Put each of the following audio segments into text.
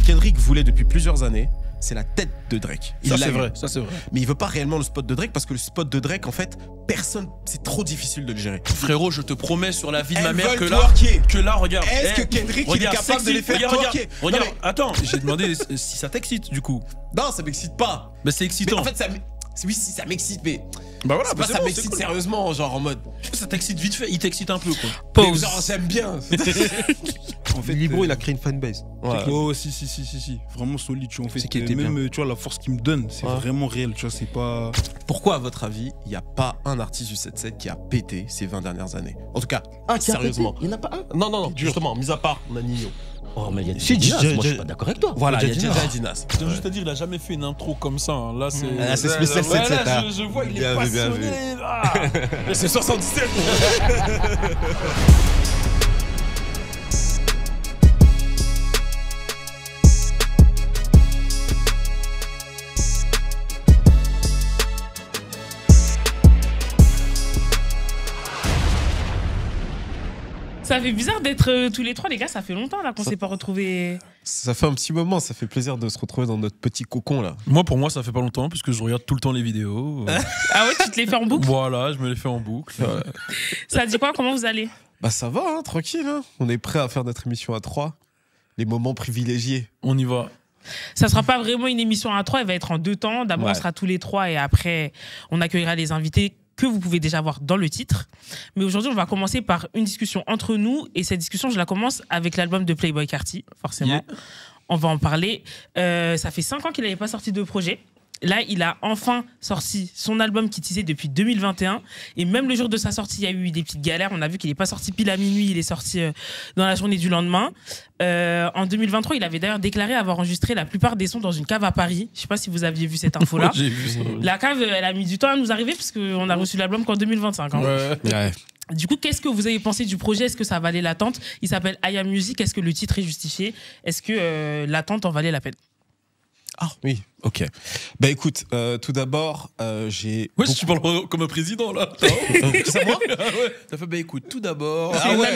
Kendrick voulait depuis plusieurs années, c'est la tête de Drake. Ça c'est vrai, ça c'est vrai. Mais il veut pas réellement le spot de Drake parce que le spot de Drake, en fait, personne, c'est trop difficile de le gérer. Frérot, je te promets sur la vie de ma mère veulent que twerker. là, regarde. Est-ce que Kendrick il est capable de les faire twerker? Regarde, Non, mais- attends, j'ai demandé si ça t'excite du coup. Non, ça m'excite pas. Mais c'est Mais excitant. en fait, oui, si ça m'excite, mais bah voilà, c'est bah pas ça bon, m'excite c'est cool. sérieusement, genre en mode. Ça t'excite vite fait, il t'excite un peu quoi. Mais genre, j'aime bien. En fait, Libro, il a créé une fanbase. Ouais. Oh, si. Vraiment solide, tu vois. En fait, C'est qui était même, tu vois, la force qu'il me donne, c'est Ouais. vraiment réel, tu vois, c'est pas. Pourquoi, à votre avis, il n'y a pas un artiste du 7-7 qui a pété ces 20 dernières années? En tout cas, Ah, qui a sérieusement. pété? Il n'y en a pas un? Non, justement, mis à part, on a Nino. Oh, mais il y a Si, Dinas, Dinas, moi je suis pas d'accord avec toi. Voilà, il y a Dinas. Dinas et Dinas. Je tiens juste à dire, il a jamais fait une intro comme ça. Hein. Là, c'est. Ah, c'est spécial Ouais, 7-7, là, hein. je vois, il est Bien vu, bien passionné. Ah. Mais c'est 77. Ça fait bizarre d'être tous les trois, les gars. Ça fait longtemps là qu'on s'est pas retrouvés. Ça fait un petit moment, ça fait plaisir de se retrouver dans notre petit cocon là. Moi, pour moi, ça fait pas longtemps, puisque je regarde tout le temps les vidéos. Ah ouais, tu te les fais en boucle? Voilà, je me les fais en boucle. Ça dit quoi? Comment vous allez? Bah ça va, hein, tranquille. Hein. On est prêt à faire notre émission à 3. Les moments privilégiés. On y va. Ça sera pas vraiment une émission à trois, elle va être en deux temps. D'abord, Ouais. on sera tous les trois et après, on accueillera les invités que vous pouvez déjà voir dans le titre. Mais aujourd'hui, on va commencer par une discussion entre nous. Et cette discussion, je la commence avec l'album de Playboi Carti, forcément. Yeah. On va en parler. Ça fait 5 ans qu'il n'avait pas sorti de projet. Là, il a enfin sorti son album qui teasait depuis 2021. Et même le jour de sa sortie, il y a eu des petites galères. On a vu qu'il n'est pas sorti pile à minuit. Il est sorti dans la journée du lendemain. En 2023, il avait d'ailleurs déclaré avoir enregistré la plupart des sons dans une cave à Paris. Je ne sais pas si vous aviez vu cette info-là. J'ai vu ça. La cave, elle a mis du temps à nous arriver parce qu'on a reçu l'album qu'en 2025. Hein. Ouais. Ouais. Du coup, qu'est-ce que vous avez pensé du projet? Est-ce que ça valait l'attente? Il s'appelle I Am Music. Est-ce que le titre est justifié? Est-ce que l'attente en valait la peine? Ah oui, ok. Bah écoute, tout d'abord, j'ai. Ouais, tu parles comme un président là. C'est moi? Ah ouais. T'as fait, bah écoute, tout d'abord. Ah ouais,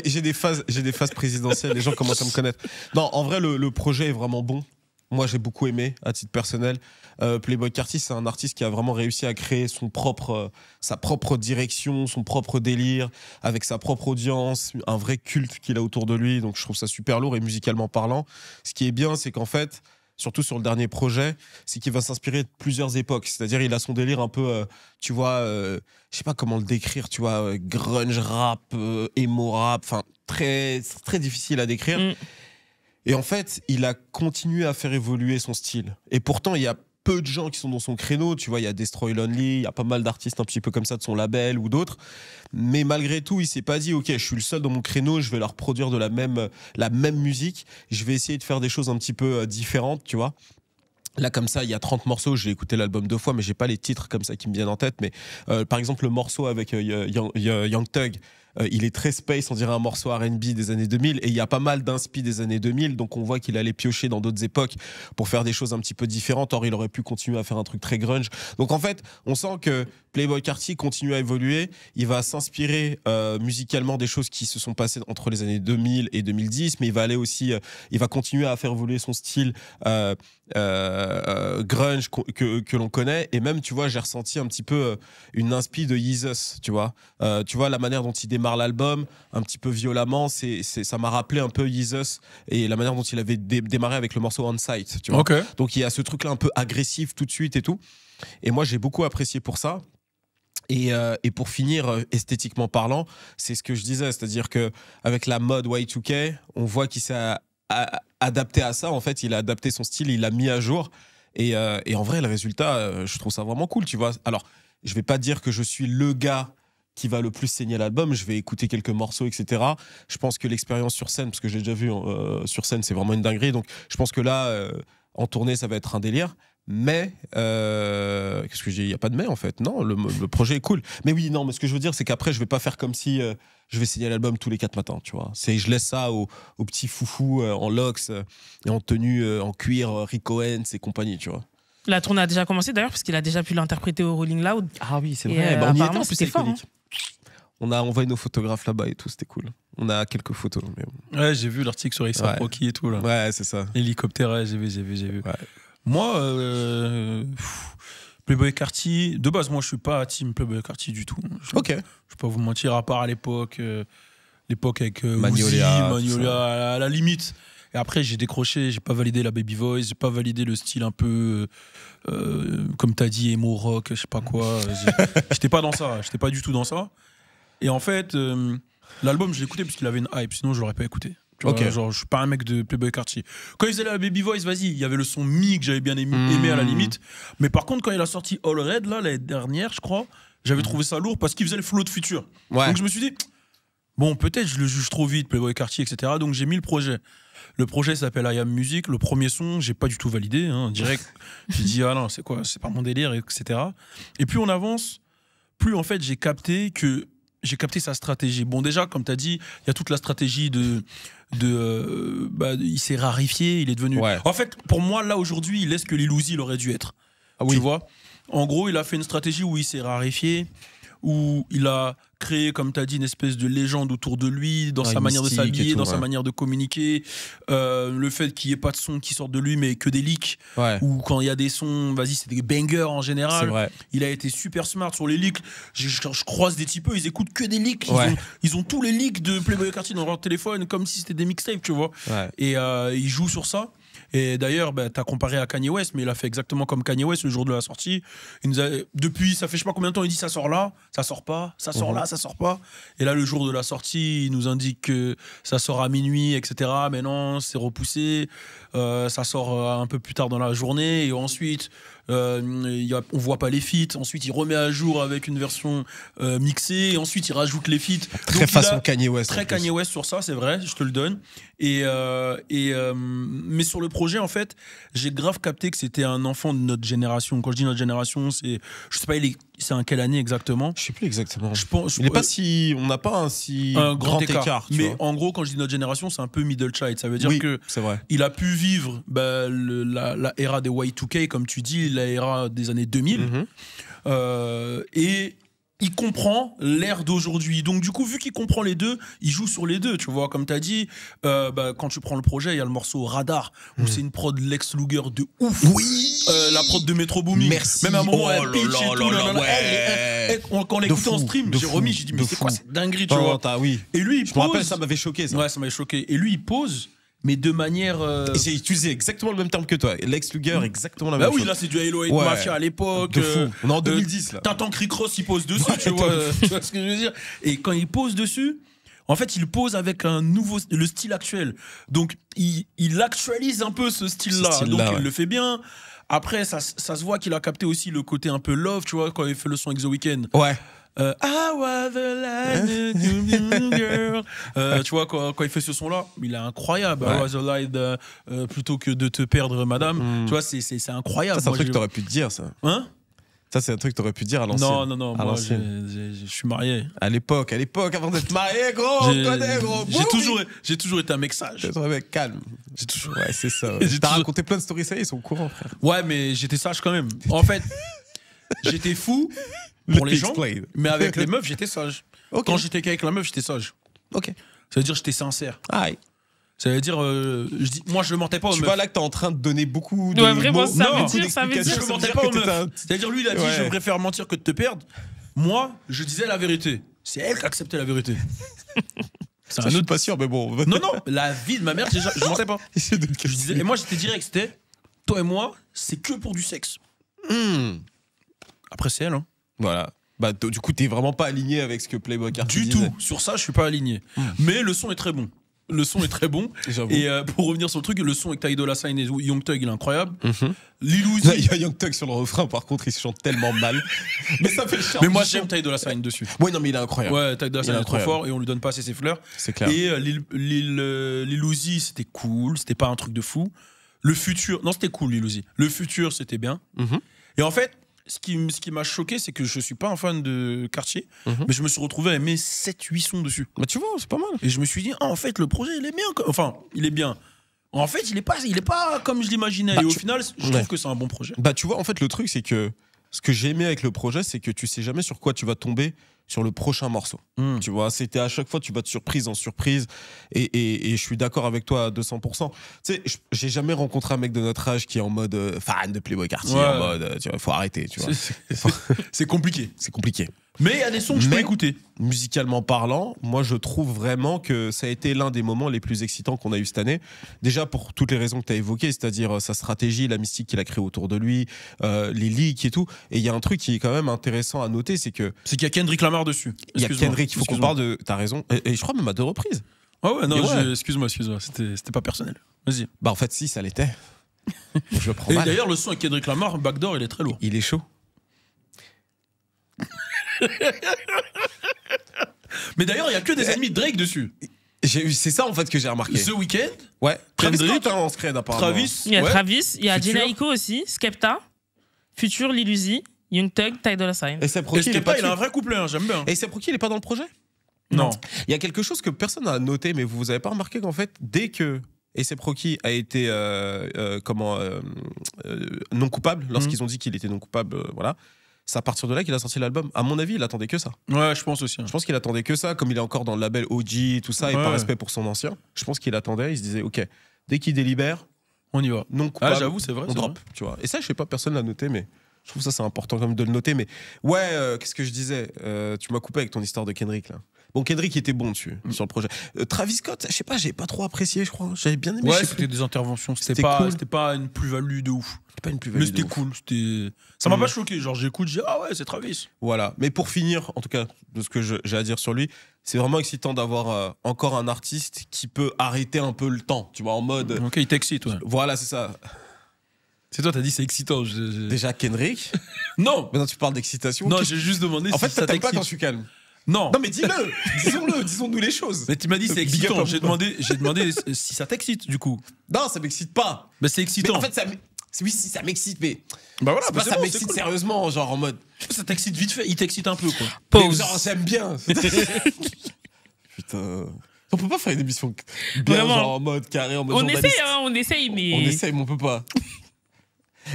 j'ai des phases présidentielles, les gens commencent à me connaître. Non, en vrai, le projet est vraiment bon. Moi, j'ai beaucoup aimé, à titre personnel. Playboi Carti, c'est un artiste qui a vraiment réussi à créer sa propre direction, son propre délire, avec sa propre audience, un vrai culte qu'il a autour de lui. Donc, je trouve ça super lourd et musicalement parlant. Ce qui est bien, c'est qu'en fait, surtout sur le dernier projet, c'est qu'il va s'inspirer de plusieurs époques. C'est-à-dire, il a son délire un peu, tu vois, je sais pas comment le décrire, tu vois, grunge rap, emo rap, enfin, très, très difficile à décrire. Mm. Et en fait, il a continué à faire évoluer son style. Et pourtant, il y a peu de gens qui sont dans son créneau. Tu vois, il y a Destroy Lonely, il y a pas mal d'artistes un petit peu comme ça de son label ou d'autres. Mais malgré tout, il s'est pas dit, OK, je suis le seul dans mon créneau, je vais leur produire de la même musique. Je vais essayer de faire des choses un petit peu différentes, tu vois. Là, comme ça, il y a 30 morceaux. J'ai écouté l'album 2 fois, mais j'ai pas les titres comme ça qui me viennent en tête. Mais par exemple, le morceau avec Young Thug, il est très space, on dirait un morceau R&B des années 2000. Et il y a pas mal d'inspi des années 2000. Donc, on voit qu'il allait piocher dans d'autres époques pour faire des choses un petit peu différentes. Or, il aurait pu continuer à faire un truc très grunge. Donc, en fait, on sent que Playboi Carti continue à évoluer. Il va s'inspirer musicalement des choses qui se sont passées entre les années 2000 et 2010. Mais il va aller aussi, il va continuer à faire évoluer son style grunge que l'on connaît. Et même, tu vois, j'ai ressenti un petit peu une inspi de Yeezus, tu vois. Tu vois, la manière dont il démarre l'album, un petit peu violemment, ça m'a rappelé un peu Yeezus et la manière dont il avait démarré avec le morceau On Sight, tu vois. Ok. Donc, il y a ce truc-là un peu agressif tout de suite et tout. Et moi, j'ai beaucoup apprécié pour ça. Et pour finir, esthétiquement parlant, c'est ce que je disais, c'est-à-dire que avec la mode Y2K, on voit qu'il s'est adapté à ça. En fait, il a adapté son style, il l'a mis à jour. Et en vrai, le résultat, je trouve ça vraiment cool, tu vois. Alors, je vais pas dire que je suis le gars qui va le plus saigner l'album. Je vais écouter quelques morceaux, etc. Je pense que l'expérience sur scène, parce que j'ai déjà vu sur scène, c'est vraiment une dinguerie. Donc, je pense que là, en tournée, ça va être un délire. Mais, qu'est-ce que j'ai? Il n'y a pas de mais en fait. Non, le projet est cool. Mais oui, non, mais ce que je veux dire, c'est qu'après, je vais pas faire comme si je vais signer l'album tous les 4 matins, tu vois. Je laisse ça aux petits foufous en lox et en tenue en cuir, Rick Owens et compagnie, tu vois. La tournée a déjà commencé d'ailleurs, parce qu'il a déjà pu l'interpréter au Rolling Loud. Ah oui, c'est Et, vrai. Bah, on y était apparemment, en plus c'était fort. iconique. On a envoyé nos photographes là-bas et tout, c'était cool. On a quelques photos. Mais bon. Ouais, j'ai vu l'article sur A$AP Ouais. Rocky et tout là. Ouais, c'est ça. Hélicoptère, ouais, j'ai vu. Ouais. Moi, Playboy Carty, de base, moi je suis pas team Playboy Carty du tout. Je Ok. vais pas vous mentir, à part à l'époque avec Magnolia, Uzi, tout Magnolia, à la limite. Et après, j'ai décroché, j'ai pas validé la Baby Voice, j'ai pas validé le style un peu, comme t'as dit, emo rock, je sais pas quoi. J'étais pas dans ça, j'étais pas du tout dans ça. Et en fait, l'album, je l'ai écouté parce qu'il avait une hype, sinon je l'aurais pas écouté. Tu vois, Ok. genre, je suis pas un mec de Playboy Carty. Quand il faisait la Baby Voice, vas-y, il y avait le son Mi que j'avais bien aimé à la limite. Mais par contre, quand il a sorti All Red, là, l'année dernière, je crois, j'avais trouvé ça lourd parce qu'il faisait le flow de Future. Ouais. Donc je me suis dit, bon, peut-être je le juge trop vite, Playboy Carty, etc. Donc j'ai mis le projet. Le projet s'appelle I Am Music. Le premier son, j'ai pas du tout validé. Hein, direct, j'ai dit, ah non, c'est quoi, c'est pas mon délire, etc. Et plus on avance, plus en fait j'ai capté sa stratégie. Bon, déjà, comme tu as dit, il y a toute la stratégie il s'est rarifié, il est devenu. Ouais. En fait, pour moi, là aujourd'hui, il est ce que Lil Uzi il aurait dû être. Ah oui. Tu vois. En gros, il a fait une stratégie où il s'est rarifié, où il a créé, comme tu as dit, une espèce de légende autour de lui, dans Ouais, sa manière de mystique et s'habiller, tout, dans sa ouais. manière de communiquer, le fait qu'il n'y ait pas de son qui sortent de lui, mais que des leaks, Ouais. ou quand il y a des sons, vas-y, c'est des bangers en C'est général. vrai. Il a été super smart sur les leaks. Je croise des typeux, ils écoutent que des leaks. Ouais. Ils ont tous les leaks de Playboy Carty dans leur téléphone, comme si c'était des mixtapes, tu vois. Ouais. Et ils jouent sur ça. Et d'ailleurs, t'as comparé à Kanye West, mais il a fait exactement comme Kanye West le jour de la sortie. Il nous a, depuis, ça fait je sais pas combien de temps, il dit ça sort là, ça sort pas, ça sort là, ça sort pas. Et là, le jour de la sortie, il nous indique que ça sort à minuit, etc. Mais non, c'est repoussé. Ça sort un peu plus tard dans la journée. Et ensuite, on voit pas les feats. Ensuite, il remet à jour avec une version mixée. Et ensuite, il rajoute les feats. Très Donc, façon Kanye West. Très en plus. Kanye West sur ça, c'est vrai, je te le donne. Mais sur le projet, en fait, j'ai grave capté que c'était un enfant de notre génération. Quand je dis notre génération, c'est, je sais pas, c'est en quelle année exactement. Je sais plus exactement. Je pense, Il est pas si, on n'a pas un si un grand écart. tu mais vois. en gros, quand je dis notre génération, c'est un peu middle child. Ça veut dire Oui, que c'est vrai. il a pu vivre la era des Y2K, comme tu dis, la era des années 2000. Mhm. Et il comprend l'ère d'aujourd'hui. Donc, du coup, vu qu'il comprend les deux, il joue sur les deux. Tu vois, comme tu as dit, quand tu prends le projet, il y a le morceau Radar, où c'est une prod Lex Luger de ouf. Oui. La prod de Metro Boomin. Merci. Même à un moment, Oh elle là pitch et là tout. là nanana. ouais. Quand on De l'écoutait en fou, stream, de j'ai fou, remis, j'ai dit, mais de c'est quoi fou. cette dinguerie, tu Non, vois. oui. Et lui, il Je me rappelle, pose. ça m'avait choqué. Ça. Ouais, ça m'avait choqué. Et lui, il pose, mais de manière. Et j'ai utilisé exactement le même terme que toi. Lex Luger, exactement la Bah même oui, chose. là, c'est du Halo 8 Ouais. Mafia à l'époque. De fou. On est en 2010 là. T'entends Crick Ross, il pose dessus, Ouais, tu vois ce que je veux dire. Et quand il pose dessus, en fait, il pose avec le style actuel. Donc, il actualise un peu ce style-là. Ce style-là, Donc, ouais. il le fait bien. Après, ça se voit qu'il a capté aussi le côté un peu love, tu vois, quand il fait le son avec The Weeknd. Ouais. I was the light, girl. Tu vois, quand il fait ce son-là, il est incroyable. Ouais. I was the light, plutôt que de te perdre, madame. Tu vois, c'est incroyable. Ça, c'est un Moi, truc j'ai- que t'aurais pu te dire, ça. Hein? Ça, c'est un truc que t'aurais pu dire à l'ancienne. Non, À moi, l'ancienne. je suis marié. À l'époque, avant d'être marié, gros, on connaît, gros. J'ai toujours été un mec sage. J'ai trouvé mec calme. J'ai toujours... Ouais, c'est ça. J'ai T'as toujours- raconté plein de stories, ça y est, ils sont au courant, frère. Ouais, mais j'étais sage quand même. En fait, j'étais fou pour les gens, Explain. mais avec les meufs, j'étais sage. Ok. Quand j'étais qu'avec la meuf, j'étais sage. Ok. Ça veut dire que j'étais sincère. Aïe. Ça veut dire, moi, je mentais pas aux Tu meufs. vois là que t'es en train de donner beaucoup de Ouais, vraiment, mots, ça veut beaucoup dire, ça veut d'explications. dire. Je Ça veut mentais dire pas que aux t'étais meufs. C'est-à-dire, lui, il a dit, Ouais. je préfère mentir que de te perdre. Moi, je disais la vérité. C'est elle qui acceptait la vérité. C'est Ça, un je suis autre. pas sûr, mais bon. Non, la vie de ma mère, déjà, je mentais pas. Essaye de te Je disais, et moi, j'étais direct. C'était, toi et moi, c'est que pour du sexe. Après, c'est elle, hein. Voilà. Bah, du coup, t'es vraiment pas aligné avec ce que Playboy Carty Du disait. tout. Sur ça, je suis pas aligné. Mais le son est très bon. Le son est très bon. J'avoue. Et pour revenir sur le truc, le son avec Ty Dolla $ign et Young Thug, il est incroyable. Mhm. Lil Là, il Uzi. y a Young Thug sur le refrain, par contre, il se chante tellement mal. Mais ça fait le charme. Mais moi, du j'aime chant. Ty Dolla $ign dessus. Ouais, non, mais il est incroyable. Ouais, Ty Dolla Il est $ign est trop incroyable. fort et on lui donne pas assez ses fleurs. C'est clair. Et Lil Uzi, c'était cool. C'était pas un truc de fou. Le futur. Non, c'était cool, Lil Uzi. Le futur, c'était bien. Mhm. Et en fait, ce qui m'a choqué, c'est que je suis pas un fan de Cartier, Mhm. mais je me suis retrouvé à aimer 7-8 sons dessus. Bah, tu vois, c'est pas mal. Et je me suis dit, ah, en fait, le projet, il est bien. Enfin, il est bien. En fait, il est pas comme je l'imaginais. Bah, et au tu- final, je Ouais. trouve que c'est un bon projet. Bah, tu vois, en fait, le truc, c'est que ce que j'ai aimé avec le projet, c'est que tu sais jamais sur quoi tu vas tomber sur le prochain morceau. Tu vois, c'était à chaque fois, tu vas de surprise en surprise. Et je suis d'accord avec toi à 200%. Tu sais, j'ai jamais rencontré un mec de notre âge qui est en mode fan de Playboi Carti, en mode, tu vois, faut arrêter, tu vois. C'est compliqué. C'est compliqué. Mais il y a des sons que je peux écouter. Musicalement parlant, moi je trouve vraiment que ça a été l'un des moments les plus excitants qu'on a eu cette année. Déjà pour toutes les raisons que tu as évoquées, c'est-à-dire sa stratégie, la mystique qu'il a créée autour de lui, les leaks et tout. Et il y a un truc qui est quand même intéressant à noter, c'est qu'il y a Kendrick Lamar dessus. Il y a Kendrick, il faut qu'on parle de... T'as raison. Et je crois même à 2 reprises. Ah ouais, non, excuse-moi. C'était pas personnel. Vas-y. Bah en fait si, ça l'était. Je le prends mal. Et d'ailleurs le son avec Kendrick Lamar, Backdoor, il est très lourd. Il est chaud. Mais d'ailleurs, il n'y a que des ennemis de Drake dessus. C'est ça en fait que j'ai remarqué. The Weeknd. Ouais. Travis Kendrick, Scott en scred apparemment. Travis. Il y a ouais. Travis, il y a Future. Jhené Aiko aussi, Skepta, Future, Lil Uzi, Young Thug, Ty Dolla $ign. Et c'est Et Skepta, il a un vrai couplet, hein, j'aime bien. Et c'est il est pas dans le projet? Non. Il y a quelque chose que personne n'a noté, mais vous avez pas remarqué qu'en fait, dès que A$AP Rocky a été non coupable, lorsqu'ils ont dit qu'il était non coupable, voilà, c'est à partir de là qu'il a sorti l'album. À mon avis, il attendait que ça. Ouais, je pense aussi. Je pense qu'il attendait que ça, comme il est encore dans le label OG, tout ça, et par respect pour son ancien. Je pense qu'il attendait, il se disait, ok, dès qu'il délibère, on y va. Non coupable, j'avoue, c'est vrai. on drop, tu vois. Et ça, je sais pas, personne l'a noté, mais je trouve ça c'est important quand même de le noter. Mais ouais, qu'est-ce que je disais tu m'as coupé avec ton histoire de Kendrick là. Bon, Kendrick était bon dessus sur le projet. Travis Scott, je sais pas, j'ai pas trop apprécié, je crois. J'avais bien aimé. Ouais, c'était des interventions. C'était pas une plus-value de ouf. C'était pas une plus-value. Mais c'était cool. Ça m'a pas choqué. Genre, j'écoute, je dis ah ouais, c'est Travis. Voilà. Mais pour finir, en tout cas, de ce que j'ai à dire sur lui, c'est vraiment excitant d'avoir encore un artiste qui peut arrêter un peu le temps. Tu vois, en mode. Ok, il t'excite, ouais. Voilà, c'est ça. C'est toi, t'as dit c'est excitant. Déjà Kendrick. Non. Maintenant, tu parles d'excitation. Non, j'ai juste demandé. En fait, ça t'aimes pas quand je suis calme. Non. Non, mais dis-le. Disons-nous les choses. Mais tu m'as dit c'est excitant. J'ai demandé si ça t'excite du coup. Non, ça m'excite pas. Mais c'est excitant. Mais en fait, oui, si ça m'excite, mais. Bah voilà, ça m'excite cool. Sérieusement, genre en mode. Ça t'excite vite fait, il t'excite un peu quoi. Pause. Genre, j'aime bien. Putain. On peut pas faire une émission bien, genre en mode carré, en mode on journaliste. Essaye, mais. On essaye, mais on peut pas.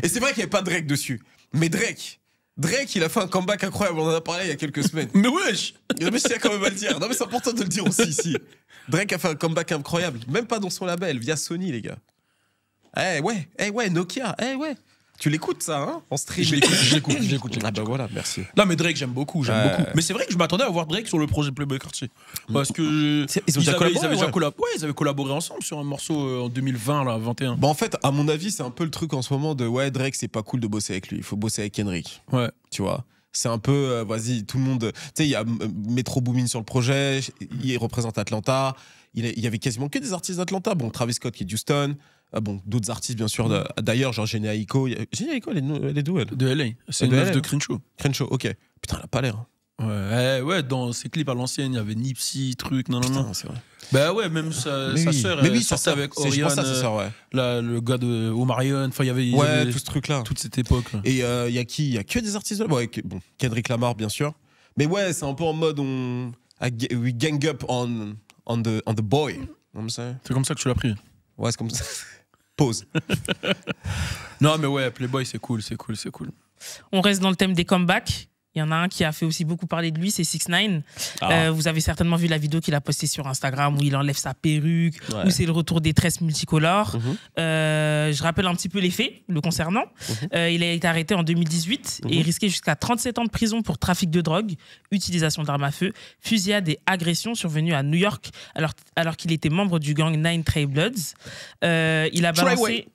Et c'est vrai qu'il n'y avait pas Drake dessus. Mais Drake, il a fait un comeback incroyable. On en a parlé il y a quelques semaines. Mais wesh. Non, mais je tiens quand même à le dire. Non, mais c'est important de le dire aussi ici. Drake a fait un comeback incroyable. Même pas dans son label, via Sony, les gars. Eh ouais, Nokia. Eh ouais. Tu l'écoutes ça, hein, en stream? Je l'écoute. Ah bah voilà, merci. Non mais Drake, j'aime beaucoup. Mais c'est vrai que je m'attendais à voir Drake sur le projet Playboi Carti. Parce que ils avaient collaboré ensemble sur un morceau en 2020, là, 21. Bah en fait, à mon avis, c'est un peu le truc en ce moment de ouais, Drake, c'est pas cool de bosser avec lui. Il faut bosser avec Kendrick. Ouais. Tu vois. C'est un peu, vas-y, tout le monde. Tu sais, il y a Metro Boomin sur le projet. Il représente Atlanta. Il y avait quasiment que des artistes d'Atlanta. Bon, Travis Scott qui est d'Houston. Bon, d'autres artistes, bien sûr. D'ailleurs, genre Jhené Aiko. Jhené Aiko, elle est d'où, elle? De LA. C'est une meuf de Crenshaw. Crenshaw, ok. Putain, elle a pas l'air. Ouais, dans ses clips à l'ancienne, il y avait Nipsey, truc, non. C'est vrai. Bah ouais, même sa sœur, mais oui, sortait avec Orion, le gars de Omarion, enfin il y avait tout ce truc-là. Toute cette époque. Là. Et il y a qui? Il y a que des artistes de là. Bon, Kendrick Lamar, bien sûr. Mais ouais, c'est un peu en mode we gang up on the boy. C'est comme ça que tu l'as pris. Ouais, c'est comme ça. Pause. Non, mais ouais, Playboi, c'est cool. On reste dans le thème des comebacks. Il y en a un qui a fait aussi beaucoup parler de lui, c'est 6ix9ine. Vous avez certainement vu la vidéo qu'il a postée sur Instagram où il enlève sa perruque, où c'est le retour des tresses multicolores. Je rappelle un petit peu les faits le concernant. Il a été arrêté en 2018 et il risquait jusqu'à 37 ans de prison pour trafic de drogue, utilisation d'armes à feu, fusillade et agression survenues à New York alors qu'il était membre du gang Nine Trey Bloods. Il a balancé...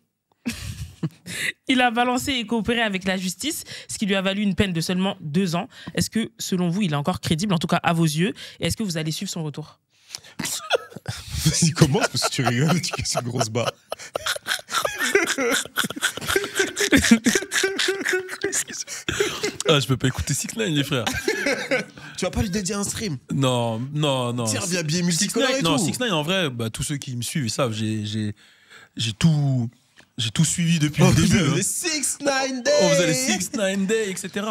Il a balancé et coopéré avec la justice, ce qui lui a valu une peine de seulement 2 ans. Est-ce que, selon vous, il est encore crédible, en tout cas à vos yeux? Et est-ce que vous allez suivre son retour? Vas-y, commence, parce que tu rigoles, tu casses une grosse barre. Je peux pas écouter 6ix9ine, les frères. Tu vas pas lui dédier un stream? Non. Tiens, via billet multicolore et tout. Non, 6ix9ine, en vrai, tous ceux qui me suivent, ils savent, j'ai tout suivi depuis le début. Les 6ix9ine Day. On faisait les 6ix9ine Day, etc.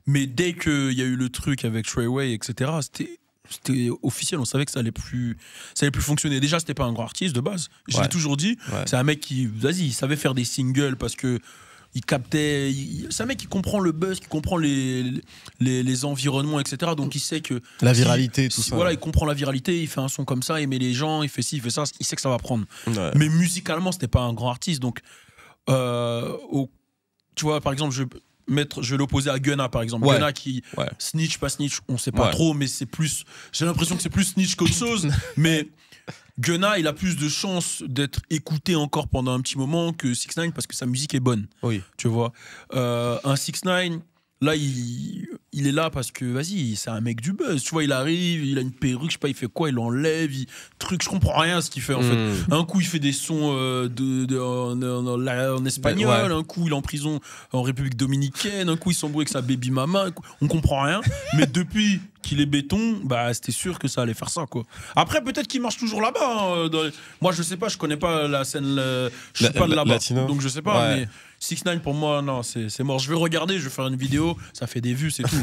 Mais dès qu'il y a eu le truc avec Treyway, etc., c'était officiel. On savait que ça allait plus fonctionner. Déjà, c'était pas un grand artiste de base. Je l'ai toujours dit. Ouais. C'est un mec qui, il savait faire des singles parce que il captait. C'est un mec qui comprend le buzz, qui comprend les environnements, etc. Donc il sait que. La viralité, tout ça. Voilà, il comprend la viralité, il fait un son comme ça, il met les gens, il fait ci, il fait ça, il sait que ça va prendre. Ouais. Mais musicalement, c'était pas un grand artiste. Donc, tu vois, par exemple, je vais l'opposer à Gunna, par exemple. Ouais. Gunna qui Ouais. snitch, pas snitch, on sait pas Ouais. trop, mais c'est plus. J'ai l'impression que c'est plus snitch qu'autre chose. Mais Gunna, il a plus de chances d'être écouté encore pendant un petit moment que 6ix9ine parce que sa musique est bonne. Oui. Tu vois. Un 6ix9ine, là, il est là parce que, vas-y, c'est un mec du buzz. Tu vois, il arrive, il a une perruque, je sais pas, il fait quoi, il l'enlève, je comprends rien à ce qu'il fait en fait. Un coup, il fait des sons en espagnol, Ouais. un coup, il est en prison en République dominicaine, un coup, il s'embrouille avec sa baby mama, on comprend rien. Mais depuis qu'il est béton, bah, c'était sûr que ça allait faire ça, quoi. Après, peut-être qu'il marche toujours là-bas. Hein, Moi, je sais pas, je connais pas la scène, je suis pas de là-bas. Latino. Donc, je sais pas, Ouais. mais 6ix9ine, pour moi, non, c'est mort. Je vais regarder, je vais faire une vidéo, ça fait des vues, c'est tout.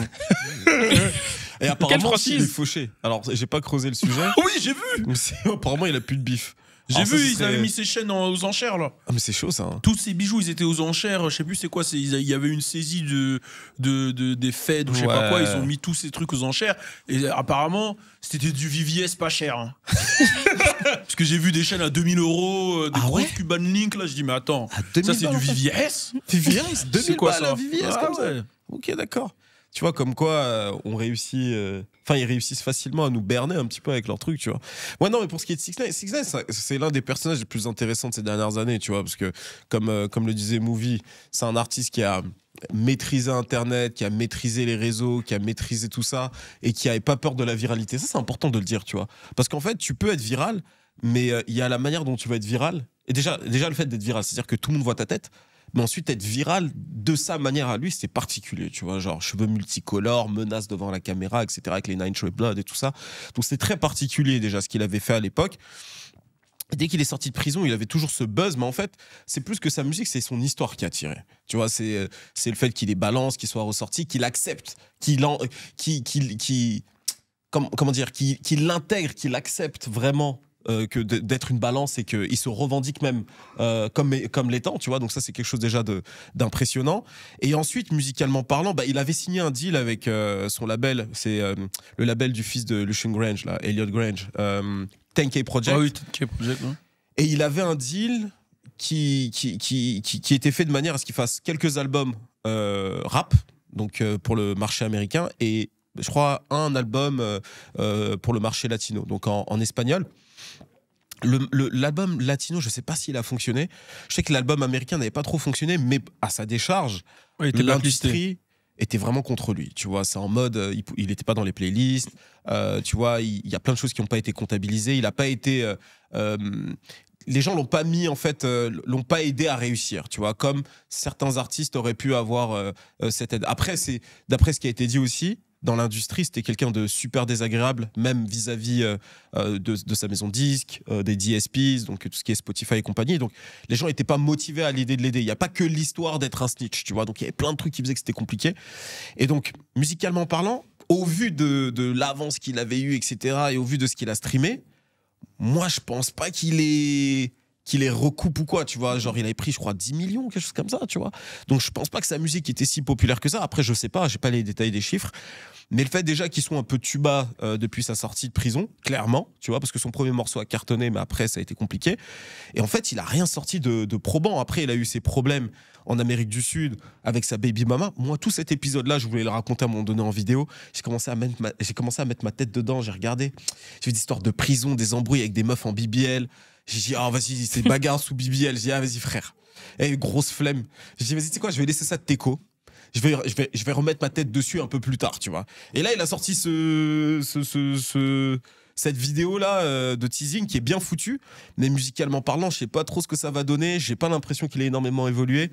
Et apparemment, franchise il est fauché. Alors, j'ai pas creusé le sujet. Oui, j'ai vu. Mais apparemment, il a plus de bif. J'ai Alors, ça, vu, ce ils serait- avaient mis ses chaînes aux enchères, là. Ah, mais c'est chaud, ça. Hein. Tous ces bijoux, ils étaient aux enchères. Je sais plus c'est quoi. Il y avait une saisie des Fed ou je sais pas Ouais. quoi. Ils ont mis tous ces trucs aux enchères. Et apparemment, c'était du VVS pas cher. Hein. Parce que j'ai vu des chaînes à 2000 €, des Ah grosses ouais Cuban Link. Là, je dis, mais attends, À 2000 ça c'est balles, du en fait. VVS. VVS 2000 C'est quoi balles, ça un VVS Ah comme ça. ouais. Ok, d'accord. Tu vois, comme quoi, on réussit. Enfin, ils réussissent facilement à nous berner un petit peu avec leurs trucs, tu vois. Ouais, non, mais pour ce qui est de 6ix9ine, c'est l'un des personnages les plus intéressants de ces dernières années, tu vois, parce que, comme le disait Movie, c'est un artiste qui a maîtrisé Internet, qui a maîtrisé les réseaux, qui a maîtrisé tout ça, et qui n'avait pas peur de la viralité. Ça, c'est important de le dire, tu vois. Parce qu'en fait, tu peux être viral, mais il y a la manière dont tu vas être viral. Et déjà le fait d'être viral, c'est-à-dire que tout le monde voit ta tête. Mais ensuite, être viral de sa manière à lui, c'est particulier, tu vois, genre cheveux multicolores, menaces devant la caméra, etc., avec les Nine Trey Blood et tout ça. Donc c'est très particulier déjà ce qu'il avait fait à l'époque. Et dès qu'il est sorti de prison, il avait toujours ce buzz, mais en fait, c'est plus que sa musique, c'est son histoire qui a tiré. Tu vois, c'est le fait qu'il les balance, qu'il soit ressorti, qu'il accepte, comment dire, qu'il l'intègre, qu'il accepte vraiment. Que d'être une balance et qu'il se revendique même comme l'étant, tu vois. Donc ça, c'est quelque chose déjà d'impressionnant. Et ensuite, musicalement parlant, bah, il avait signé un deal avec son label. C'est le label du fils de Lucian Grange, là, Elliot Grange, 10K Project. Ah oui, 10K Project. Hein. Et il avait un deal qui était fait de manière à ce qu'il fasse quelques albums rap, donc pour le marché américain, et je crois un album pour le marché latino, donc en espagnol. L'album latino, je sais pas s'il a fonctionné. Je sais que l'album américain n'avait pas trop fonctionné, mais à sa décharge, Ouais, il était blacklisté. l'industrie était vraiment contre lui. Tu vois, c'est en mode, il n'était pas dans les playlists. Tu vois, il y a plein de choses qui n'ont pas été comptabilisées. Il n'a pas été. Les gens l'ont pas mis, en fait, l'ont pas aidé à réussir. Tu vois, comme certains artistes auraient pu avoir cette aide. Après, c'est d'après ce qui a été dit aussi. Dans l'industrie, c'était quelqu'un de super désagréable, même vis-à-vis de sa maison de disques, des DSPs, donc tout ce qui est Spotify et compagnie. Donc, les gens n'étaient pas motivés à l'idée de l'aider. Il n'y a pas que l'histoire d'être un snitch, tu vois. Donc, il y avait plein de trucs qui faisaient que c'était compliqué. Et donc, musicalement parlant, au vu de l'avance qu'il avait eue, etc., et au vu de ce qu'il a streamé, moi, je pense pas qu'il les recoupe ou quoi, tu vois. Genre, il avait pris, je crois, 10 millions, quelque chose comme ça, tu vois. Donc, je pense pas que sa musique était si populaire que ça. Après, je sais pas, j'ai pas les détails des chiffres. Mais le fait déjà qu'ils soient un peu tuba depuis sa sortie de prison, clairement, tu vois, parce que son premier morceau a cartonné, mais après, ça a été compliqué. Et en fait, il a rien sorti de probant. Après, il a eu ses problèmes en Amérique du Sud avec sa baby mama. Moi, tout cet épisode-là, je voulais le raconter à un moment donné en vidéo. J'ai commencé à mettre ma tête dedans, j'ai regardé. J'ai vu des histoires de prison, des embrouilles avec des meufs en BBL. J'ai dit, ah, vas-y, c'est bagarre sous BBL. J'ai dit, ah, vas-y, frère. Et grosse flemme. J'ai dit, vas-y, tu sais quoi, je vais laisser ça de teco. Je vais remettre ma tête dessus un peu plus tard, tu vois. Et là, il a sorti cette vidéo-là de teasing qui est bien foutue. Mais musicalement parlant, je sais pas trop ce que ça va donner. J'ai pas l'impression qu'il ait énormément évolué.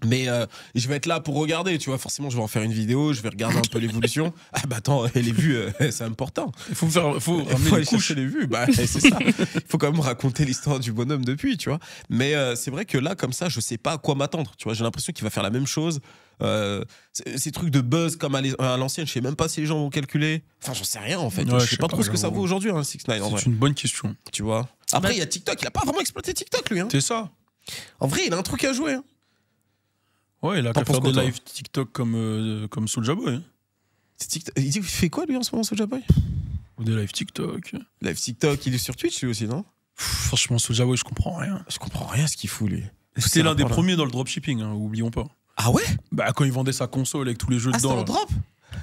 Mais je vais être là pour regarder, tu vois. Forcément, je vais en faire une vidéo, je vais regarder un peu l'évolution. Ah bah attends, les vues, c'est important. Il faut ramener Faut les aller couches. chercher les vues, bah c'est ça. Il faut quand même raconter l'histoire du bonhomme depuis, tu vois. Mais c'est vrai que là, comme ça, je sais pas à quoi m'attendre. Tu vois, j'ai l'impression qu'il va faire la même chose. Ces trucs de buzz comme à l'ancienne, je sais même pas si les gens vont calculer. Enfin, j'en sais rien en fait. Ouais, je sais pas trop ce que ça j'avoue. vaut aujourd'hui, hein, 6ix9ine, en vrai. C'est une bonne question. Tu vois. Après, il y a TikTok. Il a pas vraiment exploité TikTok, lui. Hein. C'est ça. En vrai, il a un truc à jouer. Hein. Ouais, il a T'en qu'à penses faire quoi, des toi live TikTok comme Soulja Boy. Hein. Il fait quoi lui en ce moment, Soulja Boy? Ou des live TikTok. Live TikTok, il est sur Twitch lui aussi, non? Franchement, Soulja Boy, je comprends rien. Je comprends rien à ce qu'il fout lui. C'était l'un des rapport-là. premiers dans le dropshipping, hein, oublions pas. Ah ouais? Bah, quand il vendait sa console avec tous les jeux Ah, c'était dedans. en là. drop?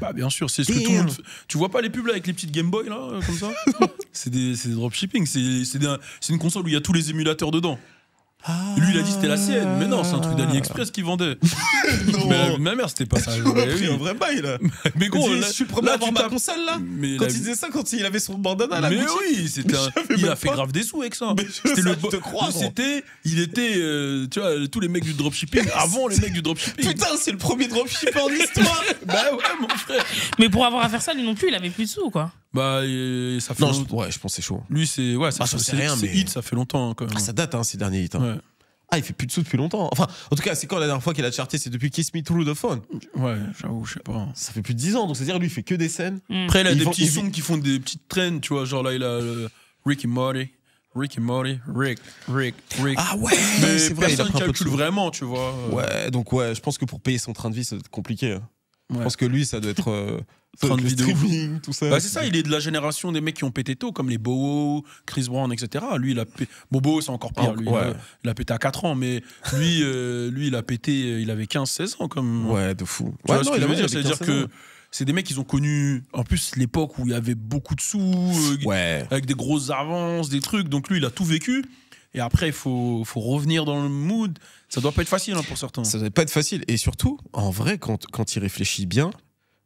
Bah, bien sûr, c'est ce que tout le monde fait. Tu vois pas les pubs là avec les petites Game Boy là, comme ça? C'est des dropshipping. C'est une console où il y a tous les émulateurs dedans. Ah. Lui, il a dit c'était la sienne, mais non, c'est un truc d'AliExpress qu'il vendait. Non. Mais ma mère, c'était pas ça. Il Ouais, a pris oui. un vrai bail là. Mais gros, Il dit, là, je suis le premier à là, avoir tu ma tapes- console là. Mais Quand la- il disait ça, quand il avait son bandana là. Mais Gucci. oui, c'était il même a fait pas. grave des sous avec ça. Mais C'était ça, le je te crois, gros. il était tu vois tous les mecs du dropshipping avant les mecs du dropshipping. Putain, c'est le premier dropshipper en histoire. Bah ouais mon frère. Mais pour avoir à faire ça, lui non plus, il avait plus de sous, quoi. Bah ça fait Non, longtemps. ouais, je pense que c'est chaud. Lui c'est ouais, Ah, j'en sais rien, c'est mais- hit, ça fait longtemps quand même. Ah, ça date, hein, ces derniers hits. Hein. Ouais. Ah, il fait plus de sous depuis longtemps. Enfin, en tout cas, c'est quand la dernière fois qu'il a charté? C'est depuis Kiss Me Through the Phone. Ouais, j'avoue, je sais pas. Ça fait plus de 10 ans, donc c'est-à-dire lui, il fait que des scènes. Après, il a Ils des vont- petits ils- sons qui font des petites traînes, tu vois, genre là il a Rick et Morty. Rick. Ah ouais, Mais c'est vrai, il a personne pris un peu de calcule sous. vraiment, tu vois. Ouais, donc ouais, je pense que pour payer son train de vie, ça doit être compliqué. Hein. Je Ouais. pense que lui, ça doit être Train de le vie de ouf. streaming, tout ça. Bah c'est ça, il est de la génération des mecs qui ont pété tôt, comme les Bowo, Chris Brown, etc. Lui, il a Bobo, c'est encore pire. Ah, Lui, ouais. il a pété à 4 ans, mais lui, il a pété, il avait 15-16 ans. Comme... Ouais, de fou. Tu vois Ouais, ce non, que il je veux avait dire? C'est-à-dire 15-16 que ans. c'est des mecs qui ont connu, en plus, l'époque où il y avait beaucoup de sous, Ouais. avec des grosses avances, des trucs. Donc lui, il a tout vécu. Et après, il faut revenir dans le mood. Ça doit pas être facile hein, pour certains. Ça doit pas être facile. Et surtout, en vrai, quand il réfléchit bien,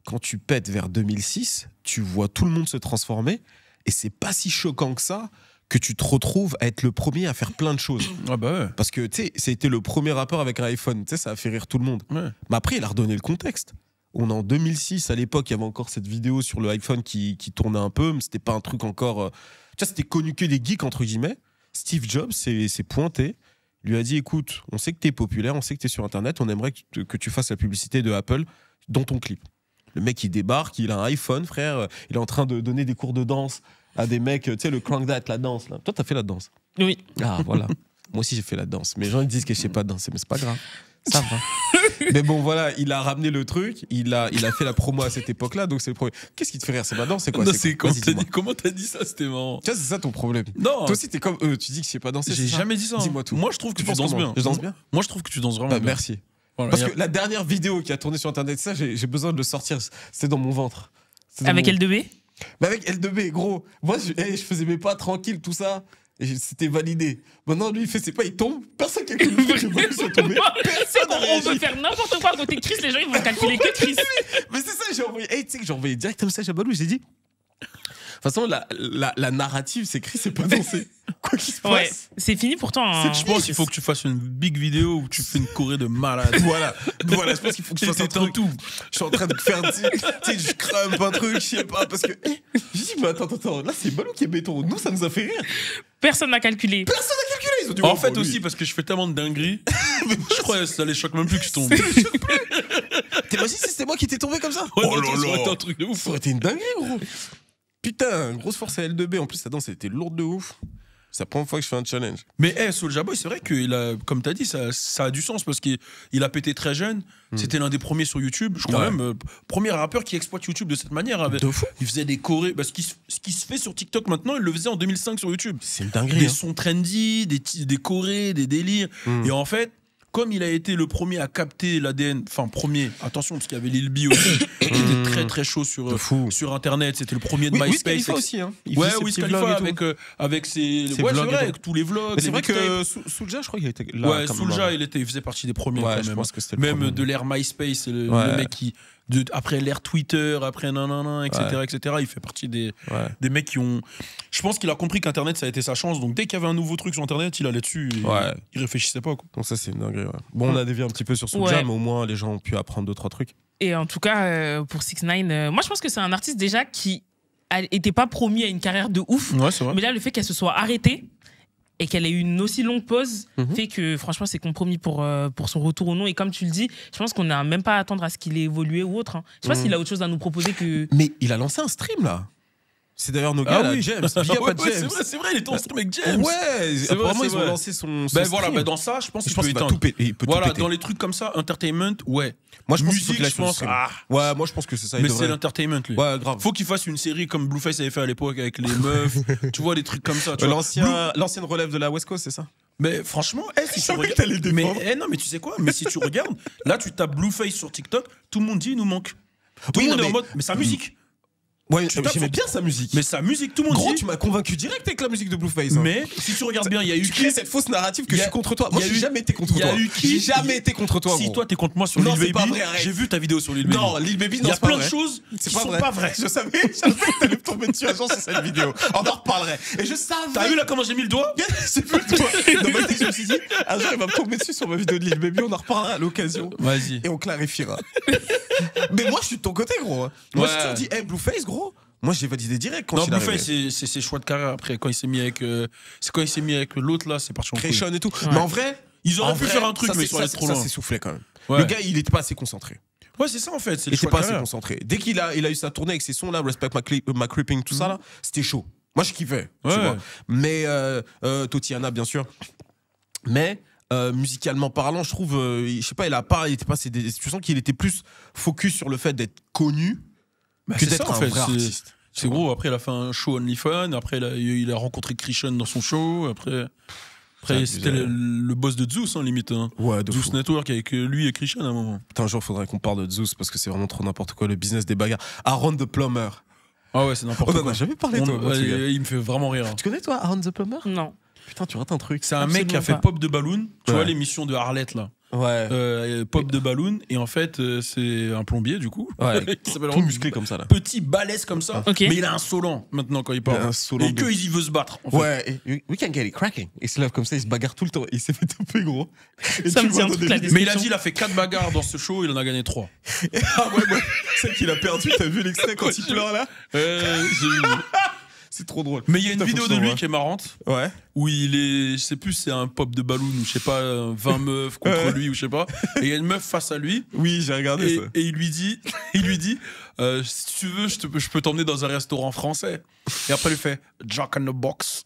quand tu pètes vers 2006, tu vois tout le monde se transformer. Et c'est pas si choquant que ça que tu te retrouves à être le premier à faire plein de choses. Ah bah ouais. Parce que, tu sais, c'était le premier rappeur avec un iPhone. Tu sais, ça a fait rire tout le monde. Ouais. Mais après, il a redonné le contexte. On est en 2006, à l'époque, il y avait encore cette vidéo sur le iPhone qui tournait un peu, mais c'était pas un truc encore. Tu vois, c'était connu que des geeks, entre guillemets. Steve Jobs s'est pointé, lui a dit écoute, on sait que t'es populaire, on sait que t'es sur Internet, on aimerait que tu fasses la publicité de Apple dans ton clip. Le mec, il débarque, il a un iPhone, frère, il est en train de donner des cours de danse à des mecs, tu sais, le crank that, la danse. Là. Toi, t'as fait la danse. Oui. Ah, voilà. Moi aussi, j'ai fait la danse. Mais les gens ils disent que je sais pas danser, mais c'est pas grave. Ça va. Mais bon, voilà, il a ramené le truc, il a fait la promo à cette époque-là, donc c'est le premier. Qu'est-ce qui te fait rire? C'est ma danse? C'est quoi? Non, C'est c'est quoi? Vas-y, dis-moi. comment t'as dit ça, c'était marrant. Tu vois, c'est ça ton problème. Non, Toi aussi, t'es comme eux, tu dis que je sais pas danser. j'ai c'est ça jamais dit ça. hein. Dis-moi tout. Moi, je trouve que Tu tu penses danses comment? bien. Je danse bien? Moi, je trouve que tu danses vraiment Bah, bien. merci. Voilà, Parce y a- que la dernière vidéo qui a tourné sur Internet, ça, j'ai besoin de le sortir. C'était dans mon ventre. C'était dans Avec mon- L2B. Mais avec L2B, gros. Moi, je faisais mes pas tranquille, tout ça. Et c'était validé. Maintenant, lui, il fait ses pas, il tombe. Personne qui a calculé que je suis tombé. Personne n'a On peut réagi. faire n'importe quoi à côté de Chris, les gens ils vont calculer que Chris. Mais c'est ça, j'ai envoyé. Hey, tu sais que j'ai envoyé direct un message à Balou, j'ai dit. De toute façon, la narrative, c'est Chris, c'est pas dansé. Quoi qu'il se passe. Ouais, c'est fini pourtant. hein. Je pense qu'il faut que tu fasses une big vidéo où tu fais une choré de malade. Voilà, je pense qu'il faut que je fasse un truc. tout. Je suis en train de faire, tu sais, je crame un truc, je sais pas, parce que. Je dis, mais attends, là, c'est Balou qui est béton. Nous, ça nous a fait rire. Personne n'a calculé. Personne n'a calculé. Ils ont dit, En oh, fait bon, lui. aussi parce que je fais tellement de dingueries. Je crois que ça les choque même plus que je tombe. T'imagines si c'était moi qui t'ai tombé comme ça? Ouais, non, ça aurait été un truc de ouf. Ça aurait été une dinguerie, gros. Putain, grosse force à L2B. En plus, sa danse, elle était lourde de ouf. C'est la première fois que je fais un challenge. Mais Soulja Boy, c'est vrai qu'il a, comme t'as dit, ça a du sens parce qu'il a pété très jeune. C'était l'un des premiers sur YouTube. Je crois Ouais. même premier rappeur qui exploite YouTube de cette manière. De fou. Il faisait des chorés. Bah, ce qui se fait sur TikTok maintenant, il le faisait en 2005 sur YouTube. C'est une dinguerie. Des hein. sons trendy, des chorés, des délires. Et en fait, comme il a été le premier à capter l'ADN, enfin premier, attention parce qu'il y avait Lil B aussi, qui était très très chaud De fou. sur Internet. C'était le premier de Oui, Wiz MySpace. Khalifa aussi. Hein. Il Ouais, faisait ses Wiz petits Khalifa vlogs et tout. avec ses Ses ouais, c'est vlogs et vrai, tout. avec tous les vlogs. Mais c'est les vrai que mixtapes. Soulja, je crois qu'il était là. Ouais, quand même, Soulja, avant. il faisait partie des premiers Ouais, quand je même. pense que c'était le Même premier. de l'ère MySpace, le Ouais. mec qui après l'ère Twitter, après nanana, etc., il fait partie des mecs qui ont. Je pense qu'il a compris qu'Internet ça a été sa chance. Donc dès qu'il y avait un nouveau truc sur Internet, il allait dessus. Et Ouais. Il réfléchissait pas quoi. Donc ça, c'est une dinguerie. Ouais. Bon, on a dévié un petit peu sur Soulja, Ouais. mais au moins, les gens ont pu apprendre 2-3 trucs. Et en tout cas, pour 6ix9ine, moi je pense que c'est un artiste déjà qui n'était pas promis à une carrière de ouf. Ouais, c'est vrai. Mais là, le fait qu'elle se soit arrêtée et qu'elle ait eu une aussi longue pause fait que franchement, c'est compromis pour son retour au nom. Et comme tu le dis, je pense qu'on n'a même pas à attendre à ce qu'il ait évolué ou autre. Hein. Je sais pas s'il a autre chose à nous proposer que. Mais il a lancé un stream, là. C'est d'ailleurs nos gars, là, James. Big up à James. C'est vrai, il était en stream avec James. Ouais, C'est apparemment, vrai, ils c'est ont vrai. lancé son Ben stream. voilà, dans ça, je pense Je qu'il pense peut qu'il va éteindre. tout péter. Il peut tout Voilà, péter. dans les trucs comme ça, entertainment, ouais. Moi, je pense qu'il faut Musique, qu'il aille je sur le pense. stream. Ah. Ouais, moi, je pense que c'est ça. il Mais devrait. c'est l'entertainment, lui. Ouais, grave. Faut qu'il fasse une série comme Blueface avait fait à l'époque avec les meufs. Tu vois, des trucs comme ça. Tu vois. L'ancienne relève de la West Coast, c'est ça? Mais franchement, si tu savais que regardes. t'allais le Mais défendre. non, mais tu sais quoi? Mais si tu regardes, là, tu tapes Blueface sur TikTok, tout le monde dit il nous manque. Tout Oui, le monde non, est en mais- mode. Mais sa musique. Ouais, Tu tapes j'aimais sur- bien sa musique. Mais sa musique, tout le monde Gros, dit. tu m'as convaincu direct avec la musique de Blueface. hein. Mais si tu regardes bien, il y a eu Tu crées cette fausse narrative que Il y je a- suis contre toi. il Moi, y a j'ai eu- jamais été contre il y a toi. eu qui- J'ai jamais été contre toi. Si gros. toi t'es contre moi sur Non, Lil c'est pas Baby, vrai, arrête. j'ai vu ta vidéo sur Lil Baby. Non, Lil Baby, Il non, y a c'est pas plein de vrai. choses C'est qui pas sont vrai. pas vraies. Je savais que t'allais me tomber dessus un jour sur cette vidéo. On en reparlerait. Et je savais. T'as vu là comment j'ai mis le doigt? C'est plus toi. Dans ma tête, je me suis dit, un jour, il va me tomber dessus sur ma vidéo de Lil Baby. On en reparlera à l'occasion. Vas-y. Et on clarifiera. Mais moi, je suis de ton côté, gros. Moi, Ouais. je te dis, hey, Blueface, gros. Moi, j'ai validé direct quand Non, il est Blueface, arrivé. c'est ses choix de carrière après. Quand il s'est mis avec. C'est quand il s'est mis avec l'autre là, c'est parti en couille. Creation et tout. Mais en vrai. Ils auraient en pu vrai, faire un truc, ça, mais c'est- ils sont allés ça, trop ça loin. s'est soufflé quand même. Ouais. Le gars, il était pas assez concentré. Ouais, c'est ça en fait. C'est Il le était choix pas de assez carrière. concentré. Dès qu'il a eu sa tournée avec ses sons là, Respect My Creeping, tout ça là, c'était chaud. Moi, je kiffais. Tu Ouais. vois. Mais Totiana, bien sûr. Mais musicalement parlant, je trouve, je sais pas, il était pas. Tu sens qu'il était plus focus sur le fait d'être connu Bah, que c'est d'être ça, en un fait, vrai c'est- artiste. C'est gros, après il a fait un show OnlyFans, après il a rencontré Christian dans son show, après C'est c'était abusé. le boss de Zeus, hein, limite. Hein. Ouais, de Zeus fou. Network avec lui et Christian à un moment. Putain, un jour, faudrait qu'on parle de Zeus parce que c'est vraiment trop n'importe quoi, le business des bagarres. Aaron the Plumber. Ah ouais, c'est n'importe On en quoi. a jamais parlé, toi. Ouais, ce gars. il me fait vraiment rire. hein. Tu connais, toi, Aaron the Plumber? Non. Putain, tu rates un truc. C'est un mec qui a fait Absolument pas. Pop de Balloon, tu Ouais. vois l'émission de Arlette là. Ouais. Pop de Balloon, et en fait c'est un plombier du coup. Ouais. qui s'appelle Tout musclé comme ça, là. Petit balèze comme ça, Ok. mais il a un insolent maintenant quand il parle. Il a un insolent Et de- qu'il veut se battre. En fait. Ouais, et we can get it cracking. Il se lève comme ça, il se bagarre tout le temps. Il s'est fait taper, gros. Et Ça tu me le dit un vois truc, dans la des Mais il a dit il a fait 4 bagarres dans ce show, il en a gagné 3. vidéos. Ah ouais, celle qu'il a perdu, t'as vu l'extrait quand il pleure là? J'ai vu. C'est trop drôle. Mais il y a une Putain, faut vidéo que de je lui t'envoie. qui est marrante Ouais. où il est, je sais plus, c'est un pop de Balloon ou je sais pas, 20 meufs contre Ouais. lui ou je sais pas. Et il y a une meuf face à lui. Oui, j'ai regardé Et, ça. et il lui dit, si tu veux, je peux t'emmener dans un restaurant français. Et après, il fait Jack in the Box.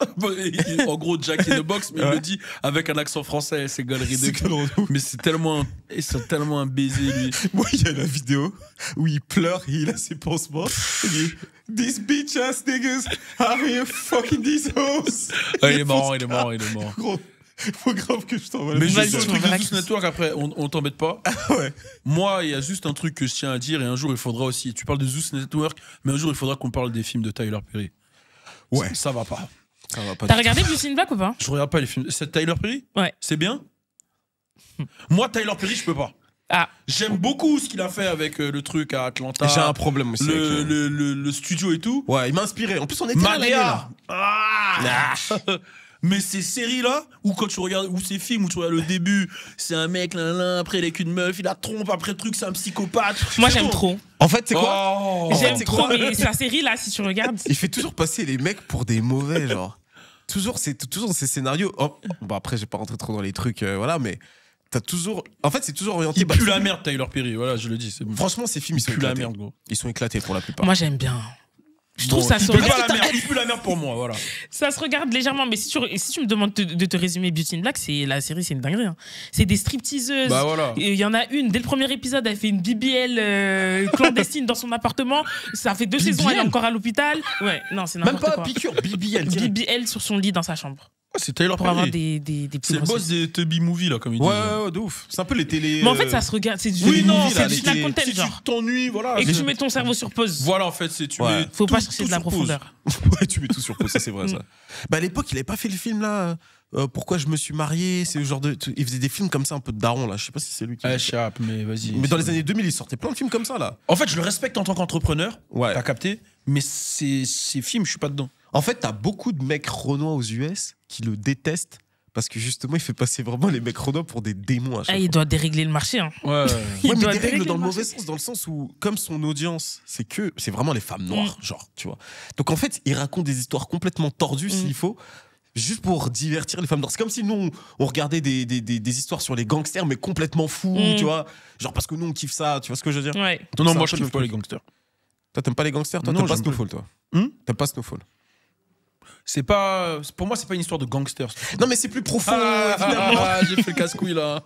En gros, Jack in the Box, mais il Ouais. le dit avec un accent français. C'est galerie C'est de. que l'on- Mais c'est tellement un baiser, lui. Moi, il y a la vidéo où il pleure et il a ses pansements. Il dit These bitch ass niggas are here fucking these hoes. Ah, il est marrant. Gros, faut grave que je t'envoie la Mais vidéo. juste Vas-y, sur le truc de relax. Zeus Network, après, on t'embête pas. Ouais. Moi, il y a juste un truc que je tiens à dire, et un jour, il faudra aussi. Tu parles de Zeus Network, mais un jour, il faudra qu'on parle des films de Tyler Perry. Ouais. Ça va pas. Ça va pas T'as du regardé Beauty in Black ou pas? Je regarde pas les films. C'est Tyler Perry? Ouais. C'est bien? Moi, Tyler Perry, je peux pas. Ah, J'aime beaucoup ce qu'il a fait avec le truc à Atlanta. tout. J'ai un problème aussi. avec, Le studio et tout. Ouais, il m'a inspiré. En plus, on était là l'année, là. Madea. Mais ces séries-là, où quand tu regardes, ou ces films où tu regardes le début, c'est un mec, là, après il est avec une meuf, il la trompe, après le truc, c'est un psychopathe. moi C'est j'aime bon. trop. En fait, c'est quoi Oh. J'aime c'est trop, quoi mais sa série là, si tu regardes. Il fait toujours passer les mecs pour des mauvais, genre. Toujours ces scénarios. Oh, bon, après, je vais pas rentrer trop dans les trucs, voilà, mais t'as toujours. En fait, c'est toujours orienté. Il bah, pue la merde, Tyler Perry, voilà, je le dis. C'est bon. Franchement, ces films, ils sont Il pue la éclatés. merde, gros. Ils sont éclatés pour la plupart. Moi j'aime bien. Je trouve Bon, ça il se pue regarde. pas la merde, il pue la merde pour moi, voilà. Ça se regarde légèrement, mais si tu me demandes de te résumer Beauty in Black, la série, c'est une dinguerie. Hein. C'est des stripteaseuses. Bah voilà. Il y en a une, dès le premier épisode, elle fait une BBL clandestine dans son appartement. Ça fait 2 saisons, elle est encore à l'hôpital. Ouais, non, c'est Même n'importe pas quoi. piqûre, BBL. direct. BBL sur son lit dans sa chambre. Ah, c'est Tyler Pour avoir Perry. des C'est le boss des Tubby Movie, là, comme il dit. Ouais, ouais, ouais, de ouf. C'est un peu les télé. Mais en fait, ça se regarde. C'est du Oui, non, movies, là, c'est les du la télé- content, Si tu genre. t'ennuies, voilà. Et que tu mets ton cerveau sur pause. Voilà, en fait, c'est tu Ouais. mets. Faut pas tout- chercher tout de la sur pause. profondeur. Ouais, tu mets tout sur pause, ça c'est vrai ça. Bah à l'époque, il avait pas fait le film là. Pourquoi je me suis marié, c'est le genre de. Il faisait des films comme ça un peu de daron là. Je sais pas si c'est lui qui. Ah, chape, mais vas-y. Mais dans les années 2000, il sortait plein de films comme ça là. En fait, je le respecte en tant qu'entrepreneur. Ouais. T'as capté. Mais ces films, je suis pas dedans. En fait, t'as beaucoup de mecs renois aux US qui le détestent parce que justement, il fait passer vraiment les mecs renois pour des démons à chaque Ah, fois. il doit dérégler le marché. Hein. Ouais. Il Ouais, mais doit des règles dérégler dans le le mauvais marché. sens, dans le sens où, comme son audience, c'est vraiment les femmes noires, genre, tu vois. Donc en fait, il raconte des histoires complètement tordues s'il faut, juste pour divertir les femmes noires. C'est comme si nous, on regardait des histoires sur les gangsters, mais complètement fous, tu vois. Genre parce que nous, on kiffe ça, tu vois ce que je veux dire. Ouais. Non, C'est moi, un je peu kiffe le pas les truc. gangsters. Toi, t'aimes pas les gangsters, toi, Non, t'aimes pas j'aime pas. Snowfall, toi. T'aimes pas Snowfall? C'est pas. Pour moi, c'est pas une histoire de gangsters. Non, mais c'est plus profond, évidemment. J'ai fait le casse-couille là.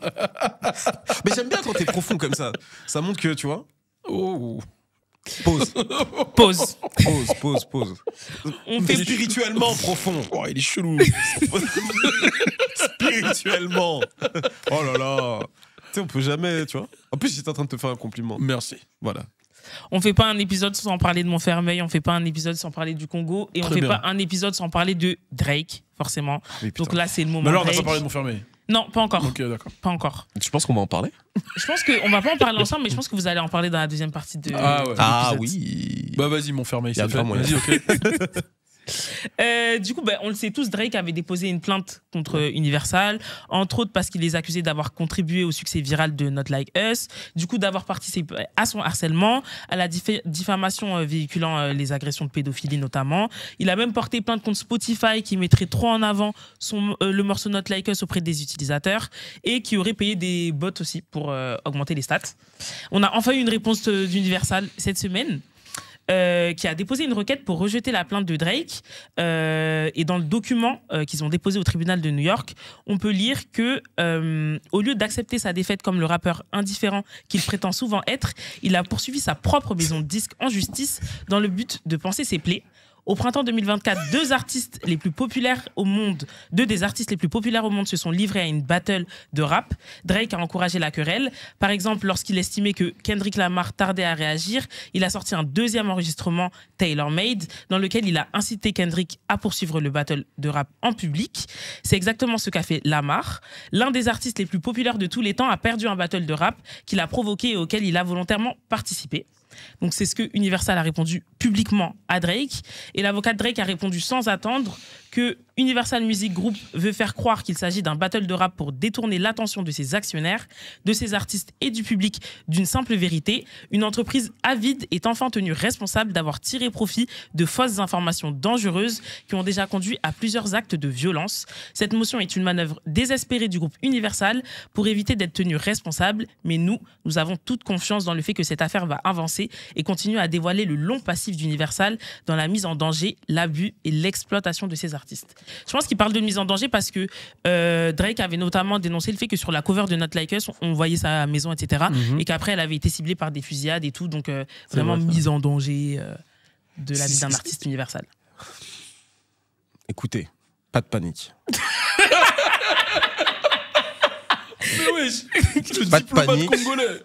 Mais j'aime bien quand t'es profond comme ça. Ça montre que, tu vois. Oh. Pause. Pause. Pause. On T'es fait spirituellement profond. Oh, il est chelou. Spirituellement. Oh là là. Tu sais, on peut jamais, tu vois. En plus, j'étais en train de te faire un compliment. Merci. Voilà. On fait pas un épisode sans parler de Montfermeil, on fait pas un épisode sans parler du Congo, et on Très fait bien. pas un épisode sans parler de Drake, forcément. Oui, putain. Donc là, c'est le moment. Mais alors, on n'a Drake. pas parlé de Montfermeil. Non, pas encore. Ok, d'accord. Pas encore. Tu penses qu'on va en parler? Je pense qu'on va pas en parler ensemble, mais je pense que vous allez en parler dans la deuxième partie de. Ah ouais. Ah l'épisode. oui. Bah vas-y, Montfermeil, Y a c'est fait. vraiment moyen. Vas-y, ok. Du coup, on le sait tous, Drake avait déposé une plainte contre Universal, entre autres parce qu'il les accusait d'avoir contribué au succès viral de Not Like Us, du coup d'avoir participé à son harcèlement, à la diffamation véhiculant les agressions de pédophilie notamment. Il a même porté plainte contre Spotify qui mettrait trop en avant le morceau Not Like Us auprès des utilisateurs et qui aurait payé des bots aussi pour augmenter les stats. On a enfin eu une réponse d'Universal cette semaine. Qui a déposé une requête pour rejeter la plainte de Drake. Et dans le document qu'ils ont déposé au tribunal de New York, on peut lire que, au lieu d'accepter sa défaite comme le rappeur indifférent qu'il prétend souvent être, il a poursuivi sa propre maison de disques en justice dans le but de panser ses plaies. Au printemps 2024, deux des artistes les plus populaires au monde se sont livrés à une battle de rap. Drake a encouragé la querelle. Par exemple, lorsqu'il estimait que Kendrick Lamar tardait à réagir, il a sorti un deuxième enregistrement, Tailor Made, dans lequel il a incité Kendrick à poursuivre le battle de rap en public. C'est exactement ce qu'a fait Lamar. L'un des artistes les plus populaires de tous les temps a perdu un battle de rap qu'il a provoqué et auquel il a volontairement participé. Donc c'est ce que Universal a répondu publiquement à Drake. Et l'avocat de Drake a répondu sans attendre que Universal Music Group veut faire croire qu'il s'agit d'un battle de rap pour détourner l'attention de ses actionnaires, de ses artistes et du public d'une simple vérité. Une entreprise avide est enfin tenue responsable d'avoir tiré profit de fausses informations dangereuses qui ont déjà conduit à plusieurs actes de violence. Cette motion est une manœuvre désespérée du groupe Universal pour éviter d'être tenu responsable. Mais nous avons toute confiance dans le fait que cette affaire va avancer et continuer à dévoiler le long passif d'Universal dans la mise en danger, l'abus et l'exploitation de ses artistes. Je pense qu'il parle de mise en danger parce que Drake avait notamment dénoncé le fait que sur la cover de Not Like Us, on voyait sa maison, etc. Et qu'après, elle avait été ciblée par des fusillades et tout. Donc, vraiment vrai, mise en danger de la vie d'un artiste Universal. Écoutez, pas de panique. Mais wesh, le Pas de diplomate panique. congolais.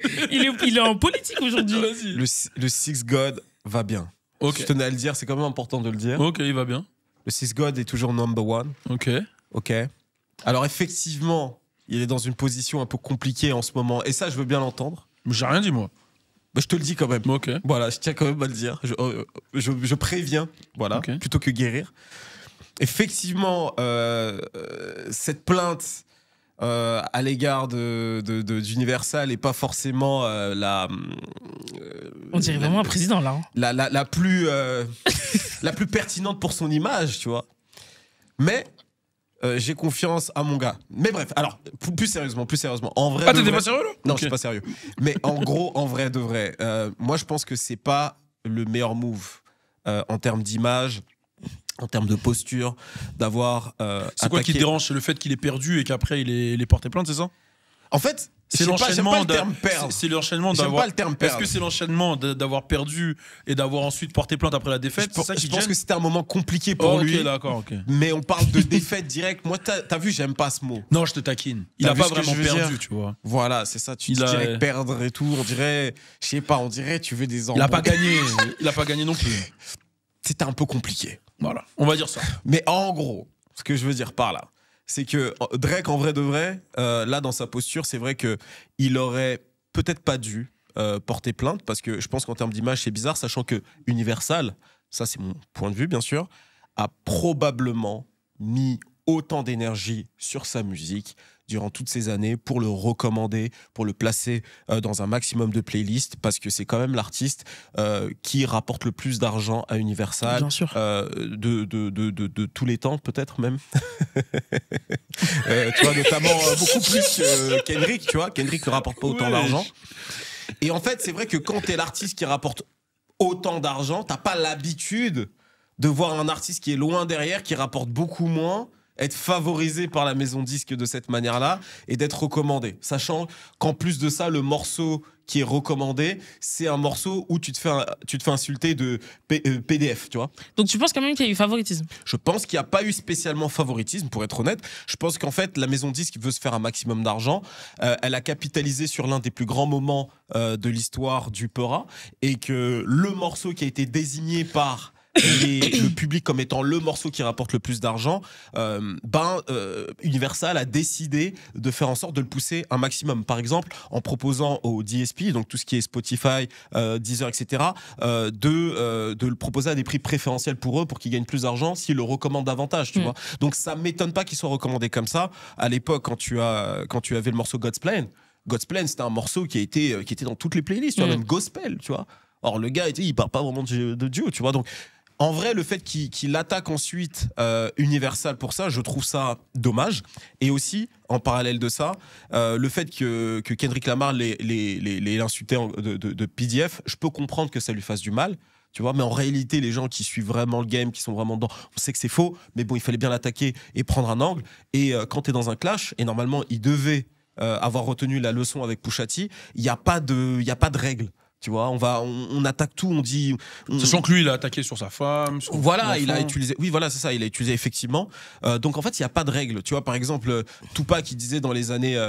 Il est en politique aujourd'hui. Vas-y. Le Six God va bien. Ok. Je tenais à le dire, c'est quand même important de le dire. Ok, il va bien. Le Six God est toujours number one. Ok. Ok. Alors effectivement, il est dans une position un peu compliquée en ce moment. Et ça, je veux bien l'entendre. Mais j'ai rien dit, moi. Mais je te le dis quand même. Ok. Voilà, je tiens quand même à le dire. Je préviens, voilà, Ok. plutôt que guérir. Effectivement, cette plainte à l'égard d'Universal n'est pas forcément On dirait vraiment un président là. la plus pertinente pour son image, tu vois. Mais j'ai confiance à mon gars. Mais bref, alors, plus sérieusement. En vrai, Ah, de t'étais vrai- pas sérieux là? Non, Ok. je suis pas sérieux. Mais en gros, en vrai de vrai, moi je pense que c'est pas le meilleur move en termes d'image, en termes de posture, d'avoir C'est quoi qui te attaqué- dérange? C'est le fait qu'il est perdu et qu'après il est porté plainte, c'est ça? En fait, C'est j'aime pas l'enchaînement le terme perdre. C'est l'enchaînement J'aime d'avoir. pas le terme Est-ce perdre. que c'est l'enchaînement d'avoir perdu et d'avoir ensuite porté plainte après la défaite? C'est ça qui Je te pense gêne? que c'était un moment compliqué pour Oh, lui. ok, d'accord, ok. Mais on parle de défaite directe. Moi, t'as vu, j'aime pas ce mot. Non, je te taquine. Il T'as a vu pas ce que vraiment je veux perdu, dire tu vois. Voilà, c'est ça. Tu Il a- dirais perdre et tout. On dirait, je sais pas, on dirait tu veux des Il a pas embrouilles. gagné. Il a pas gagné non plus. C'était un peu compliqué. Voilà, on va dire ça. Mais en gros, ce que je veux dire par là, c'est que Drake, en vrai de vrai, là, dans sa posture, c'est vrai qu'il aurait peut-être pas dû porter plainte, parce que je pense qu'en termes d'image, c'est bizarre, sachant que Universal, ça c'est mon point de vue, bien sûr, a probablement mis autant d'énergie sur sa musique durant toutes ces années pour le recommander, pour le placer dans un maximum de playlists, parce que c'est quand même l'artiste qui rapporte le plus d'argent à Universal. Bien sûr. De tous les temps, peut-être même. Tu vois, notamment beaucoup plus que Kendrick, tu vois. Kendrick ne rapporte pas autant Ouais. d'argent. Et en fait, c'est vrai que quand t'es l'artiste qui rapporte autant d'argent, t'as pas l'habitude de voir un artiste qui est loin derrière, qui rapporte beaucoup moins, être favorisé par la maison disque de cette manière-là et d'être recommandé. Sachant qu'en plus de ça, le morceau qui est recommandé, c'est un morceau où tu te fais insulter de PDF, tu vois. Donc tu penses quand même qu'il y a eu favoritisme? Je pense qu'il n'y a pas eu spécialement favoritisme, pour être honnête. Je pense qu'en fait, la maison disque veut se faire un maximum d'argent. Elle a capitalisé sur l'un des plus grands moments de l'histoire du Peura et que le morceau qui a été désigné par le public comme étant le morceau qui rapporte le plus d'argent, Universal a décidé de faire en sorte de le pousser un maximum. Par exemple, en proposant au DSP, donc tout ce qui est Spotify, Deezer, etc., de le proposer à des prix préférentiels pour eux pour qu'ils gagnent plus d'argent s'ils le recommandent davantage, tu vois. Donc ça m'étonne pas qu'ils soient recommandés comme ça. À l'époque, quand tu avais le morceau God's Plan, c'était un morceau qui était dans toutes les playlists, tu vois, même gospel, tu vois. Or, le gars, il parle pas vraiment de Dieu, tu vois. Donc, en vrai, le fait qu'il attaque ensuite Universal pour ça, je trouve ça dommage. Et aussi, en parallèle de ça, le fait que Kendrick Lamar l'ait insulté de PDF, je peux comprendre que ça lui fasse du mal. Tu vois, mais en réalité, les gens qui suivent vraiment le game, qui sont vraiment dedans, on sait que c'est faux, mais bon, il fallait bien l'attaquer et prendre un angle. Et quand tu es dans un clash, et normalement, il devait avoir retenu la leçon avec Pusha T, il n'y a pas de règle. Tu vois, on attaque tout, on dit. Sachant que lui, il a attaqué sur sa femme. Sur voilà, il a utilisé. Oui, voilà, c'est ça, il a utilisé effectivement. Donc en fait, il n'y a pas de règle. Tu vois, par exemple, Tupac qui disait dans les années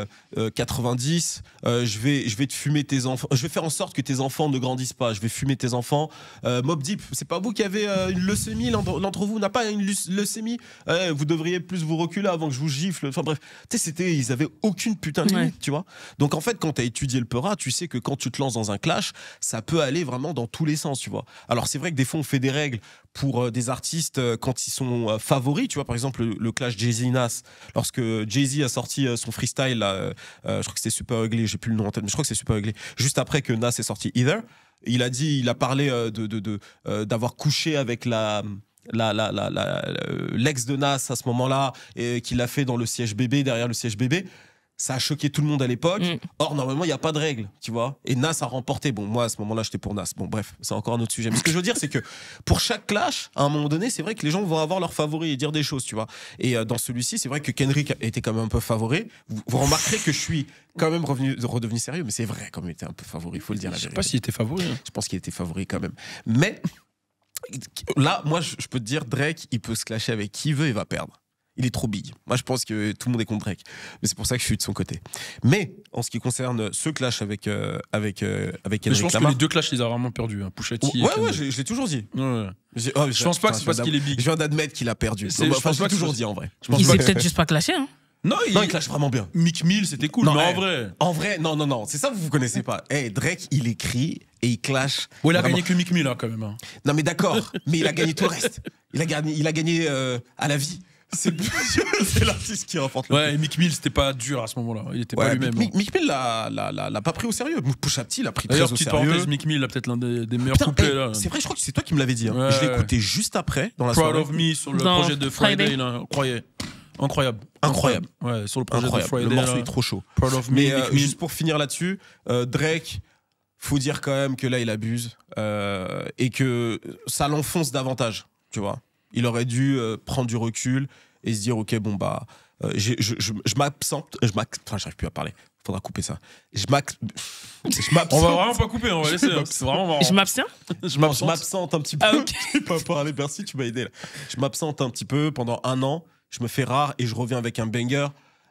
90, je vais te fumer tes enfants. Je vais faire en sorte que tes enfants ne grandissent pas. Je vais fumer tes enfants. Mobb Deep, c'est pas vous qui avez une leucémie, l'entre vous n'a pas une leucémie. Vous devriez plus vous reculer avant que je vous gifle. Enfin bref, tu sais, ils avaient aucune putain de limite, tu vois. Donc en fait, quand tu as étudié le Peura, tu sais que quand tu te lances dans un clash, ça peut aller vraiment dans tous les sens, tu vois. Alors c'est vrai que des fois on fait des règles pour des artistes quand ils sont favoris, tu vois, par exemple le clash Jay-Z-Nas, lorsque Jay-Z a sorti son freestyle, je crois que c'était Super Ugly, j'ai plus le nom en tête, mais je crois que c'est Super Ugly, juste après que Nas ait sorti Either, il a parlé d'avoir couché avec l'ex de Nas à ce moment-là, et qu'il a fait dans le siège bébé, derrière le siège bébé. Ça a choqué tout le monde à l'époque. Or, normalement, il n'y a pas de règle, tu vois. Et Nas a remporté. Bon, moi, à ce moment-là, j'étais pour Nas. Bon, bref, c'est encore un autre sujet. Mais ce que je veux dire, c'est que pour chaque clash, à un moment donné, c'est vrai que les gens vont avoir leurs favoris et dire des choses, tu vois. Et dans celui-ci, c'est vrai que Kendrick était quand même un peu favori. Vous remarquerez que je suis quand même redevenu sérieux, mais c'est vrai, comme il était un peu favori, il faut le dire. Je sais pas s'il était favori. Hein. Je pense qu'il était favori quand même. Mais là, moi, je peux te dire, Drake, il peut se clasher avec qui il veut et va perdre. Il est trop big. Moi, je pense que tout le monde est contre Drake. Mais c'est pour ça que je suis de son côté. Mais en ce qui concerne ce clash avec Kendrick Lamar, je pense que les deux clashs, il les a vraiment perdus. Hein. Pusha T. Ouais, je l'ai toujours dit. Ouais. Je pense pas que c'est parce qu'il est big. Je viens d'admettre qu'il a perdu. Je l'ai toujours dit en vrai. Il s'est peut-être juste pas clashé, hein. Non, il clash vraiment bien. Mick Mill, c'était cool, mais en vrai. Non. C'est ça que vous connaissez pas. Drake, il écrit et il clash. Ouais, il a gagné que Mick Mill, hein, quand même. Hein. Non, mais d'accord. Mais il a gagné tout le reste. Il a gagné à la vie. C'est l'artiste qui remporte le prix. Ouais, et Mick Mill, c'était pas dur à ce moment-là. Il était pas lui-même. Mick Mill l'a pas pris au sérieux. Pusha T l'a pris très au sérieux. D'ailleurs, petite parenthèse, Mick Mill a peut-être l'un des meilleurs couplets. Là. C'est vrai, je crois que c'est toi qui me l'avais dit. Hein. Ouais. Je l'ai écouté juste après dans la Proud soirée. of Me sur le projet de Friday. Là, incroyable. Ouais, sur le projet de Friday. Le morceau est trop chaud. Proud of Me. Mais juste pour finir là-dessus, Drake, faut dire quand même que là, il abuse et que ça l'enfonce davantage, tu vois. Il aurait dû prendre du recul et se dire, ok, bon, bah, je m'absente. Enfin, j'arrive plus à parler. Faudra couper ça. Je m'absente. On va vraiment pas couper, on va laisser. C'est vraiment marrant. Je m'abstiens. Je m'absente un petit peu. Ah, ok. Je peux pas parler, merci, tu m'as aidé là. Je m'absente un petit peu pendant 1 an. Je me fais rare et je reviens avec un banger.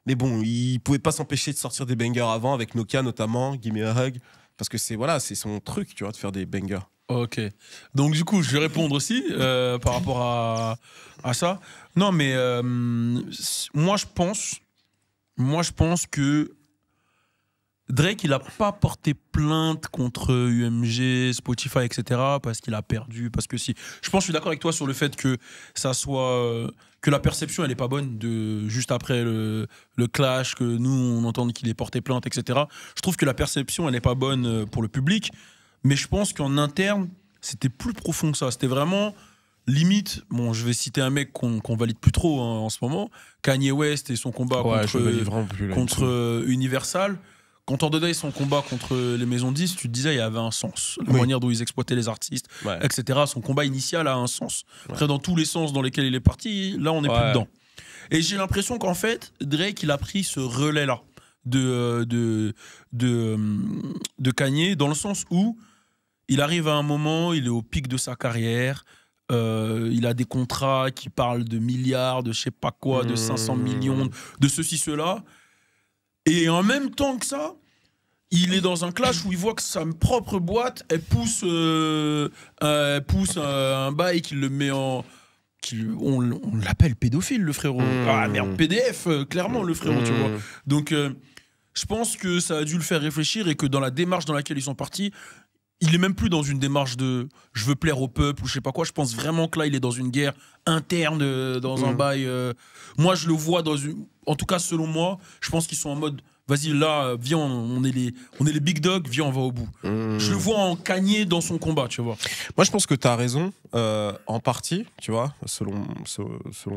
Mais bon, il pouvait pas s'empêcher de sortir des bangers avant, avec Nokia notamment, Gimme a Hug. Parce que c'est son truc, tu vois, de faire des bangers. Ok. Donc du coup, je vais répondre aussi par rapport à ça. Non, mais moi je pense que Drake, il a pas porté plainte contre UMG, Spotify, etc. parce qu'il a perdu. Parce que si, je pense, je suis d'accord avec toi sur le fait que ça soit que la perception, elle est pas bonne de juste après le clash, que nous on entende qu'il ait porté plainte, etc. Je trouve que la perception, elle est pas bonne pour le public. Mais je pense qu'en interne, c'était plus profond que ça. C'était vraiment limite. Bon, je vais citer un mec qu'on valide plus trop en ce moment, Kanye West et son combat contre Universal. quand on donnait son combat contre les maisons 10, tu te disais il y avait un sens. La Oui. manière dont ils exploitaient les artistes, Ouais. etc. Son combat initial a un sens. Après, dans tous les sens dans lesquels il est parti, là, on n'est plus Ouais. dedans. Et j'ai l'impression qu'en fait, Drake, il a pris ce relais-là de Kanye, dans le sens où il arrive à un moment, il est au pic de sa carrière, il a des contrats qui parlent de milliards, de je sais pas quoi, de 500 millions, de ceci, cela. Et en même temps que ça, il est dans un clash où il voit que sa propre boîte, elle pousse un bail qui le met en... on l'appelle pédophile, le frérot. Ah merde, PDF, clairement, le frérot, tu vois. Donc, je pense que ça a dû le faire réfléchir et que dans la démarche dans laquelle ils sont partis, il est même plus dans une démarche de je veux plaire au peuple ou je sais pas quoi. Je pense vraiment que là, il est dans une guerre interne, dans un bail. Moi, je le vois dans une. En tout cas, selon moi, je pense qu'ils sont en mode vas-y, là, viens, on est les big dogs, viens, on va au bout. Je le vois en Kanye dans son combat, tu vois. Moi, je pense que tu as raison, en partie, tu vois, selon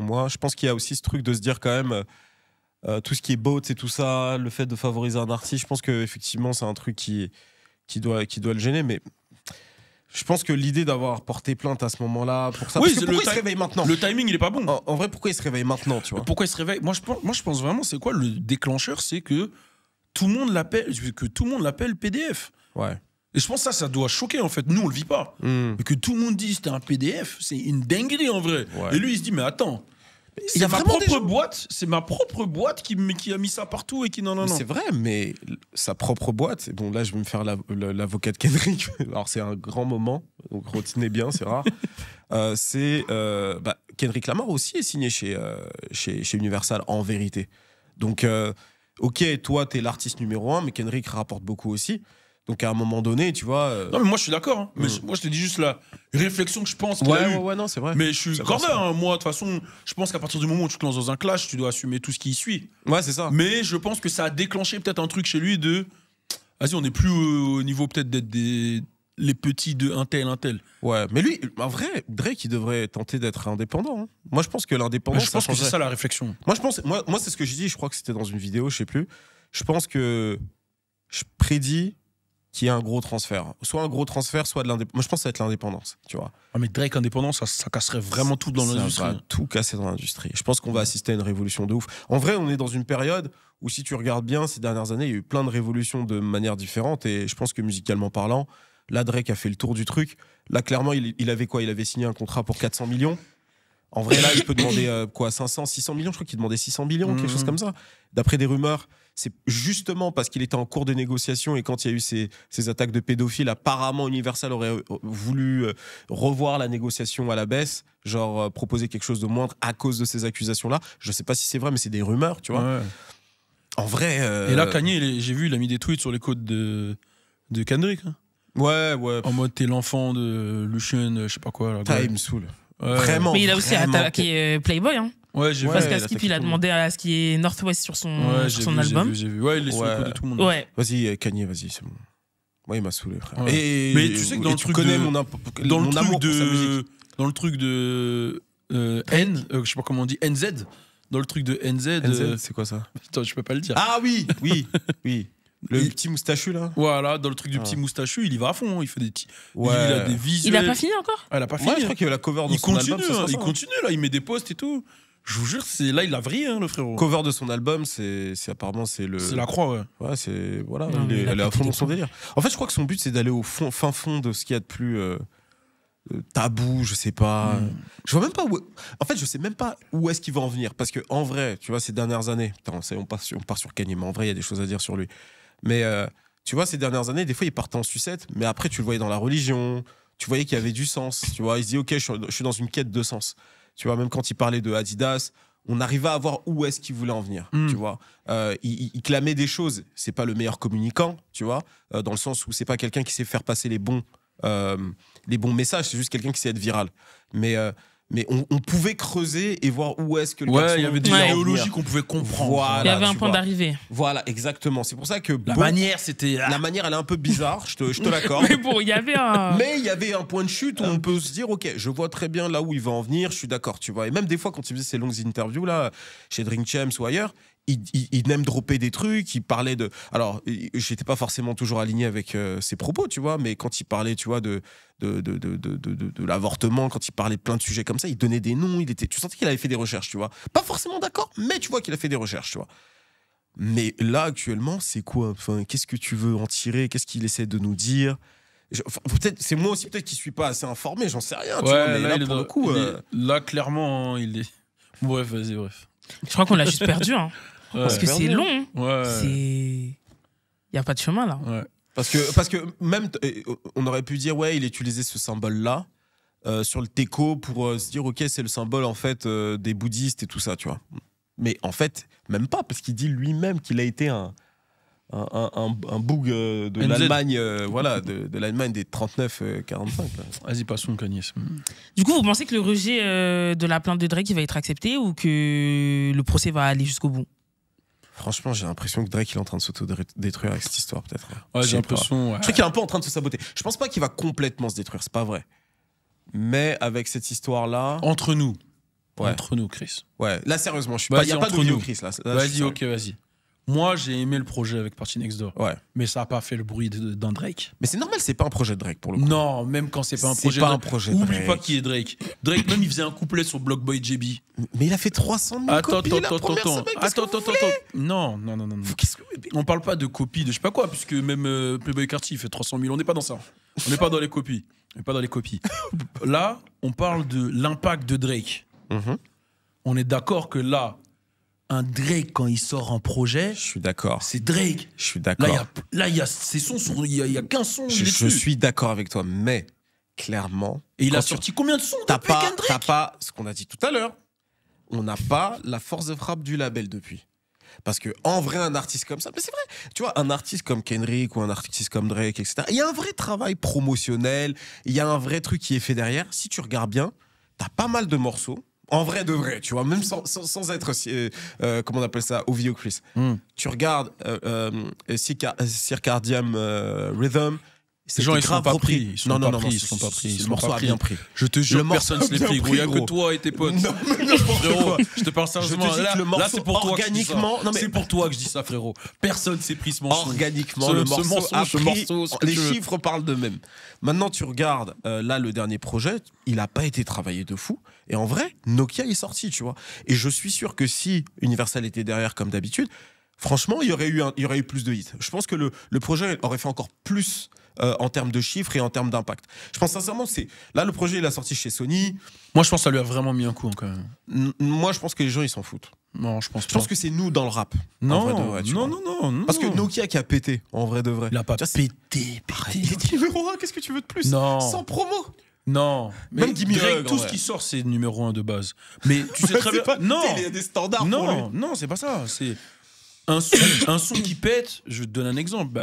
moi. Je pense qu'il y a aussi ce truc de se dire quand même, tout ce qui est bots et tout ça, le fait de favoriser un artiste, je pense qu'effectivement, c'est un truc qui doit le gêner, mais je pense que l'idée d'avoir porté plainte à ce moment-là, pour ça, Oui, parce que pourquoi il se réveille maintenant Le timing, il est pas bon. En vrai, pourquoi il se réveille maintenant, tu vois? Pourquoi il se réveille moi, je pense vraiment, c'est quoi le déclencheur? C'est que tout le monde l'appelle PDF. Ouais. Et je pense que ça doit choquer, en fait. Nous, on le vit pas. Mais que tout le monde dise c'était un PDF, c'est une dinguerie, en vrai. Ouais. Et lui, il se dit, mais attends, Il y a vraiment c'est ma propre boîte qui a mis ça partout et qui... Non. C'est vrai, mais sa propre boîte, et bon là je vais me faire l'avocat de Kendrick, alors c'est un grand moment, donc retenez bien, c'est rare. Kendrick Lamar aussi est signé chez Universal en vérité. Donc ok, toi t'es l'artiste numéro 1, mais Kendrick rapporte beaucoup aussi. Donc à un moment donné, tu vois... Non, mais moi je suis d'accord. Hein. Mais moi je te dis juste la réflexion que je pense qu'il a eue. Ouais, non, c'est vrai. Mais je suis C'est corda, vrai, hein. Moi, de toute façon, je pense qu'à partir du moment où tu te lances dans un clash, tu dois assumer tout ce qui y suit. Ouais, c'est ça. Mais je pense que ça a déclenché peut-être un truc chez lui de. Vas-y, on n'est plus au niveau peut-être d'être les petits de un tel. Ouais, mais lui, en vrai, Drake, il devrait tenter d'être indépendant. Hein. Moi, je pense que l'indépendance, Je pense que c'est ça la réflexion. Moi, c'est ce que j'ai dit, je crois que c'était dans une vidéo, je sais plus. Je pense que je prédis qu'il y a un gros transfert. Soit un gros transfert, soit de l'indépendance. Moi, je pense que ça va être l'indépendance, tu vois. Ah, mais Drake indépendant, ça casserait vraiment tout dans l'industrie. Ça va tout casser dans l'industrie. Je pense qu'on va assister à une révolution de ouf. En vrai, on est dans une période où, si tu regardes bien, ces dernières années, il y a eu plein de révolutions de manière différente. Et je pense que musicalement parlant, là, Drake a fait le tour du truc. Là, clairement, il avait quoi? Il avait signé un contrat pour 400 millions. En vrai, là, il peut demander 500, 600 millions. Je crois qu'il demandait 600 millions, quelque chose comme ça. D'après des rumeurs, c'est justement parce qu'il était en cours de négociation et quand il y a eu ces attaques de pédophiles, apparemment Universal aurait voulu revoir la négociation à la baisse, genre proposer quelque chose de moindre à cause de ces accusations-là. Je sais pas si c'est vrai, mais c'est des rumeurs, tu vois. Ouais. En vrai... Et là, Kanye, j'ai vu, il a mis des tweets sur les codes de Kendrick. Hein. Ouais. En mode, t'es l'enfant de Lucien, je sais pas quoi. Là, Il me saoule. Ouais. Vraiment. Mais il a aussi vraiment. attaqué Playboy. Hein. Ouais, j'ai vu. Parce Ouais, qu'à il a Skip, il a attaqué demandé à ce qui est Northwest sur son, Ouais, sur j'ai son vu, album. J'ai vu. Ouais, il est sur le Ouais. code de tout le monde. Ouais. Vas-y, Kanye, vas-y, c'est bon. Moi, il m'a saoulé, frère. Ouais. Et, Mais tu sais que dans et le tu truc connais de- mon Dans mon amour pour sa musique. Dans le truc de je sais pas comment on dit, NZ. Dans le truc de NZ. NZ, c'est quoi ça? Attends, je peux pas le dire. Ah oui. Le Il- petit moustachu, là. Voilà, dans le truc du Ah. petit moustachu, il y va à fond. Il fait des petits. Ouais. Il a des visuels. Il a pas fini encore? Ah, il a pas fini. Ouais, je crois qu'il y a la cover de Il son continue, album. ce sera ça, il continue là, il met des posts et tout. Je vous jure, là il a vrillé, hein, le frérot. Cover de son album, c'est apparemment c'est le. C'est la croix, ouais. Ouais, c'est voilà, Non, mais il a elle est à pété fond dans des son plombs. délire. En fait, je crois que son but c'est d'aller au fin fond de ce qu'il y a de plus tabou, je sais pas. Je vois même pas où. En fait, je sais même pas où est-ce qu'il va en venir parce que en vrai, tu vois, ces dernières années, putain, on part sur Kanye, mais en vrai, il y a des choses à dire sur lui. Mais tu vois, ces dernières années, des fois, il partait en sucette, mais après, tu le voyais dans la religion. Tu voyais qu'il y avait du sens. Tu vois, il se dit, ok, je suis dans une quête de sens. Tu vois, même quand il parlait de Adidas, on arrivait à voir où est-ce qu'il voulait en venir. Tu vois, il clamait des choses. C'est pas le meilleur communicant, tu vois, dans le sens où c'est pas quelqu'un qui sait faire passer les bons messages. C'est juste quelqu'un qui sait être viral. Mais on pouvait creuser et voir où est-ce que le Ouais, garçon il y avait des voulait en idéologies venir. qu'on pouvait comprendre. Voilà. Il y avait un tu point vois. d'arrivée. Voilà, exactement. C'est pour ça que La bon, manière, c'était. la manière, elle est un peu bizarre. Je te l'accorde. Mais bon, il y avait un. Mais il y avait un point de chute où on peut se dire, ok, je vois très bien là où il va en venir, je suis d'accord, tu vois. Et même des fois, quand il faisait ses longues interviews là, chez Drink Champs ou ailleurs, il aime dropper des trucs, il parlait de... Alors, j'étais pas forcément toujours aligné avec ses propos, tu vois, mais quand il parlait, tu vois, de l'avortement, quand il parlait de plein de sujets comme ça, il donnait des noms, tu sentais qu'il avait fait des recherches, tu vois. Pas forcément d'accord, mais tu vois qu'il a fait des recherches, tu vois. Mais là, actuellement, c'est quoi? Enfin, qu'est-ce que tu veux en tirer? Qu'est-ce qu'il essaie de nous dire? Peut-être, c'est moi aussi peut-être qui suis pas assez informé, j'en sais rien, tu vois, mais là, pour le coup... Là, clairement, hein, il est... Bref, vas-y, bref. Je crois qu'on l'a juste perdu, hein. Ouais. Parce que c'est long. Ouais. Il n'y a pas de chemin, là. Ouais. Parce que même, on aurait pu dire, ouais, il utilisait ce symbole-là sur le teco pour se dire, ok, c'est le symbole, en fait, des bouddhistes et tout ça, tu vois. Mais en fait, même pas, parce qu'il dit lui-même qu'il a été un boug de l'Allemagne, voilà, de l'Allemagne des 39-45. Vas-y, passons, Kanye. Du coup, vous pensez que le rejet de la plainte de Drake il va être accepté ou que le procès va aller jusqu'au bout? Franchement, j'ai l'impression que Drake il est en train de s'auto-détruire avec cette histoire, peut-être. Ouais, j'ai l'impression. Ouais. Je crois qu'il est un peu en train de se saboter. Je pense pas qu'il va complètement se détruire, c'est pas vrai. Mais avec cette histoire-là. Entre nous. Ouais. Entre nous, Chris. Ouais, là, sérieusement, je suis pas. Il n'y a pas de nous, Chris. Là, vas-y, ok, vas-y. Moi, j'ai aimé le projet avec Party Next Door. Ouais. Mais ça n'a pas fait le bruit d'un Drake. Mais c'est normal, c'est pas un projet de Drake pour le coup. Non, même quand c'est pas un projet de Drake. Projet Oublie Drake. pas qui est Drake. Drake, même, il faisait un couplet sur Block Boy JB. Mais il a fait 300 000 copies la première semaine. Attends. Non. On parle pas de copies, de je sais pas quoi, puisque même Playboy Carti, il fait 300 000. On n'est pas dans ça. On n'est pas dans les copies. Là, on parle de l'impact de Drake. On est d'accord que là, un Drake, quand il sort un projet, je suis d'accord. C'est Drake. Je suis d'accord. Là, il y a ses sons, il y a 15 sons. Je suis d'accord avec toi, mais clairement. Et il a sorti combien de sons depuis Kendrick? T'as pas ce qu'on a dit tout à l'heure. On n'a pas la force de frappe du label depuis. Parce que en vrai, un artiste comme ça, mais c'est vrai, tu vois, un artiste comme Kendrick ou un artiste comme Drake, etc. Il y a un vrai travail promotionnel, il y a un vrai truc qui est fait derrière. Si tu regardes bien, t'as pas mal de morceaux. En vrai de vrai, tu vois, même sans être, comment on appelle ça, OVO Chris. Tu regardes Circadian Rhythm. Ces gens, ils sont pas pris. Ils sont pas pris. Le morceau a bien pris. Je te jure, personne ne se l'est pris, gros. Il n'y a que toi et tes potes. Non, mais n'importe quoi. Je te parle sérieusement. Là, c'est pour toi que je dis ça. C'est pour toi que je dis ça, frérot. Personne s'est pris ce morceau. Organiquement, le morceau a pris. Les chiffres parlent d'eux-mêmes. Maintenant, tu regardes, là, le dernier projet, il n'a pas été travaillé de fou. Et en vrai, Nokia est sorti, tu vois. Et je suis sûr que si Universal était derrière comme d'habitude, franchement, il y aurait eu plus de hits. Je pense que le projet aurait fait encore plus en termes de chiffres et en termes d'impact. Je pense sincèrement, là, le projet, il a sorti chez Sony. Moi, je pense que ça lui a vraiment mis un coup, quand même. Moi, je pense que les gens, ils s'en foutent. Non, je pense pas. Je pense que c'est nous dans le rap. Non, en vrai de vrai, non. Parce que Nokia qui a pété, en vrai de vrai. Il a pas pété. Il est numéro 1, qu'est-ce que tu veux de plus? Non. Sans promo. Non, mais même Drake, tout ce qui sort, c'est numéro 1 de base. Mais tu sais très bien. Non, il y a des standards pour lui. Non, c'est pas ça. C'est un son qui pète. Je vais te donner un exemple.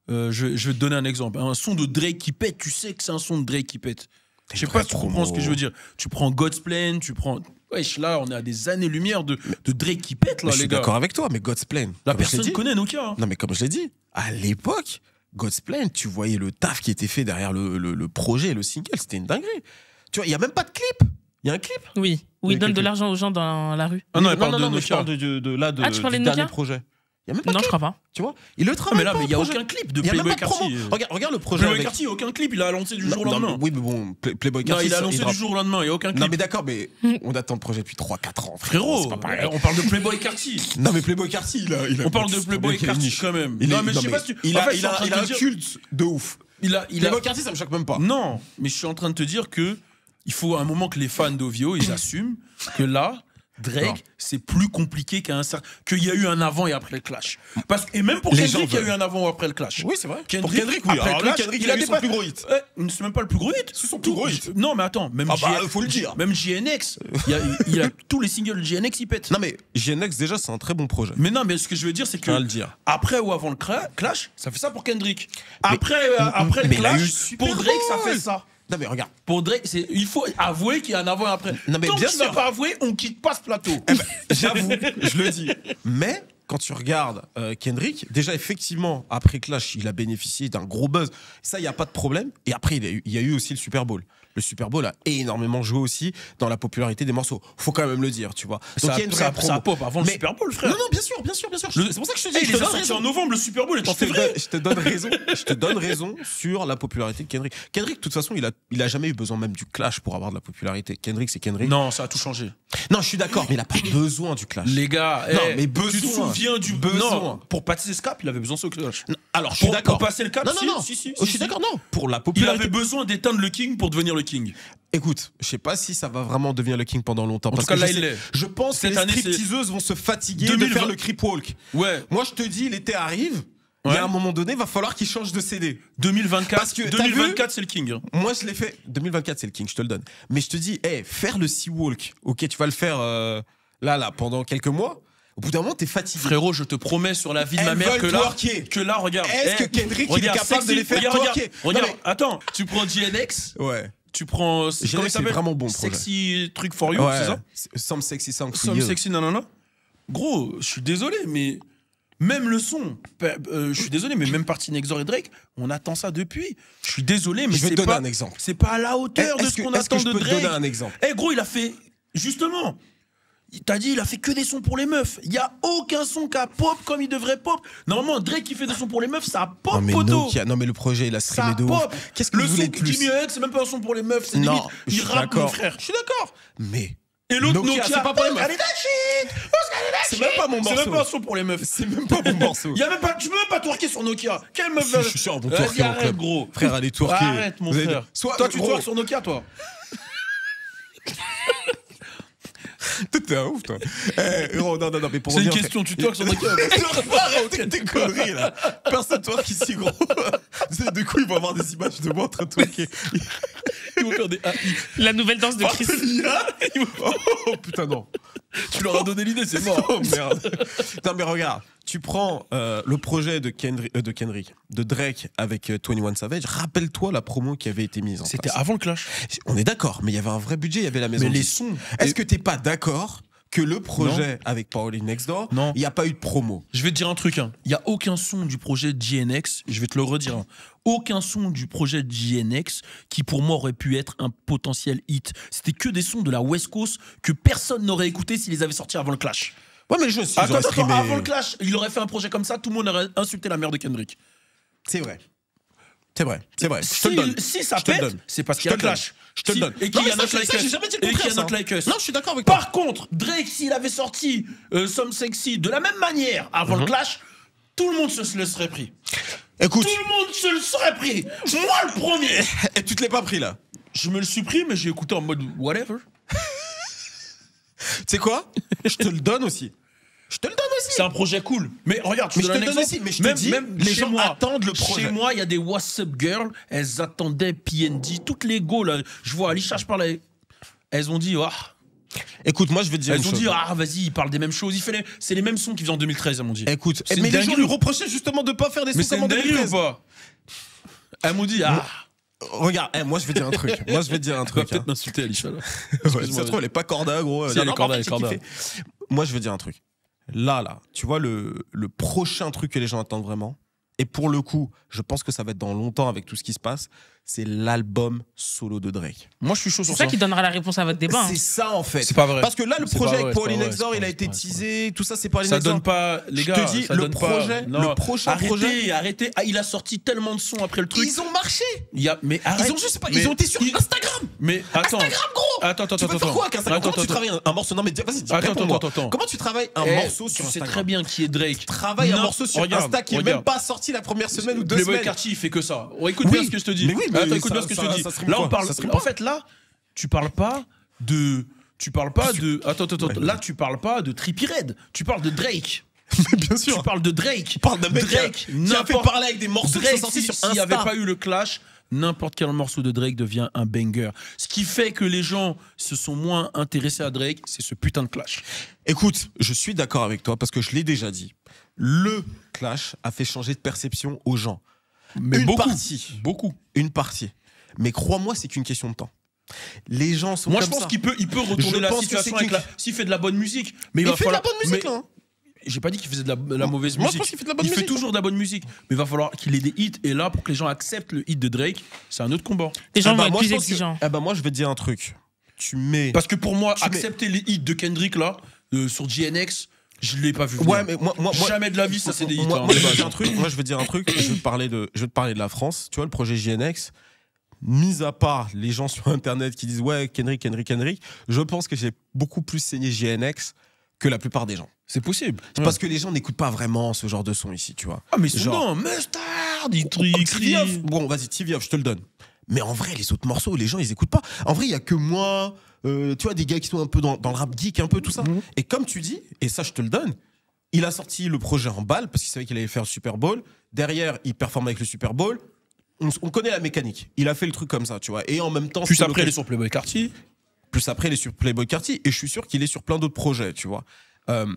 Je vais te donner un exemple. Un son de Drake qui pète, tu sais que c'est un son de Drake qui pète. Je sais pas si tu comprends ce que je veux dire. Tu prends God's Plan, tu prends. Wesh, là, on est à des années-lumière de Drake qui pète, là, les gars. Je suis d'accord avec toi, mais God's Plan. La personne connaît Nokia. Non, mais comme je l'ai dit, à l'époque, God's Plan, tu voyais le taf qui était fait derrière le projet, le single, c'était une dinguerie. Tu vois, il n'y a même pas de clip. Il y a un clip? Oui, où il donne de l'argent aux gens dans la rue. Ah non, il parle de Nokia. Je parle du dernier projet. Il y a même pas non, je crois pas. Tu vois, il le travaille. Mais là, il n'y a aucun clip de Playboy Carti. Regarde le projet. Playboy Carti, il n'y a aucun clip. Il a annoncé du jour au lendemain. Oui, mais bon, Playboy Carti. Non, il a annoncé du jour au lendemain. Il n'y a aucun clip. Non, mais d'accord, mais on attend le projet depuis 3-4 ans. Frérot, on parle de Playboy Carti. Non, mais Playboy Carti, il a. On parle de Playboy Carti quand même. Non, mais je sais pas si tu. Il a un culte de ouf. Playboy Carti, ça me choque même pas. Non, mais je suis en train de te dire que il faut un moment que les fans d'OVO, ils assument que là. Drake, c'est plus compliqué qu'il y a eu un avant et après le clash. Et même pour Kendrick, il y a eu un avant ou après le clash. Oui, c'est vrai. Pour Kendrick, oui. Après le clash, Kendrick, il a eu son plus gros hit. C'est même pas le plus gros hit. C'est son plus gros hit. Non, mais attends, même faut le dire. Même JNX, il a tous les singles de JNX, ils pètent. Non, mais JNX, déjà, c'est un très bon projet. Mais non, mais ce que je veux dire, c'est que après ou avant le clash, ça fait ça pour Kendrick. Après le clash, pour Drake, ça fait ça. Non mais regarde. Pour Drake, il faut avouer qu'il y a un avant et après. Non mais tant bien que tu vas pas avouer, on quitte pas ce plateau. J'avoue, je le dis. Mais quand tu regardes Kendrick, déjà effectivement, après Clash, il a bénéficié d'un gros buzz. Ça, il n'y a pas de problème. Et après, il y a eu aussi le Super Bowl. le Super Bowl a énormément joué aussi dans la popularité des morceaux. Faut quand même le dire, tu vois. Donc il y a une vraie promo. Ça pop avant le Super Bowl, frère. Non, bien sûr. C'est pour ça que je te dis. Il les a sortis en novembre, le Super Bowl est en février. Je te donne raison sur la popularité de Kendrick. Kendrick, de toute façon, il a jamais eu besoin même du clash pour avoir de la popularité. Kendrick, c'est Kendrick. Non, ça a tout changé. Non, je suis d'accord, mais il a pas besoin du clash. Les gars, non, mais besoin. tu te souviens du besoin. Non, pour passer ce cap, il avait besoin de ce clash. Non, alors, je suis d'accord. Pour passer le cap, non. Si, je suis d'accord, non. Pour la il popularité. avait besoin d'éteindre le King pour devenir le King. Écoute, je sais pas si ça va vraiment devenir le King pendant longtemps. En tout cas, là, il l'est. Je pense que Cette les année, stripteaseuses vont se fatiguer 2020. de faire le creep walk. Ouais. Moi, je te dis, l'été arrive. Il y a un moment donné, va falloir qu'il change de CD. 2024, Parce que, 2024 c'est le King. Moi, je l'ai fait. 2024, c'est le King, je te le donne. Mais je te dis, faire le Sea Walk, ok, tu vas le faire là, pendant quelques mois. Au bout d'un moment, t'es fatigué. Frérot, je te promets sur la vie de ma mère que là, regarde. Est-ce que Kendrick il est capable de les faire twerker? Regarde, attends, tu prends GNX, Ouais. tu prends. Comment il s'appelle? Vraiment bon projet. Sexy truc for you, c'est ça? Some sexy song for Some you. sexy, non. Gros, je suis désolé, mais même le son, je suis désolé, mais même Party Next Door et Drake, on attend ça depuis. Je suis désolé, mais je vais c'est te donner pas un exemple. C'est pas à la hauteur de ce qu'on attend de Je peux te Drake. donner un exemple. Gros, il a fait justement. T'as dit, il a fait que des sons pour les meufs. Il y a aucun son qui a pop comme il devrait pop. Normalement, Drake qui fait des sons pour les meufs, ça pop, Non mais, poteau. non mais le projet il a streamé Ça de ouf. pop. Qu'est-ce que Le vous son voulez de qui plus? Jimmy Hunt, c'est même pas un son pour les meufs, c'est limite. Non, je Il suis rappe, mon d'accord. frère. Je suis d'accord. Mais Et l'autre Nokia, c'est pas pour les meufs. C'est même pas mon C'est morceau. même pas un son pour les meufs. C'est même pas mon morceau. Y a même pas, tu peux même pas twerker sur Nokia. Quelle meuf Je suis sûr, on peut Vas-y, twerker en arrête, club. gros. Frère, allez twerker. Arrête, mon Vous avez- frère. Soit- Toi, tu gros. twerks sur Nokia, toi. Toi, t'es un ouf, toi. Non, mais pour C'est une revenir, question, tu twerks sur Nokia. Arrête tes conneries, là. Personne twerk ici, gros. Du coup, ils vont avoir des images de moi en train de twerker. Ils vont faire des AI. La nouvelle danse de Chris. Oh, putain, non. Tu leur as donné l'idée, c'est mort. Oh, merde. Non, mais regarde. Tu prends le projet de Kendrick, de Drake avec 21 Savage. Rappelle-toi la promo qui avait été mise en C'était place. avant le clash. On est d'accord, mais il y avait un vrai budget, il y avait la maison. Mais de les disques. sons. Est-ce que t'es pas d'accord que le projet avec Party Next Door, Non. il n'y a pas eu de promo? Je vais te dire un truc. Il n'y a aucun son du projet de GNX, je vais te le redire. Aucun son du projet de GNX qui, pour moi, aurait pu être un potentiel hit. C'était que des sons de la West Coast que personne n'aurait écouté s'ils les avaient sortis avant le clash. Ouais, mais je sais. Attends, avant le clash, il aurait fait un projet comme ça, tout le monde aurait insulté la mère de Kendrick. C'est vrai. C'est vrai. Je te le donne. Si ça Je te le pète, donne. c'est parce qu'il y a un clash. Je te le donne. Et qu'il y a Non, mais Not ça, Like j'ai Us. jamais dit le Et qu'il y contraire, a ça. Not Like Us. Non, je suis d'accord avec toi. Par contre, Drake, s'il avait sorti Some Sexy de la même manière avant le clash, tout le monde se le serait pris. Écoute. Tout le monde se le serait pris. Moi, le premier. Et tu te l'es pas pris, là? Je me le suis pris, mais j'ai écouté en mode whatever. Tu sais quoi? Je te le donne aussi. C'est un projet cool. Mais regarde, Mais je te le donne aussi. Mais je te dis, les gens attendent le projet. Chez moi, il y a des What's Up Girls. Elles attendaient PND. Toutes les go, là. Je vois Alisha, je parle. Elles ont dit, ah. Écoute, moi, je vais te dire Elles une ont chose. dit, ah, vas-y, il parle des mêmes choses. C'est les mêmes sons qu'ils faisaient en 2013, elles m'ont dit. Écoute, C'est mais une les gens dinguerie. lui reprochaient justement de pas faire des Mais sons c'est comme en une dinguerie 2013. ou pas? Elles m'ont dit, ah. Regarde, moi je vais dire un truc. Tu vas peut-être m'insulter, Alisha, là. Ouais, ça se trouve, elle est pas corda, gros. Si, elle est Non, corda, en fait, elle est corda. j'ai kiffé. Moi, je veux dire un truc. Là, tu vois, le prochain truc que les gens attendent vraiment, et pour le coup, je pense que ça va être dans longtemps avec tout ce qui se passe, c'est l'album solo de Drake. Moi, je suis chaud sur C'est ça qui donnera la réponse à votre débat. C'est ça, en fait. C'est pas vrai. Parce que là, le C'est projet pas vrai, avec c'est Party pas vrai, Next Door, c'est il a pas été vrai, c'est pas teasé, tout ça, c'est Party Ça Next Door. donne pas, les gars. Je te dis, ça le donne projet, pas. Non. le prochain projet. Arrêtez. Ah, il a sorti tellement de sons après le truc. Ils ont marché. Mais arrête. Ils ont juste pas. Mais- Ils ont été sur Instagram. Mais attends. Instagram, gros. Attends. Tu peux faire quoi avec Instagram? Attends, Comment tu travailles un morceau? Non, mais vas-y, réponds-moi. Attends. Comment tu travailles un Eh, morceau sur Tu sais Instagram? très bien qui est Drake. Travaille un Non, morceau sur regarde, Insta qui est regarde. même pas sorti la première semaine ou 2 Playboy semaines. Carti, il fait que ça. Oh, écoute Oui, bien ce que je te dis. mais oui, mais Attends, écoute ça- bien ce que je ça- te dis. ça stream Là, on quoi? parle. Ça stream En pas. fait, là, tu parles pas de. Attends. Là, tu parles pas de Trippie Redd. Tu parles de Drake. Bien sûr. Tu parles de Drake. Tu parles d'un mec Drake, qui a fait n'importe- parler avec des morceaux qui Drake, sont sortis sur s'il n'y Insta. avait pas eu le clash, n'importe quel morceau de Drake devient un banger. Ce qui fait que les gens se sont moins intéressés à Drake, c'est ce putain de clash. Écoute, je suis d'accord avec toi parce que je l'ai déjà dit. Le clash a fait changer de perception aux gens. Mais Une beaucoup. partie. Beaucoup. Une partie. Mais crois-moi, c'est qu'une question de temps. Les gens sont Moi, comme je pense ça. qu'il peut retourner Je la pense que situation c'est avec qu'une- s'il fait de la bonne musique. Mais il Il va fait de la falloir. bonne musique, mais- là. j'ai pas dit qu'il faisait de la mauvaise Moi, je musique. pense qu'il fait de la bonne Il fait musique. toujours de la bonne musique. Mais il va falloir qu'il ait des hits. Et là, pour que les gens acceptent le hit de Drake, c'est un autre combat. Les gens vont être moi, plus je pense que- exigeants. moi, je vais te dire un truc. Tu mets. Parce que pour moi, Tu mets- accepter les hits de Kendrick, là, sur GNX, je l'ai pas vu venir. Ouais, mais moi, Jamais de la vie, ça, c'est des hits. Moi, hein, moi, de je veux base. dire un truc. Moi, je veux dire un truc. Je vais te parler de la France. Tu vois, le projet JNX. Mis à part les gens sur Internet qui disent ouais, Kendrick, je pense que j'ai beaucoup plus saigné JNX que la plupart des gens. C'est possible. C'est parce que les gens n'écoutent pas vraiment ce genre de son ici, tu vois. Ah, mais ils sont Genre- dans Mustard, ils crient. TV-Off. Bon, vas-y, TV-Off, je te le donne. Mais en vrai, les autres morceaux, les gens, ils écoutent pas. En vrai, il y a que moi, tu vois, des gars qui sont un peu dans le rap geek, un peu tout ça. Et comme tu dis, et ça, je te le donne, il a sorti le projet en balle parce qu'il savait qu'il allait faire le Super Bowl. Derrière, il performe avec le Super Bowl. On connaît la mécanique. Il a fait le truc comme ça, tu vois. Et en même temps, Plus c'est après, il est l'occasion- sur Playboy Carty. plus après, il est sur Playboy Carty. Et je suis sûr qu'il est sur plein d'autres projets, tu vois.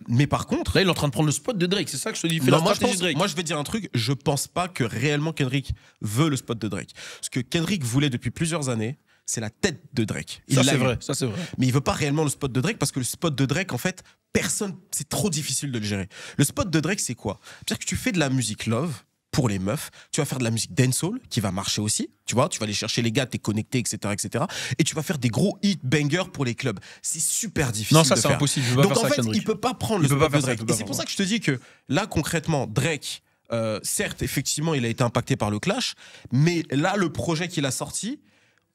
Mais par contre, Là, il est en train de prendre le spot de Drake. C'est ça que je te dis. Il fait la non, moi, stratégie de Drake. moi, je vais dire un truc. Je pense pas que réellement Kendrick veut le spot de Drake. Ce que Kendrick voulait depuis plusieurs années, c'est la tête de Drake. Il Ça, l'a c'est eu. vrai. Ça, c'est vrai. Mais il veut pas réellement le spot de Drake parce que le spot de Drake, en fait, c'est trop difficile de le gérer. Le spot de Drake, c'est quoi? C'est-à-dire que tu fais de la musique love pour les meufs, tu vas faire de la musique dancehall qui va marcher aussi, tu vois, tu vas aller chercher les gars, t'es connecté, etc., et tu vas faire des gros hits bangers pour les clubs. C'est super difficile. Non, ça, de c'est faire. impossible. Je veux pas Donc faire en ça, fait, Kendrick. il peut pas prendre le Il peut spot pas de faire ça, Drake. il peut pas Et c'est faire pour ça. ça que je te dis que là, concrètement, Drake, certes, effectivement, il a été impacté par le clash, mais là, le projet qu'il a sorti,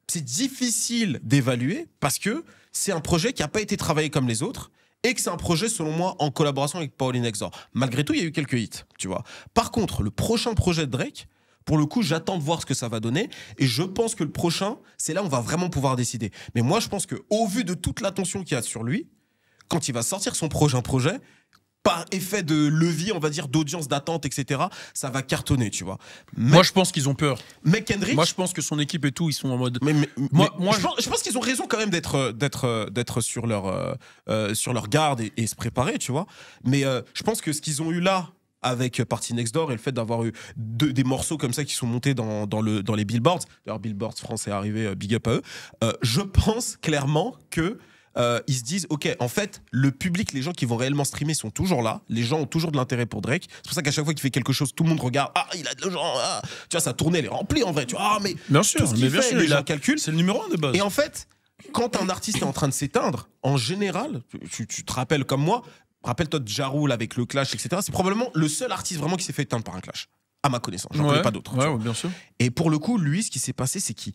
c'est difficile d'évaluer parce que c'est un projet qui n'a pas été travaillé comme les autres et que c'est un projet, selon moi, en collaboration avec Pauline Exor. Malgré tout, il y a eu quelques hits, tu vois. Par contre, le prochain projet de Drake, pour le coup, j'attends de voir ce que ça va donner et je pense que le prochain, c'est là où on va vraiment pouvoir décider. Mais moi, je pense qu'au vu de toute l'attention qu'il y a sur lui, quand il va sortir son prochain projet, par effet de levier, on va dire, d'audience, d'attente, etc., ça va cartonner, tu vois. Moi, je pense qu'ils ont peur. Mais Kendrick... Moi, je pense que son équipe et tout, ils sont en mode. Mais Moi, je pense qu'ils ont raison quand même d'être sur leur garde et se préparer, tu vois. Mais je pense que ce qu'ils ont eu là avec Party Next Door et le fait d'avoir eu des morceaux comme ça qui sont montés dans les Billboards, d'ailleurs Billboards France est arrivé, big up à eux, je pense clairement que ils se disent, ok, en fait, le public, les gens qui vont réellement streamer sont toujours là. Les gens ont toujours de l'intérêt pour Drake. C'est pour ça qu'à chaque fois qu'il fait quelque chose, tout le monde regarde. Ah, il a de l'argent. Ah. Tu vois, sa tournée, elle est remplie en vrai. Tu vois, ah, mais Bien sûr, tout ce qu'il mais bien fait, sûr, les il gens a calculent. C'est le numéro 1 de base. Et en fait, quand un artiste est en train de s'éteindre, en général, tu te rappelles comme moi, rappelle-toi de Ja Rule avec le clash, etc. C'est probablement le seul artiste vraiment qui s'est fait éteindre par un clash. À ma connaissance. J'en connais pas d'autres. tu Ouais, vois. ouais, bien sûr. Et pour le coup, lui, ce qui s'est passé, c'est qu'il